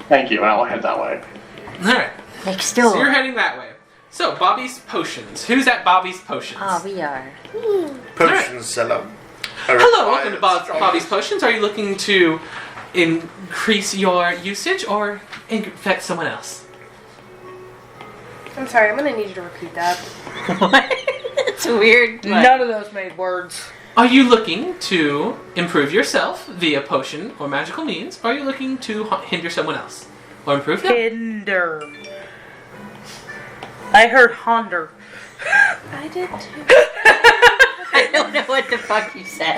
Thank you, and I'll head that way. Alright, Next so you're door. heading that way. So, Bobby's Potions. Who's at Bobby's Potions? Ah, we are. Potion seller. Hello, welcome to Bobby's Potions. Are you looking to increase your usage or infect someone else? I'm sorry, I'm gonna need you to repeat that. What? It's weird. But... None of those made words. Are you looking to improve yourself via potion or magical means? Or are you looking to hinder someone else? Or improve them? Hinder. I heard Honder. I did too. I don't know what the fuck you said.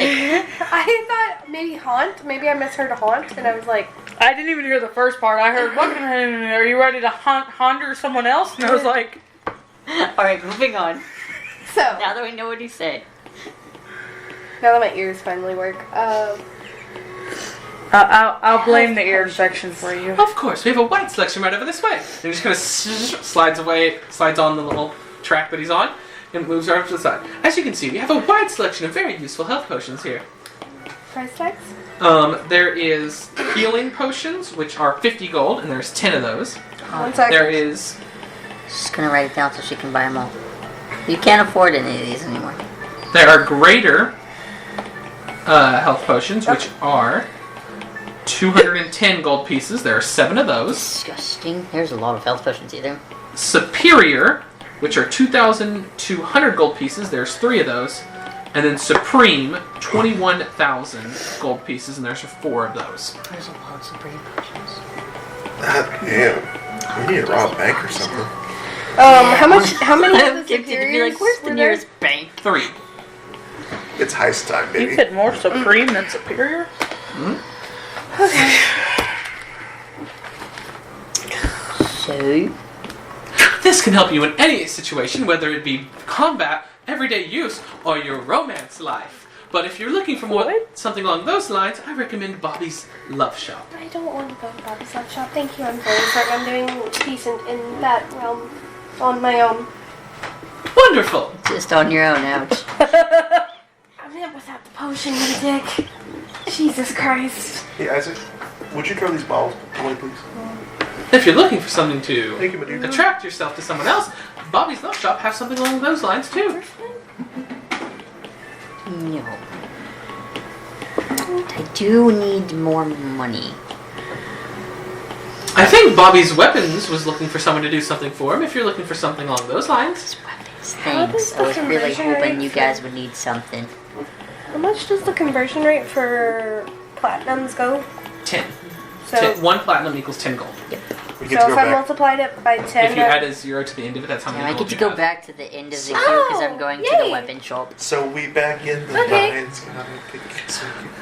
I thought maybe haunt. Maybe I misheard haunt, and I was like, I didn't even hear the first part. I heard, "What? Are you ready to Honder someone else?" And I was like, Alright, moving on. so. Now that we know what he said. Now that my ears finally work, I'll blame the ear infection for you. Of course, we have a white selection right over this way. And he just kind of slides on the little track that he's on, and moves over to the side. As you can see, we have a wide selection of very useful health potions here. price tags? There is healing potions, which are 50 gold, and there's 10 of those. 1 second. There is... She's gonna write it down so she can buy them all. You can't afford any of these anymore. There are greater health potions, which are 210 gold pieces. There are 7 of those. Disgusting. There's a lot of health potions either. Superior, which are 2,200 gold pieces. There's 3 of those. And then Supreme, 21,000 gold pieces, and there's 4 of those. There's a lot of Supreme potions. Yeah. We need to rob a bank or something. How many of the Tempted to be superiors like, where's the were nearest bank? 3. It's heist time, You baby. said more Supreme than Superior? So, This can help you in any situation, whether it be combat, everyday use, or your romance life. But if you're looking for more something along those lines, I recommend Bobby's Love Shop. I don't want to go to Bobby's Love Shop. Thank you. I'm very sorry. I'm doing decent in that realm on my own. Wonderful! just on your own, ouch. I'm in without the potion, you dick. Jesus Christ. Hey, Isaac, would you throw these bottles away, please? If you're looking for something to Thank you, my dude. attract yourself to someone else, Bobby's Love Shop has something along those lines too. No. I do need more money. I think Bobby's Weapons was looking for someone to do something for him, if you're looking for something along those lines. Thanks. I was really hoping you guys would need something. How much does the conversion rate for platinums go? 10. So, 1 platinum equals 10 gold. We get to so go if I back. multiplied it by 10, If you add a 0 to the end of it, that's how many Now I gold get to you go have. back to the end of the queue because I'm going to the yay. weapon shop. So we back in the Okay. lines.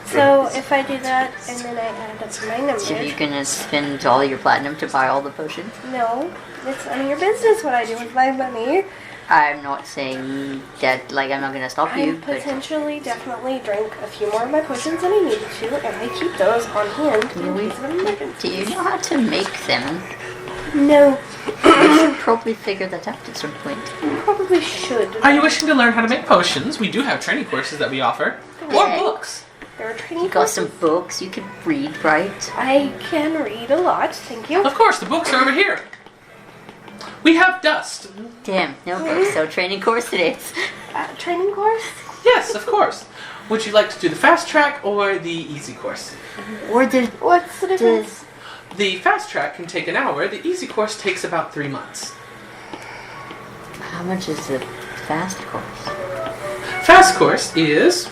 so if I do that and then I add up my numbers, So you're gonna spend all your platinum to buy all the potions? no, it's none of your business what I do with my money. I'm not saying that, like, I'm not gonna stop I you, but potentially definitely drank a few more of my potions than I needed to, and I keep those on hand in case of an emergency. do you know how to make them? No, You should probably figure that out at some point. probably should. Are you wishing to learn how to make potions? We do have training courses that we offer. Or Okay. books. There are training You got some courses. books you can read, right? I can read a lot, thank you. Of course, the books are over here. We have Dust. Damn, no books, so training course it is. Training course? Yes, of course. Would you like to do the fast track or the easy course? Or the What's the difference? The fast track can take an hour. The easy course takes about 3 months. how much is the fast course? Fast course is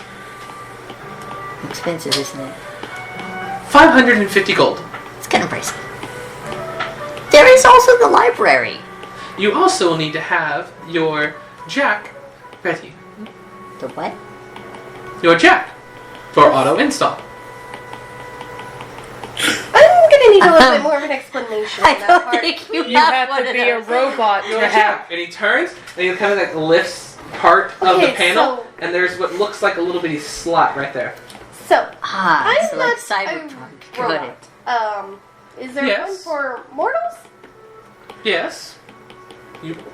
Expensive, isn't it? 550 gold. It's kind of pricey. There is also the library. You also will need to have your jack ready. The what? Your jack for auto install. I'm gonna need a little bit more of an explanation I on that don't part. think you You have have one to of be a those. robot Your to have. jack. And he turns and he kind of like lifts part of the Okay, panel, so- and there's what looks like a little bitty slot right there. So, Ah, I'm so not like Cyberpunk. a Got it. robot. Is there Yes. one for mortals? Yes.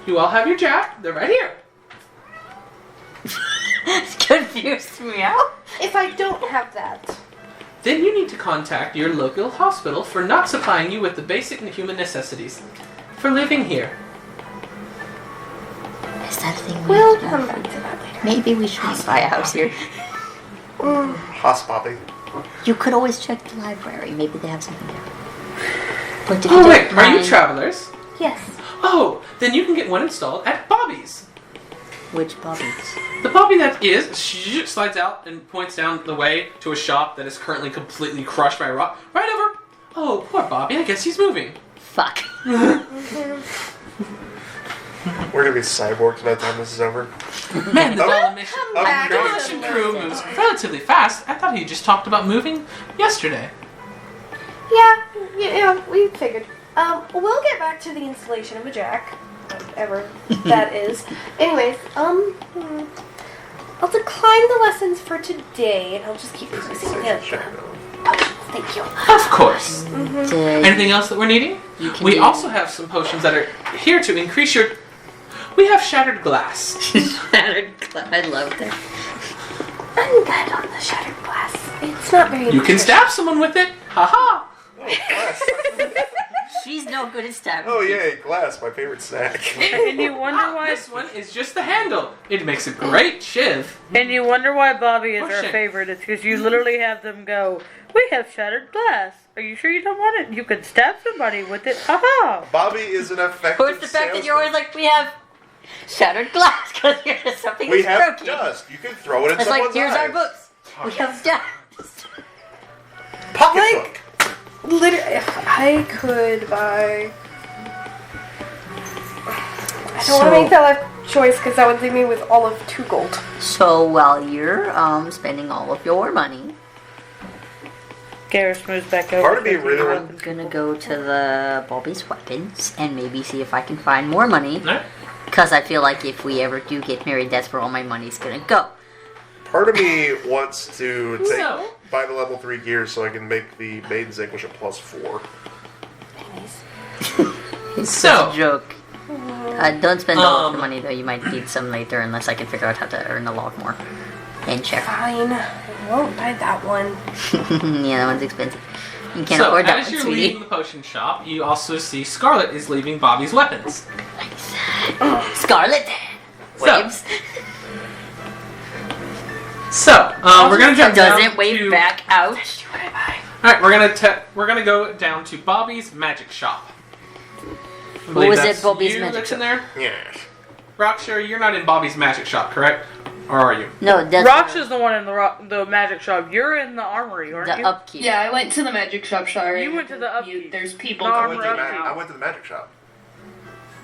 You all have your jack. They're right here. Confused me out. If I don't have that, Then you need to contact your local hospital for not supplying you with the basic human necessities for living here. Is that a thing? we'll need to come know? back to that later. Maybe we should buy a house here. Hoss Bobby. You could always check the library. Maybe they have something there. But if Oh you wait, don't are you mind- travelers? Yes. Oh, then you can get one installed at Bobby's. Which Bobbies? The Bobby that is slides out and points down the way to a shop that is currently completely crushed by a rock. Right over. Oh, poor Bobby. I guess he's moving. Fuck. We're gonna be cyborgs by the time this is over. Man, the Oh. demolition crew moves relatively fast. I thought he just talked about moving yesterday. Yeah, we figured. We'll get back to the installation of a jack, whatever that is. Anyways, I'll decline the lessons for today, and I'll just keep focusing on the other potions. Thank you. Of course. Did Anything else that we're needing? you can We do- also have some potions that are here to increase your... We have shattered glass. Shattered glass. I love that. I'm good on the shattered glass. It's not very. You can nutritious. stab someone with it. Haha. Oh, glass. She's no good at stabbing. Oh, yay, glass, my favorite snack. And you wonder why. This one is just the handle. It makes a great shiv. And you wonder why Bobby is Oh, our shit. favorite. It's because you literally have them go, "We have shattered glass. Are you sure you don't want it? You could stab somebody with it. Haha." Bobby is an effective Or it's the fact that you're always like, we have shattered glass because something We is have broken. dust. You can throw it in It's someone's like, here's our eyes. books. We have dust. Pocketbook. Literally, if I could buy. I don't want to make that life choice because that would leave me with all of 2 gold. So while you're spending all of your money, Garrus moves back over. Part of me to the- really I'm gonna go to the Bobby's Weapons and maybe see if I can find more money. Alright. Because I feel like if we ever do get married, that's where all my money's gonna go. Part of me wants to So? buy the level 3 gear so I can make the Maiden's Anguish a +4. It's So- just a joke. Don't spend all of the Um, money though. You might need some later unless I can figure out how to earn a lot more. And check. Fine. I won't buy that one. Yeah, that one's expensive. You can't So, afford that as one, you're sweetie. leaving the potion shop, you also see Scarlet is leaving Bobby's weapons. Scarlet So- waves. So, we're gonna jump down Doesn't wave to... back out. Alright, we're gonna go down to Bobby's magic shop. I believe was it, that's Bobby's you magic that's in shop? there? Yes. Rocksher, you're not in Bobby's magic shop, correct? Or are you? No, that's Rox is the one in the magic shop. You're in the armory, aren't the you? upkeep. Yeah, I went to the magic shop. Sorry, You went to the upkeep. There's people No, I coming went, to in the and I out. went to the magic shop.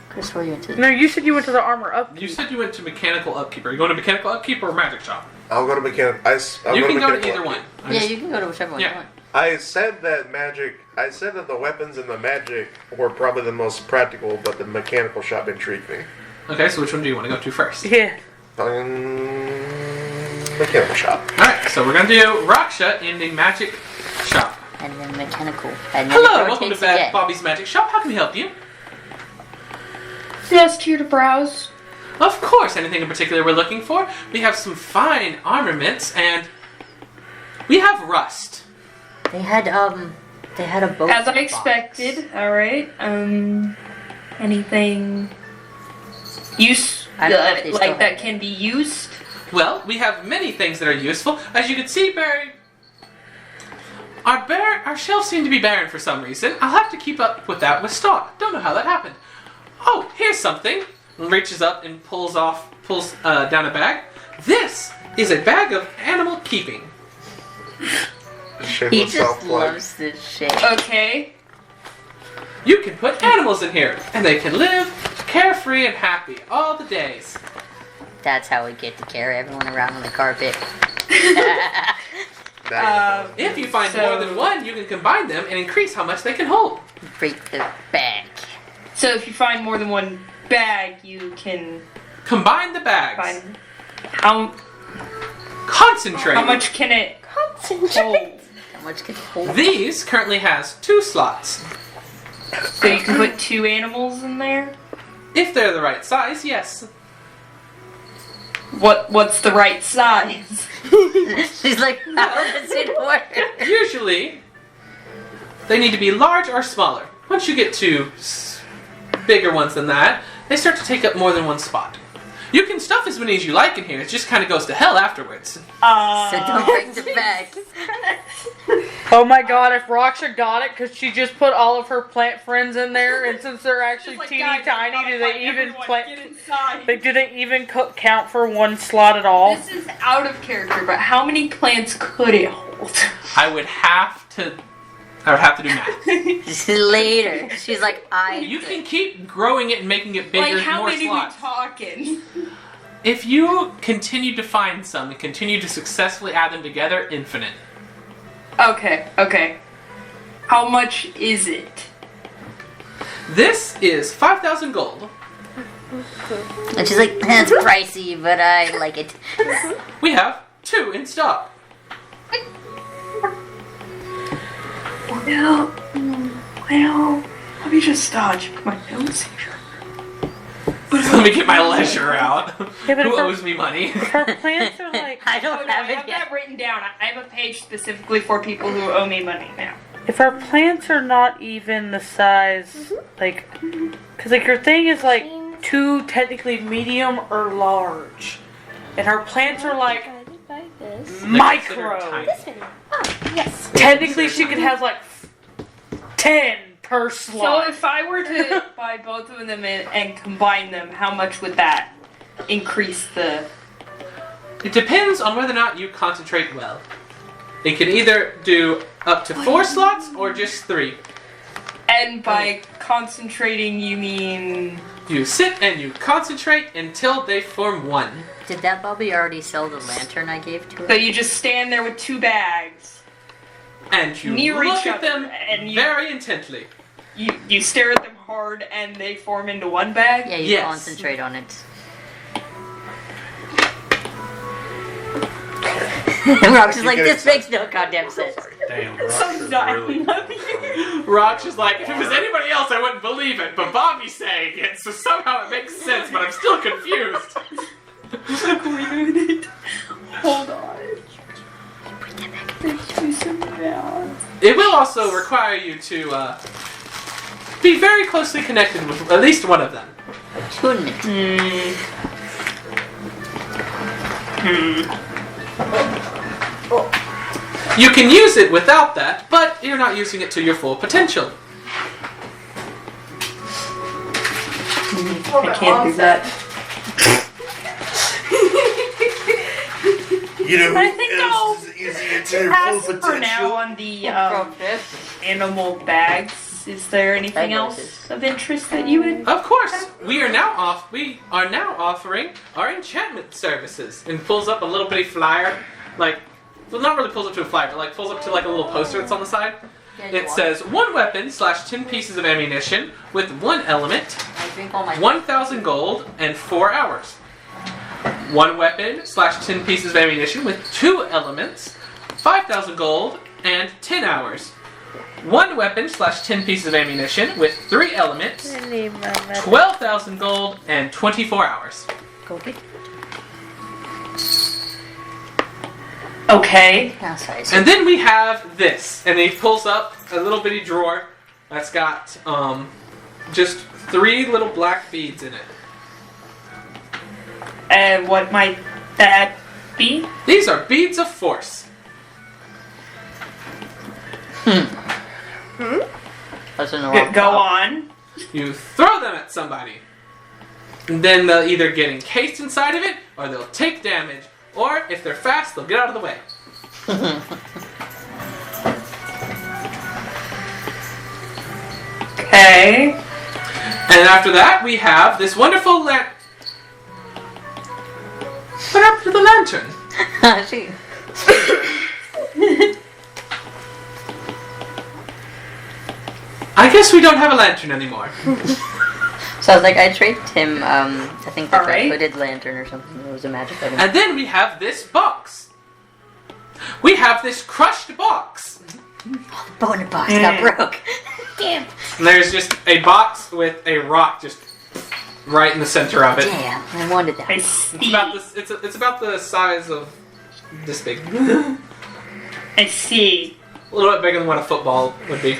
Chris, where are you into? No, you said you went to the armor upkeep. You said you went to mechanical upkeep. Are you going to mechanical upkeep or magic shop? I'll go to mechanic. I'll You go can to go to mechanical either one. upkeep. I'm Yeah, just- you can go to whichever one Yeah. you want. I said that magic. I said that the weapons and the magic were probably the most practical, but the mechanical shop intrigued me. Okay, so which one do you want to go to first? Yeah. Mechanical shop. Alright, so we're going to do Raksha in the magic shop. And then mechanical. And then Hello, it welcome to rotates again. Bobby's magic shop. How can we help you? Just here to browse. Of course, anything in particular we're looking for? We have some fine armaments, and we have rust. They had a boat. As I box. expected. All right. Anything use I don't know if they still like have that it. can be used? Well, we have many things that are useful. As you can see, Barry, our shelves seem to be barren for some reason. I'll have to keep up with that with stock. Don't know how that happened. Oh, here's something. And reaches up and pulls down a bag. This is a bag of animal keeping. He Shameless just self-plug. loves this shit. Okay. You can put animals in here, and they can live carefree and happy all the days. That's how we get to carry everyone around on the carpet. If you find So- more than one, you can combine them and increase how much they can hold. Break the back. So if you find more than one bag, you can Combine the bags. find how Concentrate. much can it hold? How much can it hold? These currently has 2 slots. So you can put 2 animals in there. If they're the right size, yes. What's the right size? She's like, how does it work? Usually, they need to be large or smaller. Once you get to bigger ones than that, they start to take up more than one spot. You can stuff as many as you like in here. It just kind of goes to hell afterwards. So don't break the bag. Oh my god, if Raksha got it because she just put all of her plant friends in there, and since they're actually Like, teeny guys, tiny, do they even everyone, get inside. do they even count for one slot at all? This is out of character, but how many plants could it hold? I would have to do math. Later. She's like, You can keep growing it and making it bigger, Like, how more many slots. we talking? If you continue to find some and continue to successfully add them together, infinite. Okay. How much is it? This is 5,000 gold. And she's like, that's pricey, but I like it. We have 2 in stock. Well, let me just dodge my nose here. Let me get my leisure out. Yeah, but Who if her- owes me money? Her plants are like, I don't have I it have yet. that written down. I have a page specifically for people who owe me money now. if our plants are not even the size, like, because like your thing is like 2 technically medium or large, and her plants are like micro. Yes. Technically, she could have like 10 per So slot. if I were to buy both of them and combine them, how much would that increase the... It depends on whether or not you concentrate well. It can either do up to 4 slots or just 3. And by concentrating, you mean... You sit and you concentrate until they form 1. Did that Bobby already sell the lantern I gave to her? So you just stand there with 2 bags. And you Near look each at other, them and you- very intently. You stare at them hard and they form into one bag? Yeah, you Yes. concentrate on it. Rox is like, this makes no goddamn sense. Damn, So Ross is dumb. really Rock's just like, if it was anybody else, I wouldn't believe it, but Bobby's saying it, so somehow it makes sense, but I'm still confused. Hold on. Makes me so mad. It will also require you to be very closely connected with at least one of them. Attunement. You can use it without that, but you're not using it to your full potential. I can't do that. You know, I think I'll it's easier to pass full for now potential. on the animal bags. Is there anything Bag else noises. of interest that you would? Of course, we are now offering our enchantment services, and pulls up a little bitty flyer, like, well, not really pulls up to a flyer, but like pulls up to like a little poster that's on the side. It says 1 weapon / 10 pieces of ammunition with 1 element, I drink all my 1,000 gold and 4 hours. 1 weapon / 10 pieces of ammunition with 2 elements, 5,000 gold and 10 hours. 1 weapon / 10 pieces of ammunition with 3 elements, 12,000 gold and 24 hours. Go get Okay. now size. And then we have this, and he pulls up a little bitty drawer that's got just 3 little black beads in it. And what might that be? These are beads of force. That's in the wrong Go spot. on. You throw them at somebody. And then they'll either get encased inside of it, or they'll take damage. Or, if they're fast, they'll get out of the way. Okay. And after that, we have this wonderful lamp. What happened to the lantern? She- I guess we don't have a lantern anymore. So I was like, I traded him, I think like Alright. a hooded lantern or something. It was a magic item. And then we have this box. We have this crushed box. Bone box got broke. Damn. And there's just a box with a rock just right in the center of it. Damn. I wanted I that. see. It's about this. It's about the size of this big. I see. A little bit bigger than what a football would be.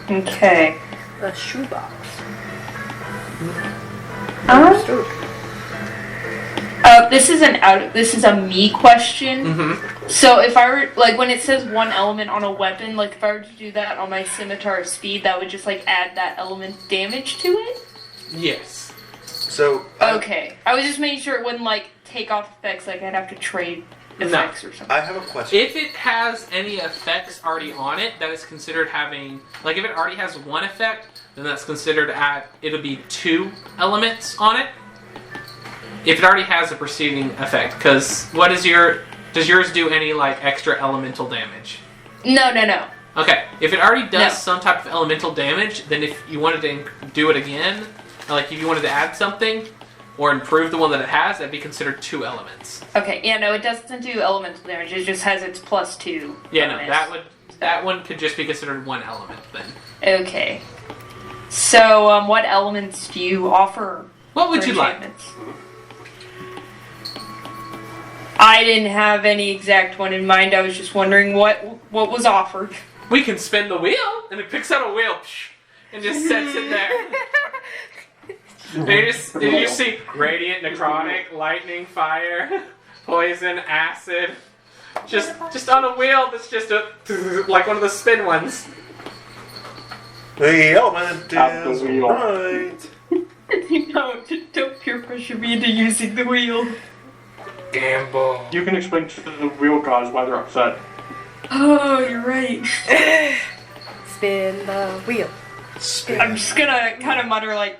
Okay. A shoebox. This is a me question. Mm-hmm. So if I were, like, when it says one element on a weapon, like, if I were to do that on my scimitar speed, that would just, like, add that element damage to it? Yes. So Okay. I was just making sure it wouldn't, like, take off effects, like, I'd have to trade effects or something. I have a question. If it has any effects already on it, that is considered having... Like, if it already has one effect, then that's considered it'll be 2 elements on it. If it already has a preceding effect. Because does yours do any, like, extra elemental damage? No. Okay. If it already does No. some type of elemental damage, then if you wanted to do it again, like if you wanted to add something, or improve the one that it has, that'd be considered 2 elements. Okay, yeah, no, it doesn't do elemental damage, it just has its +2. Yeah, bonus. no, that one could just be considered 1 element then. Okay. So, what elements do you offer? What would for you like? enchantments? I didn't have any exact one in mind. I was just wondering what was offered. We can spin the wheel, and it picks out a wheel, and just sets it there. And you just see radiant, necrotic, lightning, fire, poison, acid. Just on a wheel that's just like one of the spin ones. The element Have the is wheel. right. No, don't peer pressure me into using the wheel. Gamble. You can explain to the real gods why they're upset. Oh, you're right. Spin the wheel. Spin. I'm just gonna kind of mutter like,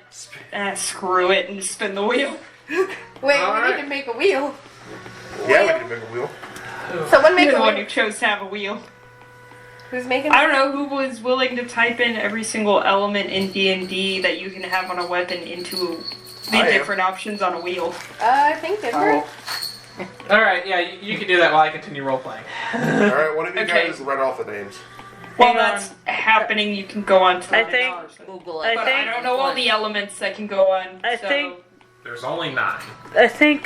screw it, and spin the wheel. Wait, we need to make a wheel. Yeah, we can make a wheel. Someone make You're a the one who wheel. chose to have a wheel. Who's making I don't know who was willing to type in every single element in D&D that you can have on a weapon into the I am. different options on a wheel. I think different. Alright, yeah, you can do that while I continue role-playing. Alright, one of you Okay. guys read off the names. While Hang on. that's happening, you can go on to I the think- next person. Google I it. But think- I don't know all the elements that can go on. I so. think- There's only 9. I think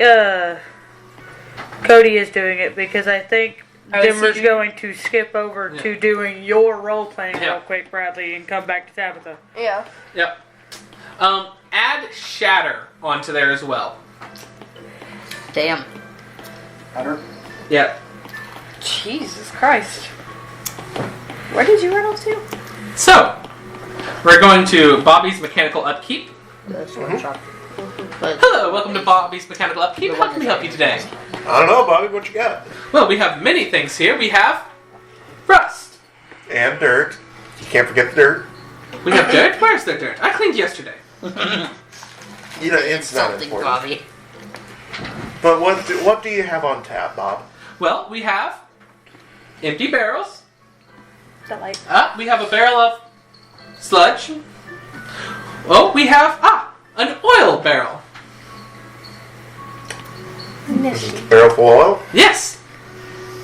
Cody is doing it because I think Oh, is he Dimmer's doing- going to skip over to doing your role playing Yeah. real quick, Bradley, and come back to Tabitha. Yeah. Yep. Add shatter onto there as well. Damn. Better? Yep. Jesus Christ. Where did you run off to? So, we're going to Bobby's Mechanical Upkeep. That's one shot. But Hello, welcome to Bobby's Mechanical Upkeep. How can we help you today? I don't know, Bobby, what you got? Well, we have many things here. We have rust. And dirt. You can't forget the dirt. We have dirt. Where's the dirt? I cleaned yesterday. You know, it's not something, important. Bobby. But what do you have on tap, Bob? Well, we have empty barrels. Delight. We have a barrel of sludge. Oh, we have an oil barrel. Barrel full of oil? Yes.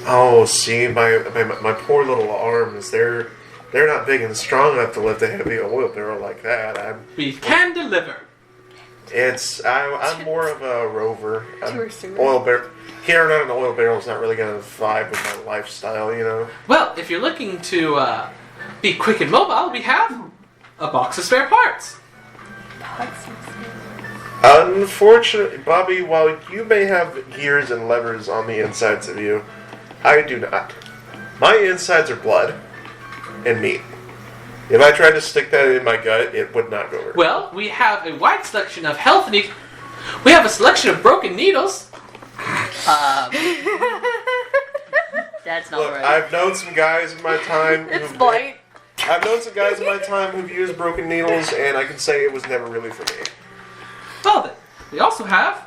Oh, see, my poor little arms, they're not big and strong enough to lift a heavy oil barrel like that. We can deliver. I'm more of a rover. Tourist. Oil barrel. Carrying out an oil barrel is not really going to vibe with my lifestyle, you know. Well, if you're looking to be quick and mobile, we have a box of spare parts. Unfortunately, Bobby, while you may have gears and levers on the insides of you, I do not. My insides are blood and meat. If I tried to stick that in my gut, it would not go over. Well, we have a wide selection of health needs. We have a selection of broken needles. That's not Look, right. I've known some guys in my time. It's blight. I've known some guys in my time who've used broken needles, and I can say it was never really for me. Well then, we also have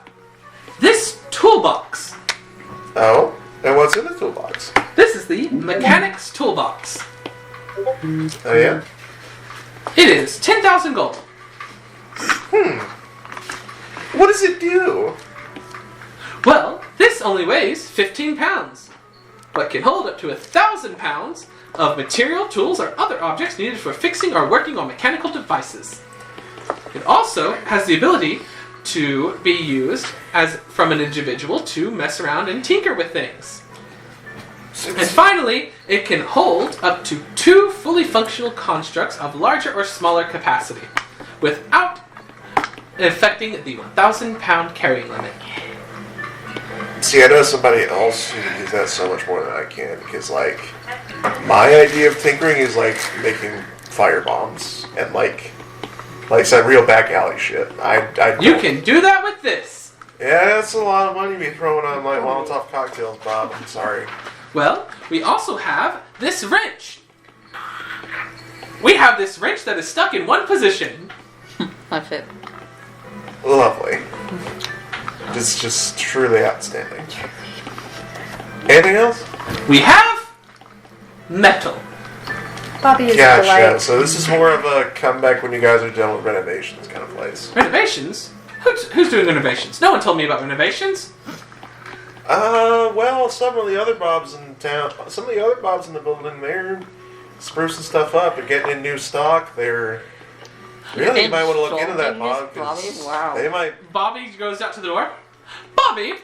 this toolbox. Oh, and what's in the toolbox? This is the Mechanics Toolbox. Oh yeah. It is 10,000 gold. What does it do? Well, this only weighs 15 pounds, but can hold up to 1,000 pounds of material, tools, or other objects needed for fixing or working on mechanical devices. It also has the ability to be used as from an individual to mess around and tinker with things. And finally, it can hold up to 2 fully functional constructs of larger or smaller capacity, without affecting the 1,000 pound carrying limit. See, I know somebody else who can use that so much more than I can, because, like, my idea of tinkering is, like, making fire bombs, and, like some real back alley shit. You can do that with this! Yeah, that's a lot of money to be throwing on, like, Molotov cocktails, Bob. I'm sorry. Well, we also have this wrench. We have this wrench that is stuck in one position. That's it. Lovely. It's just truly outstanding. Anything else? We have metal. Bobby is Gotcha. delight. So this is more of a comeback when you guys are done with renovations kind of place. Renovations? Who's doing renovations? No one told me about renovations. Well, some of the other Bobs in town, some of the other Bobs in the building, they're sprucing stuff up. They're getting in new stock. They're really, you might want to look into that, Bob. 'Cause Wow. they might. Bobby goes out to the door. Bobby,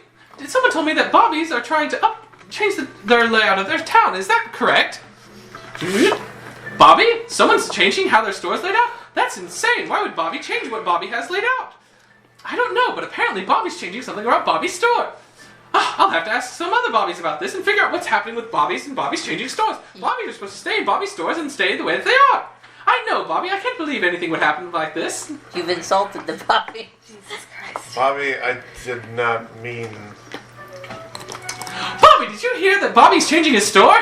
someone told me that Bobbies are trying to change their layout of their town. Is that correct? Bobby? Someone's changing how their store's laid out? That's insane. Why would Bobby change what Bobby has laid out? I don't know, but apparently Bobby's changing something about Bobby's store. I'll have to ask some other Bobbies about this and figure out what's happening with Bobbies and Bobby's changing stores. Bobbies are supposed to stay in Bobby's stores and stay the way that they are. I know, Bobby. I can't believe anything would happen like this. You've insulted the Bobby. Jesus Christ. Bobby, I did not mean. Bobby, did you hear that Bobby's changing his store?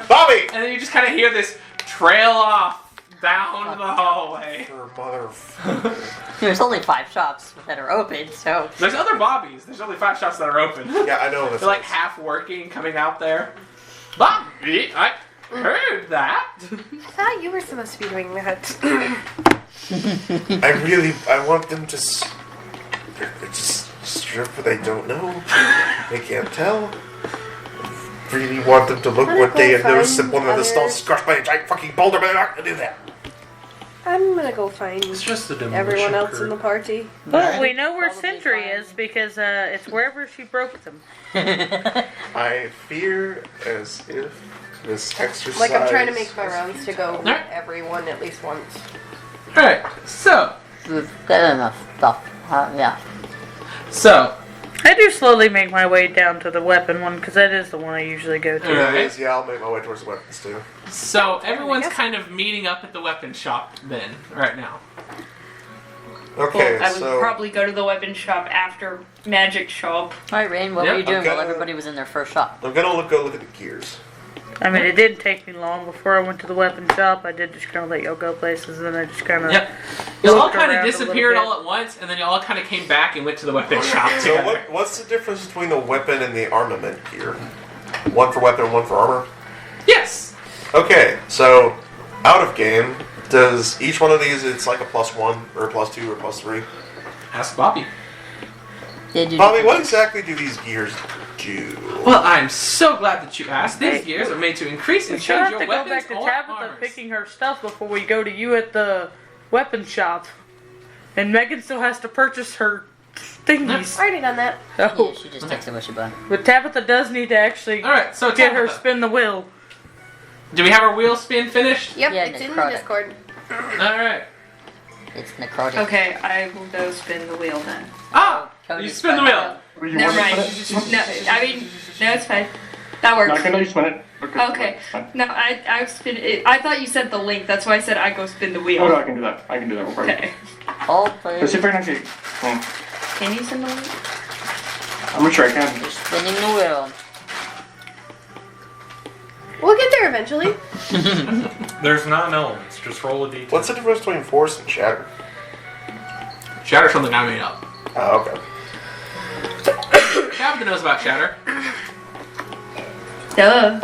Bobby! And then you just kind of hear this trail off down the hallway. Your motherfucker. There's only 5 shops that are open, so... There's other Bobbies. There's only 5 shops that are open. Yeah, I know this. They're like half working, coming out there. Bobby, I heard that. I thought you were supposed to be doing that. I want them to just strip what they don't know. They can't tell. I really want them to look I'm what gonna they go and notice that find one of the other- stones is crushed by a giant fucking boulder, but they're not gonna do that. I'm gonna go find It's just the demolition everyone else crew. in the party. Well, we know where Probably Sentry fine. is because it's wherever she broke them. I fear as if this exercise. Like, I'm trying to make my rounds to go Alright. everyone at least once. Alright, so, We've got enough stuff. Yeah. so, I do slowly make my way down to the weapon one because that is the one I usually go to. That is, yeah, I'll make my way towards the weapons too. so everyone's kind of meeting up at the weapon shop then, right now. Okay, Well, I would so probably go to the weapon shop after magic shop. Alright, Rain, what Yep, were you doing I'm while gonna- everybody was in their first shop? I'm gonna go look at the gears. I mean, it didn't take me long before I went to the weapon shop. I did just kind of let y'all go places, and then I just kind of. Yep. You all Looked kind of around a disappeared little bit. all at once, and then you all kind of came back and went to the weapon shop So together. what's the difference between the weapon and the armament gear? One for weapon, one for armor? Yes. Okay, so out of game, does each one of these, it's like a +1 or a +2 or +3? Ask Bobby. Did you Bobby, what exactly do these gears do? Well, I'm so glad that you asked. These gears are made to increase We and still change have your to go weapons back to or Tabitha armors. picking her stuff before we go to you at the weapon shop. And Megan still has to purchase her thingies. Already done that. Yeah, Oh. she just texted what she bought. But Tabitha does need to actually Alright, so get her Tabitha, spin the wheel. do we have our wheel spin finished? Yep, Yeah, it's in the necrotic. Discord. Alright. It's necrotic. Okay, I will go spin the wheel then. Ah! Cody You spin the wheel. Were you Never wanting mind. to spin it? No, I mean, no, it's fine. That works. No, okay, no, you spin it. Okay. It's fine. No, I spin it. I thought you said the link. That's why I said I go spin the wheel. Oh, no, I can do that. I can do that real quick. Okay. All Let's players see if I can actually. Can you spin the link? I'm sure I can. are spinning the wheel. We'll get there eventually. There's 9 elements. Just roll a d10. What's the difference between force and shatter? Shatter's something I made up. Oh, okay. Tabitha knows about Shatter. Duh.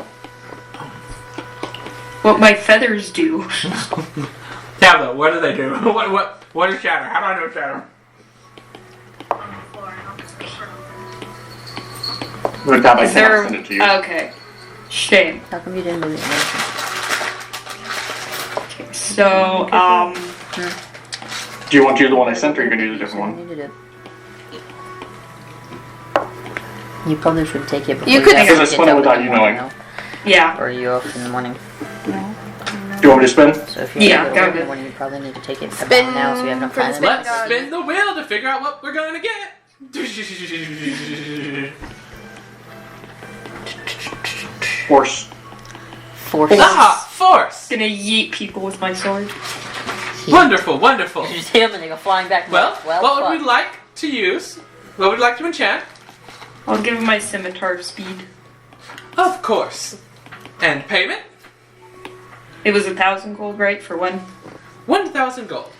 What my feathers do. Tabitha, what do they do? What is Shatter? How do I know Shatter? With that, I Is cannot there? send it to you. Okay. Shame. How come you didn't move it? Okay, so Do you want to use the one I sent, or you can use a different one? Needed it. You probably should take it before You could- have Because I to spun get it up without in the you morning, knowing. yeah. Or are you off in the morning? Do you want me to spin? So if you Yeah, have to go work in good. the morning, you probably need to take it Spin about now so you have enough for the time. spin Let's God. spin the wheel to figure out what we're going to get. Force. Force. Ah, force! Gonna yeet people with my sword. Wonderful, wonderful. You just hit them and they go flying back. Well, what fuck. would we like to use? What would you like to enchant? I'll give him my scimitar speed. Of course. And payment? It was 1,000 gold, right? For one? 1,000 gold.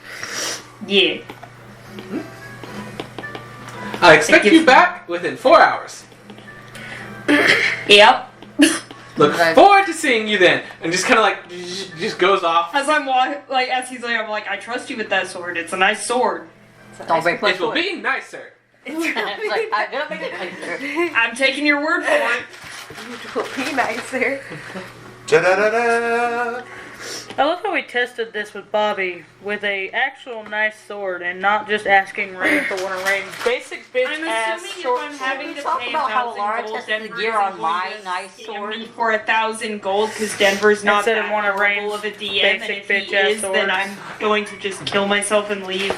Yeah. I expect Thank you you. back within 4 hours. Yep. Look Okay. forward to seeing you then. And just kind of like, just goes off. As as he's like, I'm like, I trust you with that sword. It's a nice sword. Don't break my It will foot. be nicer. It's like, I'm gonna make it. I'm taking your word for it. It will be nicer. Da-da-da-da. I love how we tested this with Bobby with a actual nice sword and not just asking Rain for one of Rain's basic bitch I'm ass assuming short if I'm having We to talked pay about how 1,000 Laura gold, tested the Denver gear isn't on going my to nice scam sword. me for 1,000 gold because Denver's not Instead of that one of horrible Rain's of a DM, and basic if he bitch-ass is, then swords. I'm going to just kill myself and leave.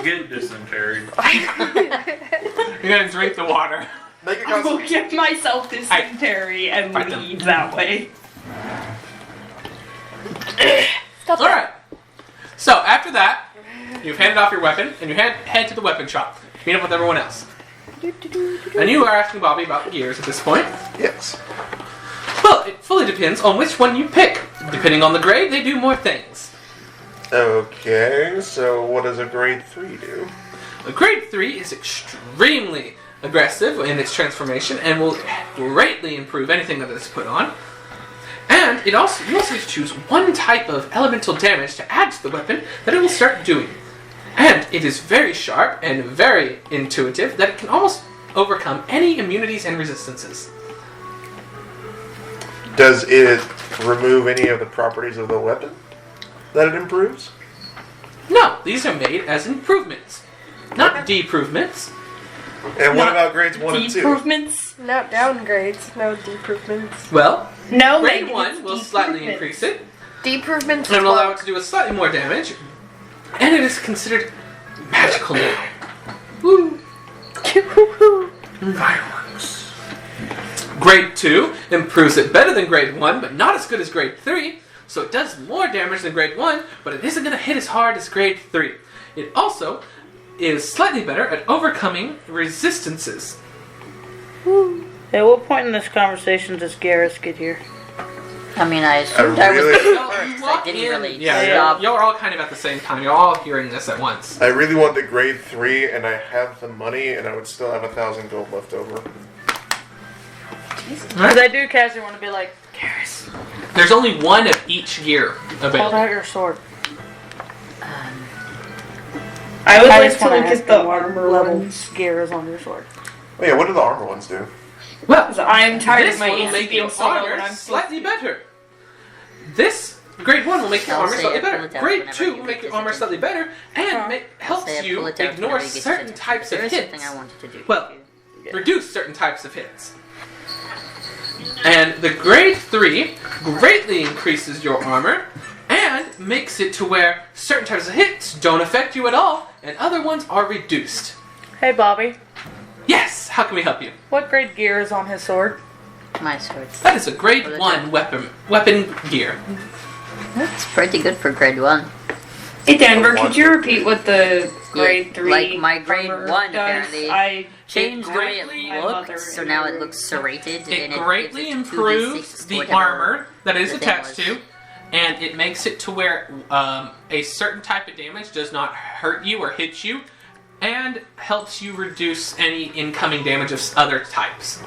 Get dysentery. You're gonna drink the water. Make a I will concentration. give myself dysentery and Fight them. leave that way. Alright. So, after that, you've handed off your weapon, and you head to the weapon shop. Meet up with everyone else. And you are asking Bobby about gears at this point. Yes. Well, it fully depends on which one you pick. Depending on the grade, they do more things. Okay, so what does a grade 3 do? A grade 3 is extremely aggressive in its transformation and will greatly improve anything that is put on. And you also get to choose one type of elemental damage to add to the weapon that it will start doing. And it is very sharp and very intuitive that it can almost overcome any immunities and resistances. Does it remove any of the properties of the weapon that it improves? No, these are made as improvements, not deprovements. And what Not about grades 1 and 2? Improvements? Not downgrades, no deprovements. Well, No, grade Megan, 1 it's will slightly deprovements. increase it, Deprovements and as will allow well. it to do a slightly more damage, and it is considered magical now. Woo! Fireworks. Grade 2 improves it better than grade 1, but not as good as grade 3, so it does more damage than grade 1, but it isn't going to hit as hard as grade 3. It also is slightly better at overcoming resistances. At what point in this conversation does Garrus get here? I mean, I assumed I was really- there You first. 'Cause I walk didn't in- really Yeah, stop. you're all kind of at the same time. You're all hearing this at once. I really want the grade 3, and I have the money, and I would still have 1,000 gold left over. Because I do casually want to be like, Garrus, There's only one of each gear hold available. out your sword. I would I like just to want look to ask at the them what armor level ones. gear is on your sword. Oh yeah, what do the armor ones do? Well, I am tired this of my one will AC make being your solo armor when I'm slightly better. This grade 1 will make your I'll armor say slightly it, pull better. it out Grade whenever 2 you will get make your this armor attention. slightly better and Huh. helps Say it, you pull it out ignore whenever you get certain this types of There is hits. something I wanted to do. Well, reduce certain types of hits. And the grade 3 greatly increases your armor and makes it to where certain types of hits don't affect you at all and other ones are reduced. Hey, Bobby, Yes, how can we help you? what grade gear is on his sword? My sword. That is a grade Well, 1 weapon gear. That's pretty good for grade 1. Hey Denver, could you repeat what the grade Yeah, 3 like my grade armor 1 does? apparently I changed the way greatly- it looked, so now it looks serrated. It and greatly gives it 2d6 improves the whatever armor that it is the thing attached was. to, and it makes it to where a certain type of damage does not hurt you or hit you, and helps you reduce any incoming damage of other types.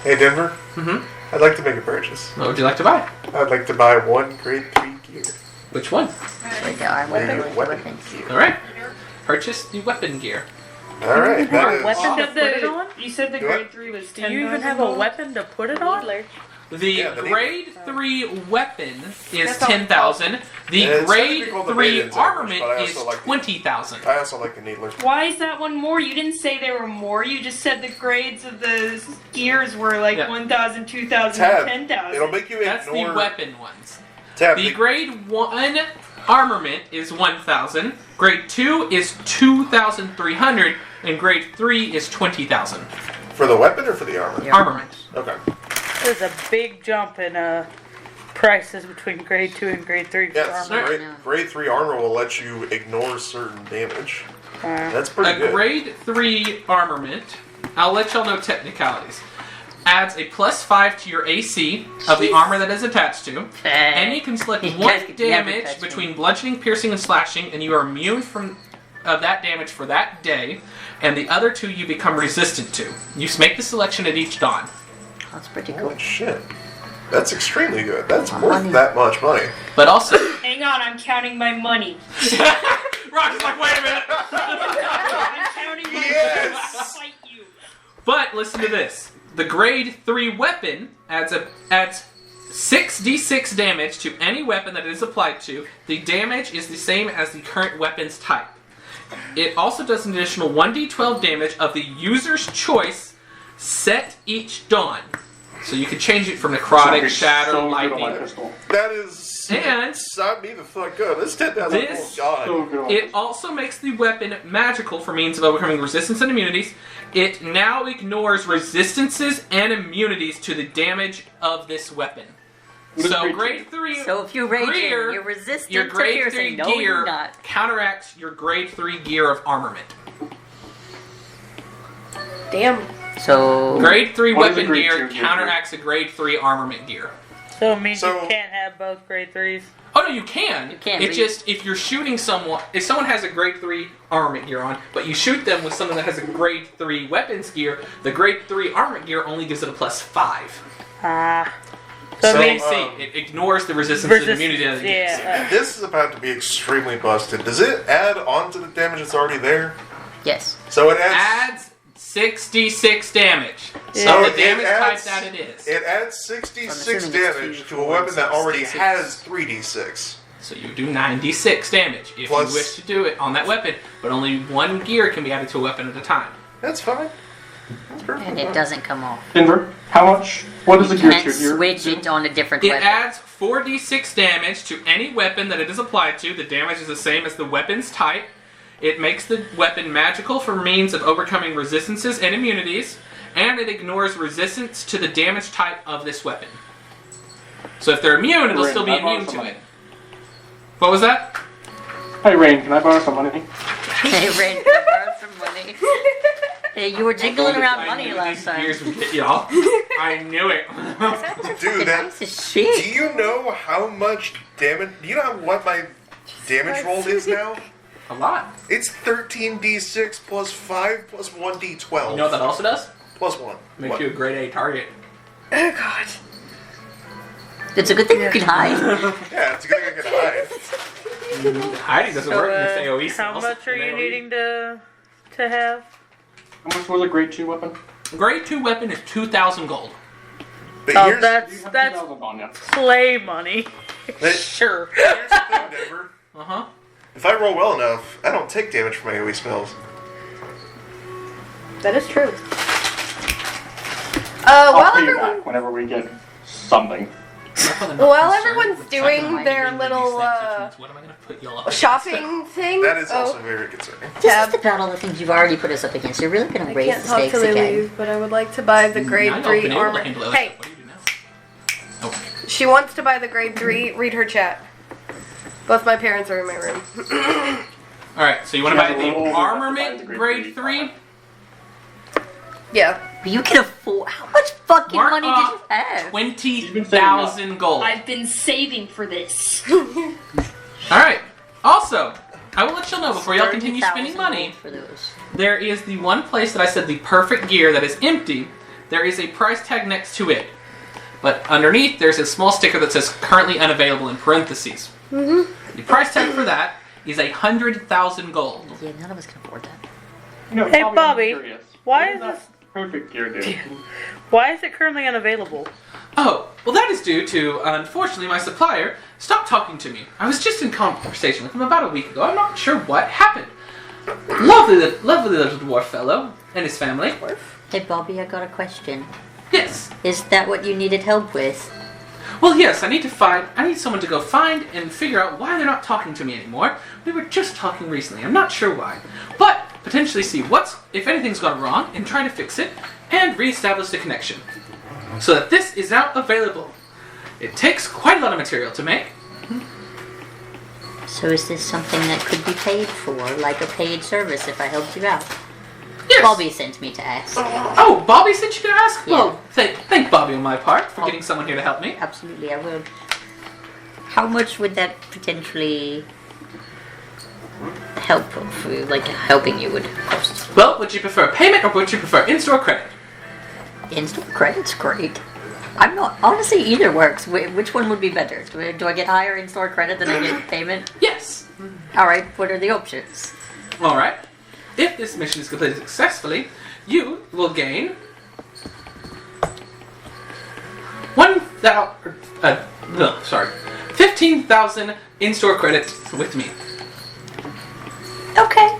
Hey Denver, Mm-hmm. I'd like to make a purchase. What would you like to buy? I'd like to buy one grade 3 gear. Which one? Like the armor, Weapon- like the weapon weapons. gear. All right. Purchase the weapon gear. Alright, that is... weapon? You To said put it on? you said the What? grade 3 was Do 10. you even have a weapon to put it on? The Yeah, the grade 3 weapon is That's all- 10,000. The Yeah, it's grade technically called the 3 Maiden's Armor, armament but I is also like the- 20,000. I also like the needler. Why is that one more? You didn't say there were more. You just said the grades of the gears were like Yeah. 1,000, 2,000, Tab, 10,000. it'll make you That's ignore... the weapon ones. Tab, The grade 1 armament is 1,000. Grade 2 is 2,300. And grade 3 is 20,000. For the weapon or for the armor? Your Armament. Okay. There's a big jump in prices between grade 2 and grade 3 for Yes, armor. grade 3 armor will let you ignore certain damage. That's pretty A good. grade 3 armament, I'll let y'all know technicalities, adds a +5 to your AC of the armor that is attached to, and you can select You 1 guys could never damage touch me. between bludgeoning, piercing, and slashing, and you are immune from that damage for that day, and the other 2 you become resistant to. You make the selection at each dawn. That's pretty cool. Holy shit. That's extremely good. That's My worth money. that much money. But also, Hang on, I'm counting my money. Rock's like, wait a minute. I'm counting my Yes! money to fight you. But listen to this: the grade 3 weapon adds 6d6 damage to any weapon that it is applied to. The damage is the same as the current weapon's type. It also does an additional 1d12 damage of the user's choice set each dawn. So you can change it from necrotic, shatter, so good on my lightning. pistol. That is... And Sign me the fuck up. This 10,000. This- Oh, God. So good on my it pistol. also makes the weapon magical for means of overcoming resistance and immunities. It now ignores resistances and immunities to the damage of this weapon. What is So grade grade 3 So if you rage gear, in, you're resistant your to grade 3 piercing. No, gear you're not. counteracts your grade 3 gear of armament. Damn. So Grade 3 What is a weapon grade gear 2 gear? counteracts a grade 3 armament gear. So it means So- you can't have both grade 3s. Oh no, you can. You can, It but just if you're shooting someone, if someone has a grade 3 armament gear on, but you shoot them with someone that has a grade 3 weapons gear, the grade 3 armament gear only gives it a +5. Ah. So, So, it means AC. It ignores the resistance and immunity that it gives. yeah. This is about to be extremely busted. Does it add on to the damage that's already there? yes. So it adds... Adds 6d6 damage. Yeah. So So the damage it adds- type that it is. It adds I'm 66 assuming it's damage 2, to a 4, weapon that already 66. has 3d6. So you do 96 damage if Plus- you wish to do it on that weapon, but only 1 gear can be added to a weapon at a time. That's fine. That's perfect. And it doesn't come off. Denver, how much? What is the You gear can't to gear? switch it on a different It weapon. adds 4d6 damage to any weapon that it is applied to. The damage is the same as the weapon's type. It makes the weapon magical for means of overcoming resistances and immunities, and it ignores resistance to the damage type of this weapon. So if they're immune, it'll Rain, still be can I borrow immune some to money? it. What was that? Hey Rain, can I borrow some money? Hey, Ren, can I borrow some money? Hey, you were jiggling around I money knew last these time. gears would get y'all. I knew it. Dude, that... Piece of Do shit. you know how much damage... Do you know what my damage roll is now? A lot. It's 13d6 plus 5 plus 1d12. You know what that also does? Plus 1. Makes What? you a grade A target. Oh god. It's a good thing you can hide. Yeah, it's a good thing I can hide. Hiding doesn't work in this AoE how spells. much are In you AoE. needing to have? How much was a grade 2 weapon? Grade 2 weapon is 2,000 gold. But Oh, here's, that's You have that's 2,000 on you. play money. but Sure. here's the thing, Denver. Uh-huh. If I roll well enough, I don't take damage from AoE spells. That is true. I'll While pay you everyone, back whenever we get something. while everyone's doing their little What am I gonna put y'all up shopping thing, That is also very concerning. tab. Just about all the things you've already put us up against. You're really going to I raise can't the talk stakes till they again. leave, but I would like to buy the grade Now y'all 3 been able to armor. handle it. Hey, What do you do now? Oh. she wants to buy the grade 3. Read her chat. Both my parents are in my room. Alright, so you want to Yeah, buy the we'll- armament we'll- grade 3? Yeah. But you can afford. How much fucking Mark money off did you have? 20,000 gold. I've been saving for this. Alright, also, I will let y'all know before y'all continue 30,000 spending money, gold for those. there is the one place that I said the perfect gear that is empty. There is a price tag next to it. But underneath, there's a small sticker that says currently unavailable in parentheses. The price tag for that is 100,000 gold. Yeah, none of us can afford that. You know, Hey, I'm Bobby, curious. why What is does this- that perfect gear do? Why is it currently unavailable? Oh, well that is due to, unfortunately, my supplier stopped talking to me. I was just in conversation with him about a week ago. I'm not sure what happened. Lovely little dwarf fellow and his family. Hey, Bobby, I got a question. Yes. Is that what you needed help with? Well, yes, I need someone to go find and figure out why they're not talking to me anymore. We were just talking recently. I'm not sure why. But potentially see if anything's gone wrong and try to fix it and re-establish the connection, so that this is now available. It takes quite a lot of material to make. So is this something that could be paid for, like a paid service if I helped you out? Yes. Bobby sent me to ask. Oh, Bobby sent you to ask? Yeah. Well, thank Bobby on my part for getting someone here to help me. Absolutely, I will. How much would that potentially helping you would cost? Well, would you prefer payment or would you prefer in-store credit? In-store credit's great. I'm not, honestly, either works. Which one would be better? Do I get higher in-store credit than I get payment? Yes. Alright, what are the options? Alright. If this mission is completed successfully, you will gain 15,000 in-store credit with me. Okay.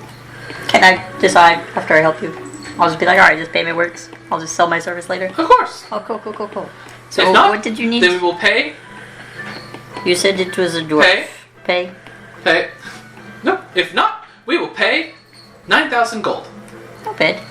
Can I decide after I help you? I'll just be like, alright, this payment works. I'll just sell my service later. Of course. Oh, cool. So if not, what did you need? Then we will pay. You said it was a dwarf. Pay? No, if not, we will pay 9,000 gold. Not bad.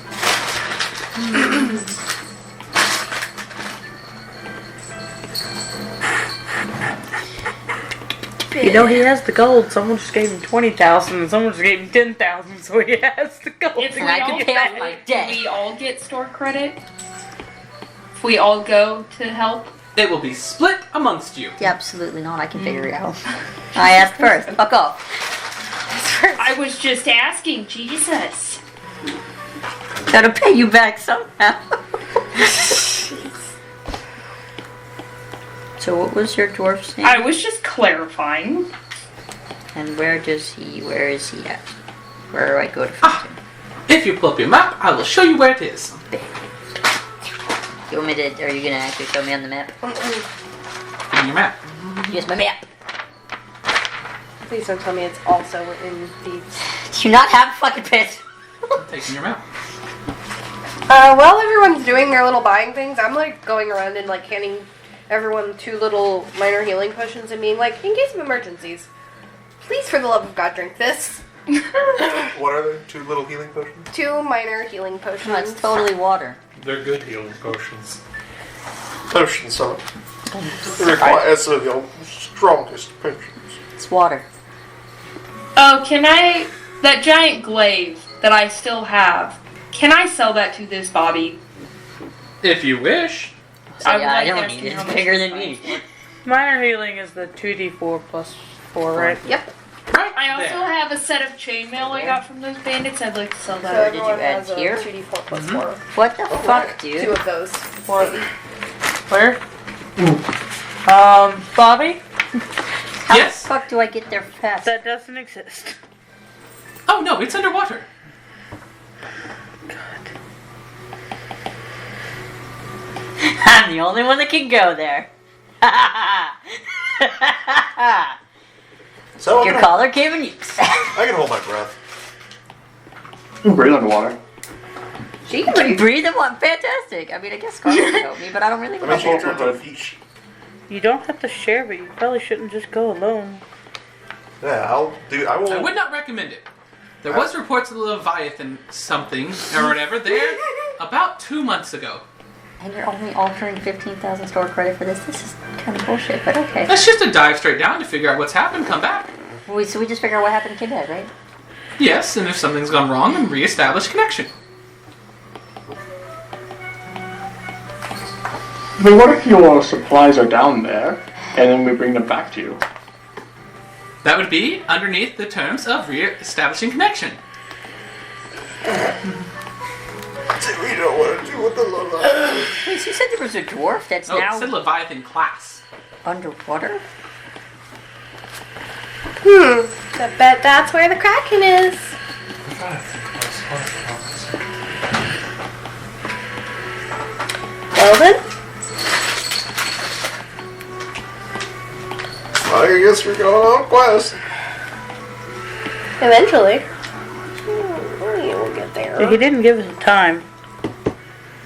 You know, he has the gold. Someone just gave him 20,000 and someone just gave him 10,000, so he has the gold. If we And I all can pay off get- my do debt. we all get store credit? If we all go to help? It will be split amongst you. Yeah, absolutely not. I can figure it out. I asked first. Fuck off. I was just asking, Jesus. Gotta pay you back somehow. So what was your dwarf's name? I was just clarifying. And where is he at? Where do I go to find him? If you pull up your map, I will show you where it is. You want me to, are you gonna actually show me on the map? In your map. Here's my map. Please don't tell me it's also in Thieves. Do you not have a fucking pit? I'm taking your map. While everyone's doing their little buying things, I'm like going around and like handing everyone 2 little minor healing potions and being like, in case of emergencies, please for the love of God drink this. What are they? 2 little healing potions? 2 minor healing potions. No, it's totally water. They're good healing potions. Potion, son. They require some of your strongest potions. It's water. Oh, that giant glaive that I still have, can I sell that to this Bobby? If you wish. So, I would yeah, I like don't to need ask it. you how It's much bigger this than buys me. for. Minor healing is the 2d4 plus 4, right? Yep. Right I also there. have a set of chainmail I got from those bandits. I'd like to sell So that. did you everyone add has a here? 2d4 plus 4. What the fuck, dude? 2 of those. Where? Bobby? How Yes. the fuck do I get there fast? That doesn't exist. Oh no, it's underwater. I'm the only one that can go there. So Your collar came in use. I can hold my breath. You can breathe underwater. She can breathe in one. Fantastic. I mean, I guess Scarlet can help me, but I don't really I mean, know. she can turn into a fish. You don't have to share, but you probably shouldn't just go alone. Yeah, I I will. would not recommend it. There was reports of the Leviathan something or whatever there about 2 months ago. And you're only offering 15,000 store credit for this? This is kind of bullshit, but okay. That's just a dive straight down to figure out what's happened, come back. So we just figure out what happened to Kid Dad, right? Yes, and if something's gone wrong, then re-establish connection. But what if your supplies are down there, and then we bring them back to you? That would be underneath the terms of re-establishing connection. We don't want to do with the Leviathan. Wait, so you said there was a dwarf that's Oh, it now said Leviathan class. underwater? I bet that's where the Kraken is. Well then, I guess we're going on a quest. eventually. We will get there. He didn't give us a time.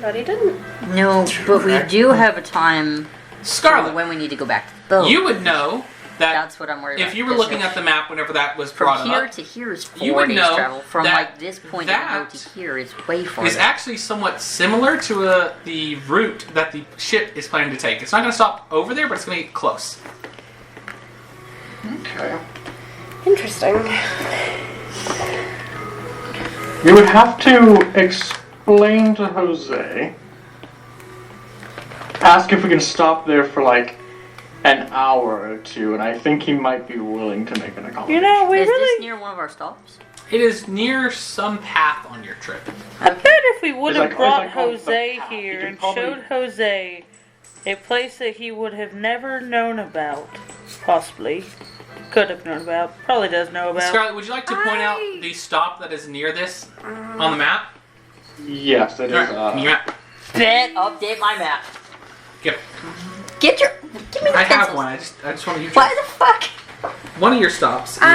But he didn't. No, but we do have a time for Scarlet, when we need to go back to the boat. you would know That's what I'm worried about. If you were looking at the map whenever that was brought from here up, to here is 4 you would days know travel. From that like this point of the that road to here is way farther. it's actually somewhat similar to the route that the ship is planning to take. It's not going to stop over there, but it's going to get close. Okay. Interesting. You would have to explain to Jose. Ask if we can stop there for like an hour or two, and I think he might be willing to make an accommodation. You know, we is this really. near one of our stops? It is near some path on your trip. I bet if we would It's have like- brought it's like called the Jose path. here You can and probably- showed Jose a place that he would have never known about, possibly could have known about, probably does know about. Scarlett, would you like to point out the stop that is near this on the map? Yes, it is. Alright, your map. Bet, update my map. Give it. Give me the I have pencils. one. I just want to use Why the fuck? one of your stops is Wait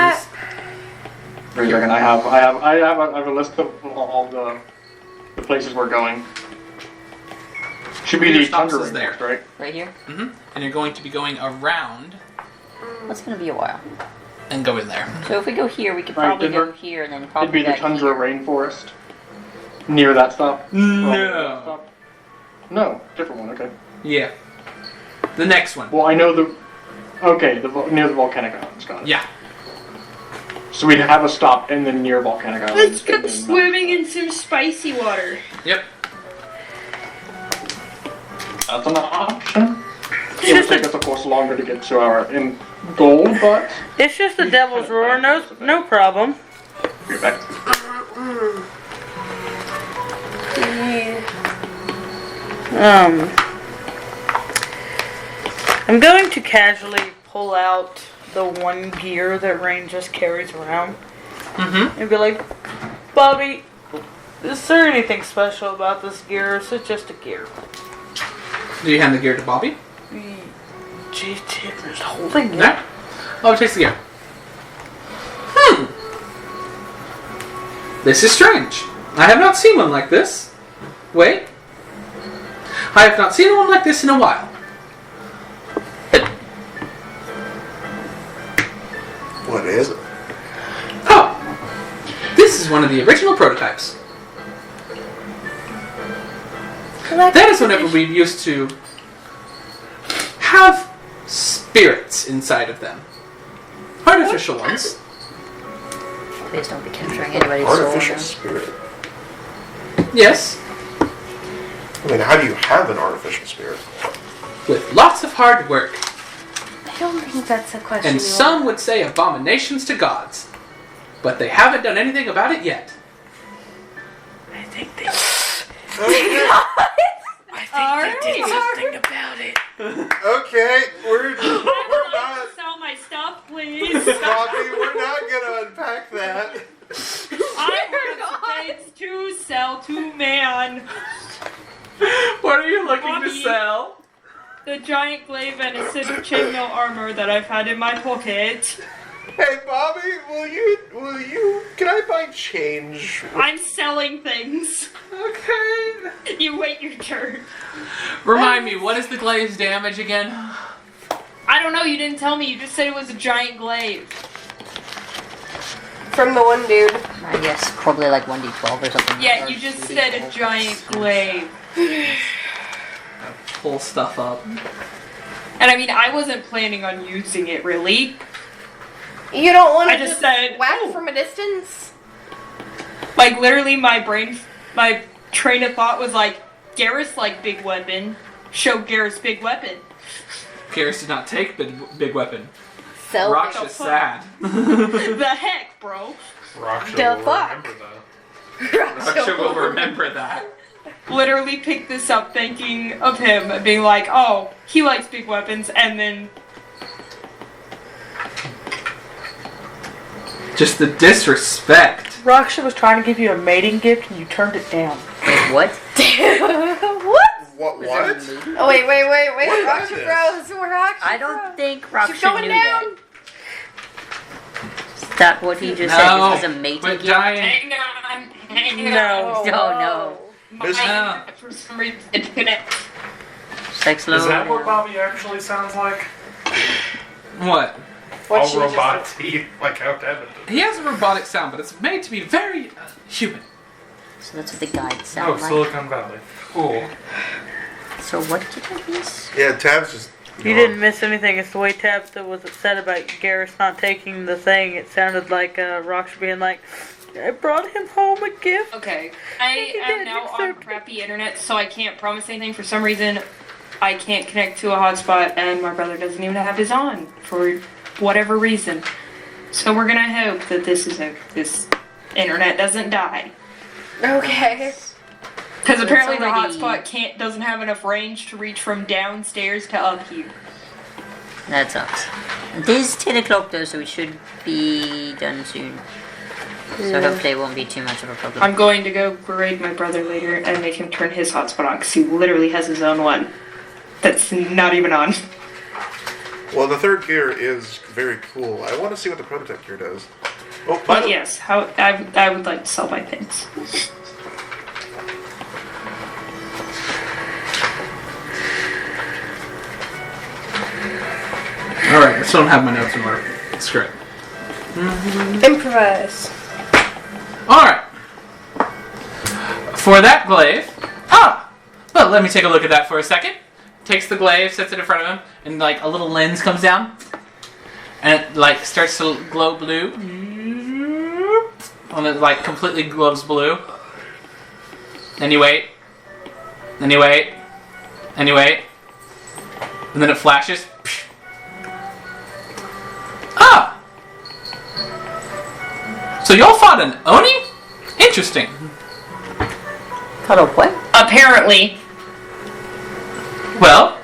a second, I have a list of all the places we're going. Should be Your the stops Tundra is there. Rainforest, right? Right here? and you're going to be going around That's gonna be a while. and go in there. So if we go here, we could Right, probably go Denver. here and then It'd probably be the back Tundra here. Rainforest. Near that stop? No. No, different one, okay. Yeah. The next one. Well, I know the... Okay, near the volcanic islands, got it. Yeah. So we'd have a stop and then near volcanic islands. Let's go and then- swimming in some spicy water. Yep. That's an option. It would take us, of course, longer to get to our end goal, but... It's just the Devil's Roar, no problem. Get back. I'm going to casually pull out the one gear that Rain just carries around Mm-hmm. and be like, Bobby, is there anything special about this gear, or is it just a gear? Do you hand the gear to Bobby? Gee, Tipper's holding it. No. Oh, takes the gear. This is strange. I have not seen one like this. Wait. I have not seen one like this in a while. What is it? Oh. This is one of the original prototypes. That is whenever we used to have spirits inside of them. Artificial ones. Please don't be capturing anybody's soul. Artificial now. spirit. Yes. I mean, how do you have an artificial spirit? With lots of hard work. I don't think that's a question. And you some would say abominations to gods. But they haven't done anything about it yet. I think they Alright. something about it. Okay, we're I would like not, to sell my stuff, please. Bobby, we're not gonna unpack that. I want space to sell to man. What are you looking Bobby. to sell? The giant glaive and a set of chainmail armor that I've had in my pocket. Hey, Bobby, will you, can I buy change? I'm selling things. Okay. You wait your turn. Remind me, what is the glaive's damage again? I don't know, you didn't tell me. You just said it was a giant glaive. From the one dude. I guess probably like 1d12 or something. Yeah, Or you just 2d12. said a giant glaive. Pull stuff up. And I mean, I wasn't planning on using it really. You don't want I to just said, whack "Ooh." from a distance? Like, literally, my train of thought was like, Garrus like big weapon. Show Garrus big weapon. Garrus did not take big weapon. Sell Rock's it. just sad. The heck, bro? Raksha The will fuck? remember that. Raksha will remember that. Literally picked this up thinking of him and being like, oh, he likes big weapons, and then Just the disrespect. Raksha was trying to give you a mating gift and you turned it down. Wait, what? What? What? Was there a What? movie? Oh, wait. What is Raksha this? Bros. We're Raksha I don't Bros. think She's Raksha going knew down. that. Is that what he just said? No, This is a mating but gift? giant. hang on. No. Oh, no. My, for some reason, it connects. Sex Is that load. what Bobby actually sounds like? What? What she All just robot said. teeth, like how Devin did. He has a robotic sound, but it's made to be very human. So that's what the guides Oh, sound like. Silicon Valley. Cool. So what did I miss? Yeah, Tab's just. You didn't miss anything. It's the way Tabitha was upset about Garrus not taking the thing. It sounded like Rox being like, I brought him home a gift. Okay, I am now on crappy internet, so I can't promise anything. For some reason, I can't connect to a hotspot, and my brother doesn't even have his on for whatever reason. So we're gonna hope that this internet doesn't die. Okay. Because apparently the already- hotspot doesn't have enough range to reach from downstairs to up here. That sucks. It is 10 o'clock though, so we should be done soon. So hopefully it won't be too much of a problem. I'm going to go berate my brother later and make him turn his hotspot on, because he literally has his own one that's not even on. Well, the third gear is very cool. I want to see what the prototype gear does. Oh, But yes, I would like to sell my things. Alright, I still don't have my notes in order. Screw it. Improvise. Alright. For that glaive. Well, let me take a look at that for a second. Takes the glaive, sets it in front of him, and like a little lens comes down. And it like starts to glow blue. And it like completely glows blue. Then you wait. Then you wait. And you wait. And then it flashes. So y'all fought an Oni? Interesting. Cut off what? Apparently. Well,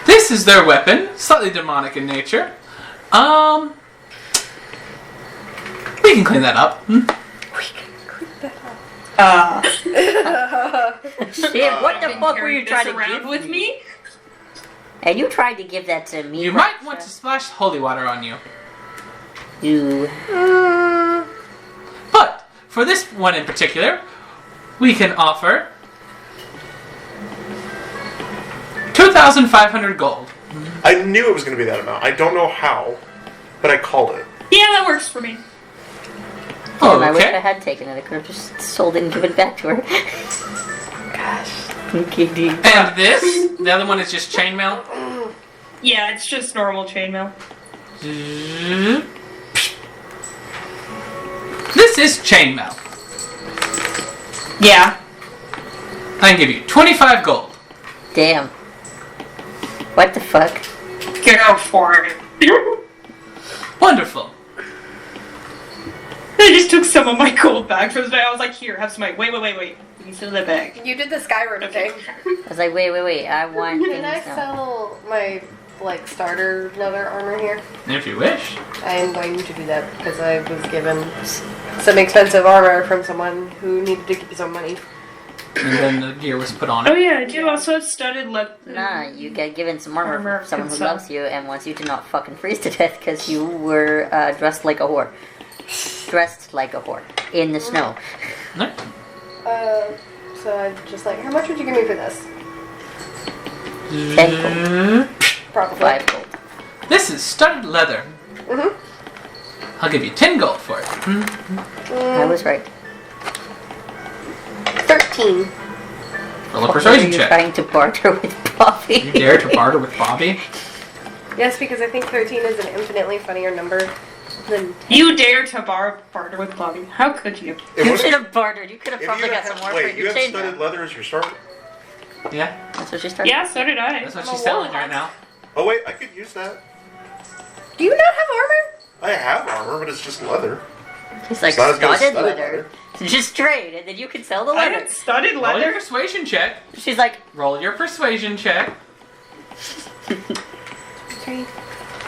this is their weapon, slightly demonic in nature. We can clean that up. Shit, what the fuck were you trying to around give with me? And you tried to give that to me. You might want to splash holy water on you. You. But, for this one in particular, we can offer 2,500 gold. I knew it was going to be that amount. I don't know how, but I called it. Yeah, that works for me. Damn, I wish I Okay. had taken it. I could have just sold it and given it back to her. Gosh. Okay, dude. And this, the other one is just chainmail. Yeah, it's just normal chainmail. This is chainmail. Yeah. I can give you 25 gold. Damn. What the fuck? Go for it. Wonderful. I just took some of my gold back from today. I was like, here, have some money. Wait. You can sell that back. You did the Skyrim thing. I was like, wait. I want things Can I now. sell my starter leather armor here? If you wish. I am going to do that because I was given some expensive armor from someone who needed to give some money. And then the gear was put on Oh it. yeah, I do also have studded leather. Nah, you get given some armor Armor from someone who consult. loves you and wants you to not fucking freeze to death because you were dressed like a whore. Dressed like a whore. In the snow. No? So I'm just like, how much would you give me for this? 10 gold. Probably. 5 gold. This is studded leather. I'll give you 10 gold for it. I was right. 13. Roll a persuasion You're check. trying to barter with Bobby. You dare to barter with Bobby? Yes, because I think 13 is an infinitely funnier number than... You dare to barter with Bobby. How could you? It You was- should have bartered. You could have if probably you got have- some more wait, for you your have chain. studded leather as your start? Yeah, That's what she started. Yeah, so did I. that's what she's selling right now. Oh wait, I could use that. Do you not have armor? I have armor, but it's just leather. He's like It's not as good as studded studded leather. Just trade, and then you can sell the I leather. had studded Roll your leather. persuasion check. She's like, Roll your persuasion check.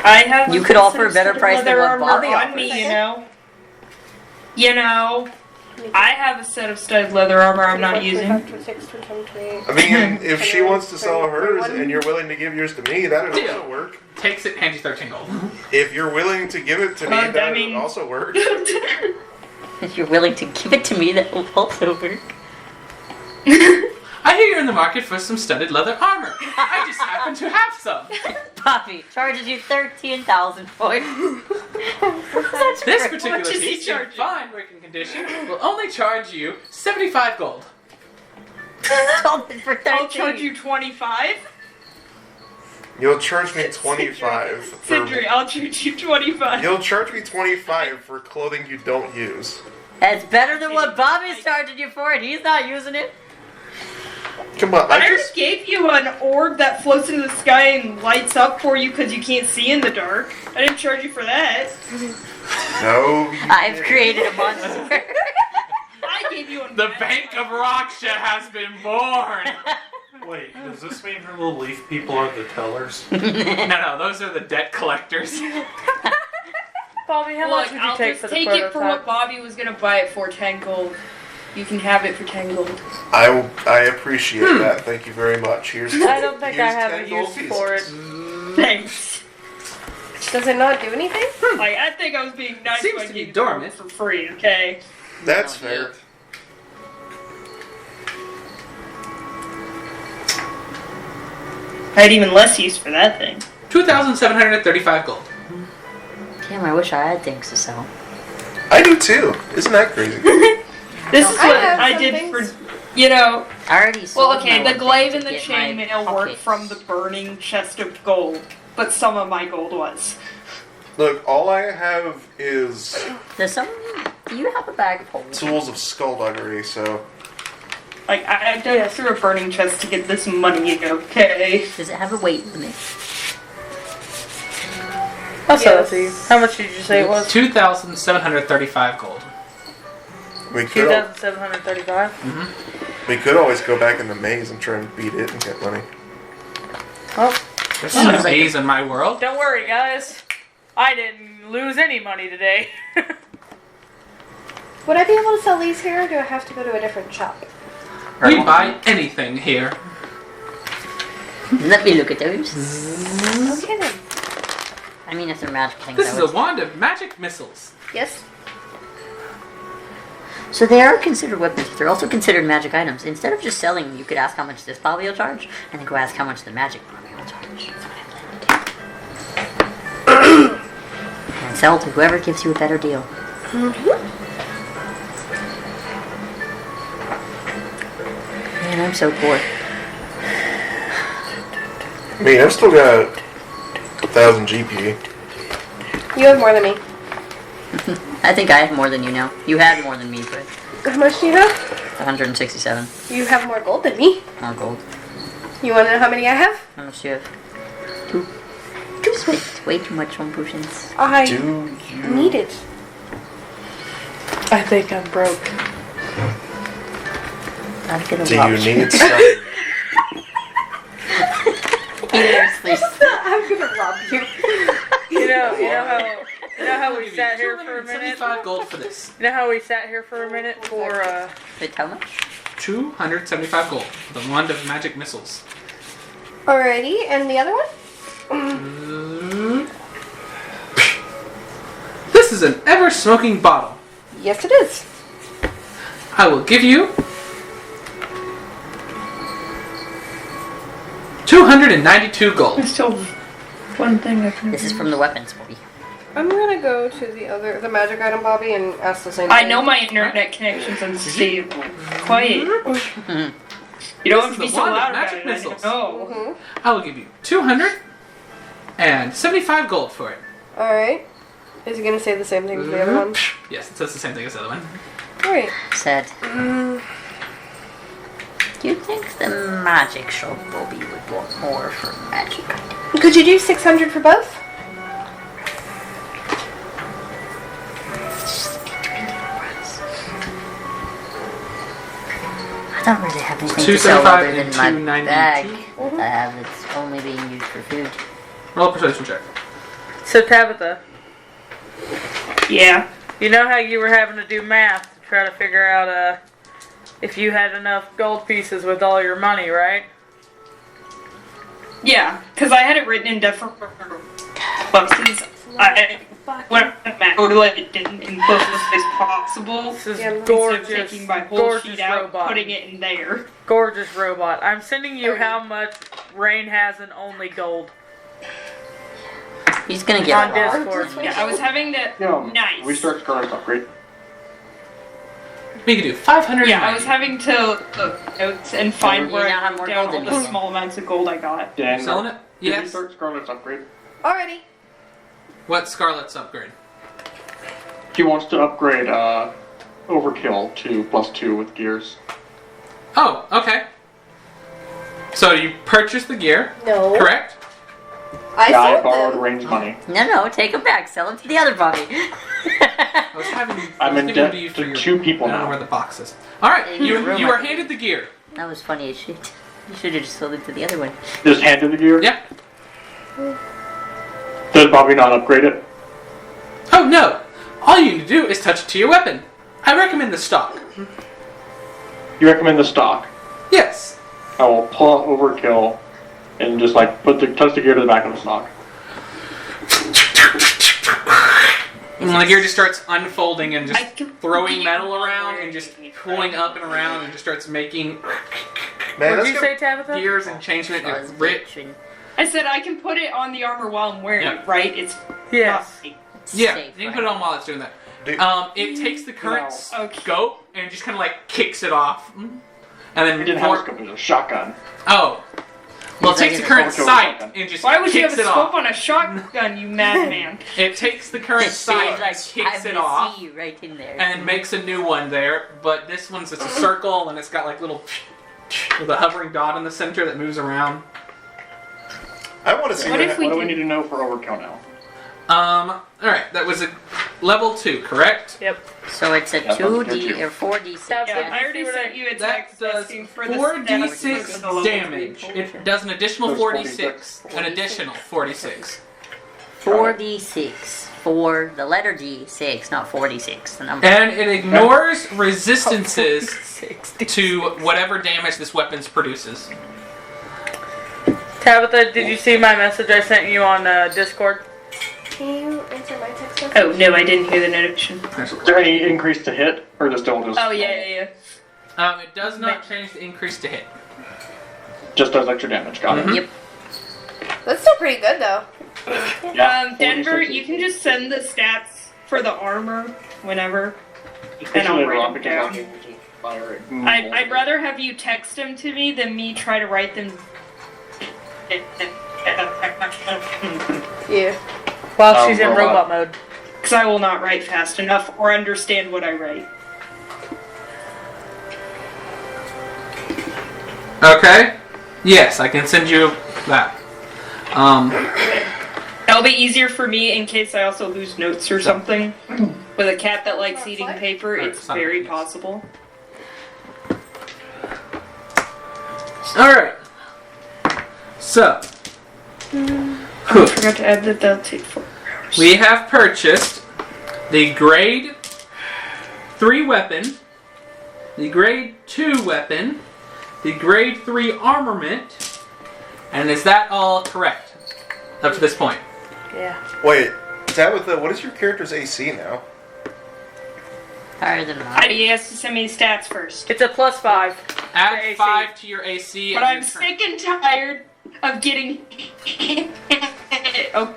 I have. You a could offer a set of better studded price than leather what armor Bobby on offers. me. You know. I have a set of studded leather armor I'm not using. I mean, if she wants to sell hers and you're willing to give yours to me, that would Deal. also work. Takes it, hands you 13 gold. If you're willing to give it to me, I that mean- would also work. if you're willing to give it to me, that will also work. I hear you're in the market for some studded leather armor. I just happen to have some. Bobby charges you 13,000 for it. This particular much does he piece in charge you? fine working condition will only charge you 75 gold. Sold it for 13. I'll charge you 25. You'll charge me 25. Sindri, I'll charge you 25. You'll charge me 25 for clothing you don't use. It's better than what Bobby's charging you for, and he's not using it. Come on, I already gave you an orb that floats into the sky and lights up for you because you can't see in the dark. I didn't charge you for that. No. I've created a monster. I gave you a The Bank of Raksha has been born! Wait, does this mean the little leaf people are the tellers? No, those are the debt collectors. Bobby, how much would you I'll take just for the take it for prototype? what Bobby was gonna buy it for, 10 gold. You can have it for 10 gold. I appreciate that. Thank you very much. Here's. I don't think I here's have 10 a gold use pieces. for it. Thanks. Does it not do anything? Like, I think I was being nice Seems by to be giving it dormant. for free, okay? That's fair. I had even less use for that thing. 2,735 gold. Damn, I wish I had things to sell. I do too. Isn't that crazy? This is I what have I some did things. for, you know. I already sold Well, okay, my the one glaive thing and to the get my chainmail weren't pockets. from the burning chest of gold, but some of my gold was. Look, all I have is Does someone... Do you have a bag of holes? tools of skullduggery, so. Like, I dug through a burning chest to get this money, okay? Does it have a weight limit? I'll sell it to you. How much did you say it was? 2,735 gold. We could, 2,735. we could always go back in the maze and try and beat it and get money. Oh, There's no maze in my world. don't worry, guys. I didn't lose any money today. Would I be able to sell these here, or do I have to go to a different shop? We buy anything here. Let me look at those. Okay then. I mean, if they're magic things, This I is would... a wand of magic missiles. Yes. So they are considered weapons. They're also considered magic items. Instead of just selling them, you could ask how much this Bobby will charge, and then go ask how much the magic Bobby will charge. That's what I'm planning to do. And sell to whoever gives you a better deal. Man, I'm so poor. I mean, I've still got 1,000 GP. You have more than me. I think I have more than you now. You had more than me, but How much do you have? 167. You have more gold than me. More gold. You want to know how many I have? How much do you have? Two. Two spent way too much on potions. I Do you? need it. I think I'm broke. I'm gonna Do rob you need some? I'm gonna rob you. You know how we sat here for a minute. 275 gold for this. You know how we sat here for a minute for Wait, how much? 275 gold. The wand of magic missiles. Alrighty, and the other one? This is an ever-smoking bottle. Yes, it is. I will give you 292 gold. There's still one thing I can This is from the weapons, Bobby. I'm gonna go to the magic item, Bobby, and ask the same thing. I know my internet connection's unstable. Quiet. You don't have to be This is so the wand of loud about magic it. missiles. I know. Mm-hmm. I will give you 275 gold for it. Alright. Is it gonna say the same thing as the other one? Yes, it says the same thing as the other one. Alright. Said. Do you think the magic shop Bobby would want more for magic items? Could you do 600 for both? I don't really have anything to sell 275 other than and my 292. bag that I have that's only being used for food. Roll a persuasion check. So Tabitha, Yeah. you know how you were having to do math to try to figure out if you had enough gold pieces with all your money, right? Yeah, because I had it written in different boxes. I went back to it in closest as possible. This is Yeah, Instead of gorgeous, taking my whole gorgeous sheet out, robot. putting it in there. Gorgeous robot. I'm sending you how much Rain has in only gold. He's gonna On get robbed. Discord. Yeah, I was having to. Nice. Restart Scarlet's upgrade. We can do 500. Yeah, I was having to look notes and find You where now I have wrote more down gold all than the me. small amounts of gold I got. Dan, Selling it? did Yes. restart Scarlet's upgrade. Alrighty. What's Scarlet's upgrade? He wants to upgrade Overkill to +2 with gears. Oh, okay. So you purchased the gear, No. correct? I Yeah, I sold borrowed them. range money. No, take him back. Sell him to the other Bobby. I was having. I I'm was in giving debt to you for to your, 2 people I don't know where now. the box is. All right, In your room, you I are think. handed the gear. That was funny as shit. You should have just sold it to the other one. Just handed the gear? Yeah. Does Bobby not upgrade it? Oh no! All you need to do is touch it to your weapon. I recommend the stock. You recommend the stock. Yes. I will pull out Overkill and just like touch the gear to the back of the stock. And the gear just starts unfolding and just I can- throwing metal around and just pulling up and around and just starts making Man, What let's did you go. say, Tabitha? gears and changing it Buzz and rich. bitch and I said I can put it on the armor while I'm wearing Yeah. it, right? It's Yes. Yeah, safe, you can right? put it on while it's doing that. Dude. It takes the current No. Okay. scope and just kind of like kicks it off. And then It didn't have a scope, it was a shotgun. Oh. Well, it He's takes the like, current it's a sight shotgun. and just Why would you have kicks a it scope off. on a shotgun, you madman? It takes the current sight and like, kicks I'm it gonna off see you right in there. and then makes a new one there. But this one's just a circle and it's got like little with a hovering dot in the center that moves around. I want to see What what, if we What do we did- need to know for Overkill now? Alright, that was a level 2, correct? Yep. So it's a Yeah, 2D two. or 4D6. That's Yeah, it. I already sent you a That text does asking for the 4d6 stats for the level damage. 3. It does an additional Those 46. 46. An additional 46. 4D6. 4, the letter D, 6, not 46. The number. And it ignores resistances 60. to whatever damage this weapon produces. Tabitha, did you see my message I sent you on Discord? Can you answer my text message? Oh no, I didn't hear the notification. Is there any increase to hit, or is it still just Oh yeah. It does not change the increase to hit. just does extra damage? Got it. Yep. That's still pretty good though. Yeah. Denver, 46. you can just send the stats for the armor whenever, and Especially I'll later on, write them because down. I'll be able to fire it. I'd rather have you text them to me than me try to write them. Yeah. While she's in robot. robot mode. Because I will not write fast enough or understand what I write. Okay? Yes, I can send you that. That'll be easier for me in case I also lose notes or something. With a cat that likes eating paper, it's very possible. Alright. So, I forgot to add that that'll take 4 hours. we have purchased the grade 3 weapon, the grade 2 weapon, the grade 3 armament, and is that all correct up to this point? Yeah. Wait, Tabitha, what is your character's AC now? Higher than mine. He has to send me stats first. It's a +5. Add AC. 5 to your AC. But and I'm your turn. sick and tired of getting. Oh,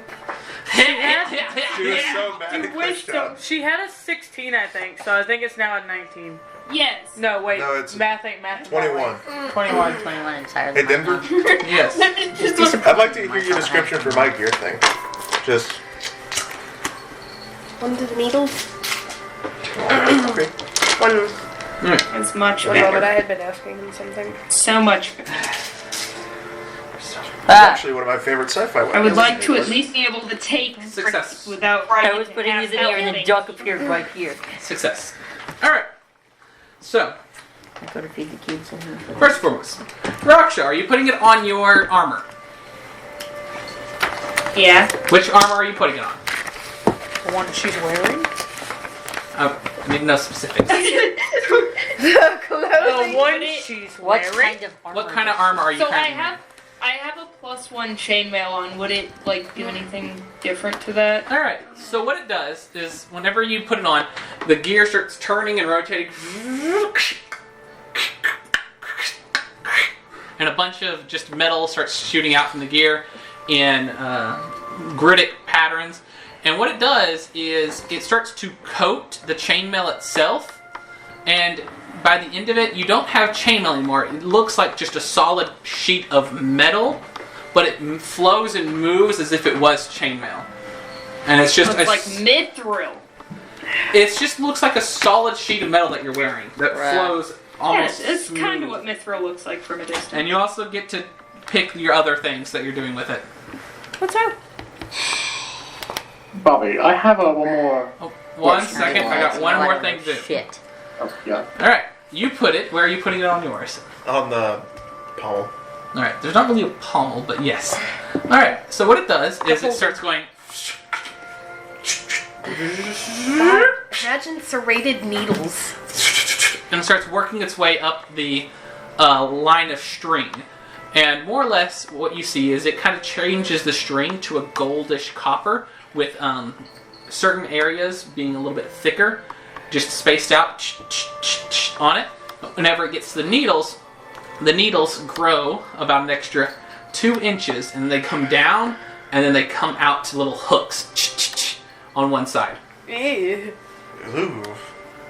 She was so mad you at wish Christian. She had a 16, I think, so I think it's now at 19. yes. No, wait. No, it's math ain't math. 21. 21. 21 and higher Hey, than Denver, mine. Yes. I'd like to hear your description for my gear thing. Just, One to the needles. okay. One It's much moment better. I had been asking him something. So much better. It's Ah, actually one of my favorite sci-fi weapons. I would like to at least be able to take Success. bricks without writing. I was putting these in here and the duck appeared right here. Success. Alright. So, I gotta feed the kids. first and foremost, Raksha, are you putting it on your armor? Yeah. Which armor are you putting it on? The one she's wearing? Oh, I need no specifics. The The clothing. one she's What wearing? kind of armor? What kind of armor are you So I currently have a +1 chainmail on. Would it like do anything different to that? Alright, so what it does is whenever you put it on, the gear starts turning and rotating. And a bunch of just metal starts shooting out from the gear. in gridic patterns. And what it does is it starts to coat the chainmail itself. And by the end of it, you don't have chainmail anymore. It looks like just a solid sheet of metal, but it flows and moves as if it was chainmail. And it's just It's like mithril. it just looks like a solid sheet of metal that you're wearing that flows almost. Yes, it's smooth. kind of what mithril looks like from a distance. And you also get to pick your other things that you're doing with it. What's wrong? Bobby, I have one more. Oh, one second, I got one more thing to do. Shit. Oh, yeah. Alright, you put it. Where are you putting it on yours? On the pommel. Alright, there's not really a pommel, but yes. Alright, so what it does is it starts going. Imagine serrated needles. And starts working its way up the line of string. And more or less what you see is it kind of changes the string to a goldish copper with certain areas being a little bit thicker, just spaced out on it. But whenever it gets to the needles grow about an extra 2 inches, and they come down, and then they come out to little hooks on one side. Ew. Ooh.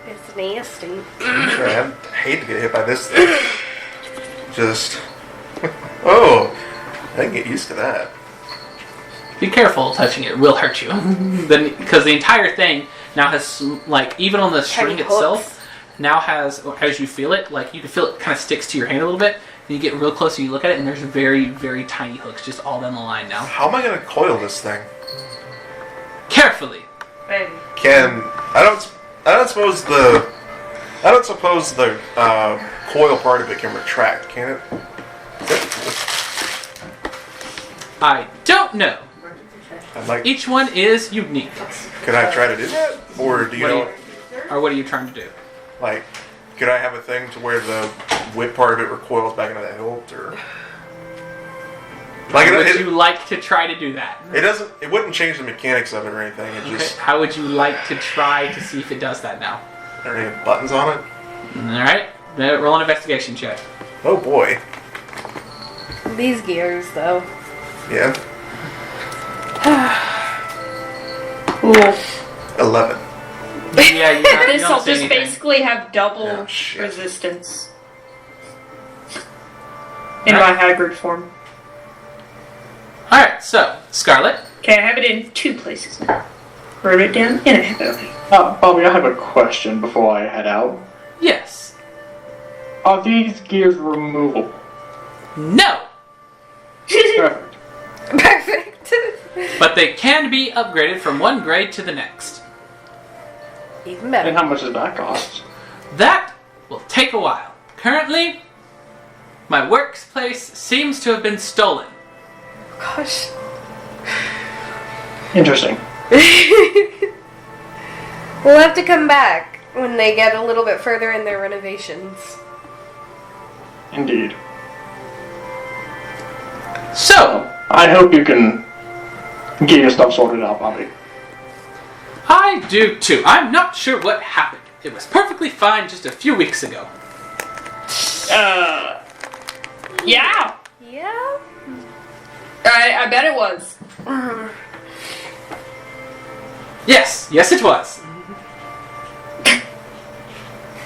It's nasty. I hate to get hit by this thing. Just... Oh! I can get used to that. Be careful touching it; will hurt you. Because the entire thing now has, like, even on the string Tiny itself, hooks. now has, as you feel it, like you can feel it kind of sticks to your hand a little bit. And you get real close and you look at it, and there's very, very tiny hooks just all down the line now. How am I going to coil this thing? Carefully. Baby. I don't suppose the coil part of it can retract, can it? I don't know. I'd like. Each one is unique. Could I try to do that, or do you know? Or what are you trying to do? Like, could I have a thing to where the whip part of it recoils back into the hilt, or? Like, Would you like to try to do that? It doesn't. It wouldn't change the mechanics of it or anything. It Okay. just. How would you like to try to see if it does that now? Are there any buttons on it? All right. Roll an investigation check. Oh boy. These gears, though. Yeah. Cool. 11. Yeah, you don't This will see just anything. basically have double Oh, shit. resistance. In my hybrid form. All right. So, Scarlet. Okay, I have it in 2 places now. Wrote it down and I have it open. Bobby, I have a question before I head out. Yes. Are these gears removable? No. Perfect. Perfect. But they can be upgraded from one grade to the next. Even And better. how much does that cost? That will take a while. Currently, my workplace seems to have been stolen. Gosh. Interesting. We'll have to come back when they get a little bit further in their renovations. Indeed. So, I hope you can get your stuff sorted out, Bobby. I do too. I'm not sure what happened. It was perfectly fine just a few weeks ago. Yeah. Yeah? I bet it was. Yes, it was.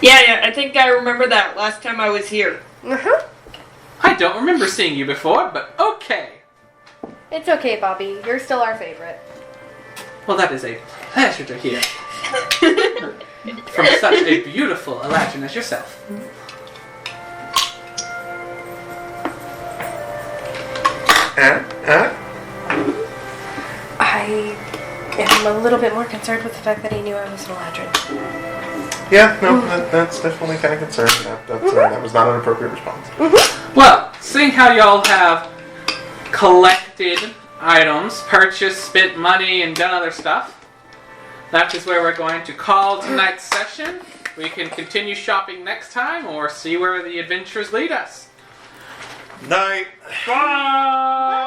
Yeah, I think I remember that last time I was here. Uh-huh. I don't remember seeing you before, but okay. It's okay, Bobby. You're still our favorite. Well, that is a pleasure to hear. From such a beautiful Eladrin as yourself. I am a little bit more concerned with the fact that he knew I was an Eladrin. Yeah, no, that's definitely kind of concerning. That was not an appropriate response. Well, seeing how y'all have collected items, purchased, spent money, and done other stuff, that is where we're going to call tonight's session. We can continue shopping next time or see where the adventures lead us. Night. Bye!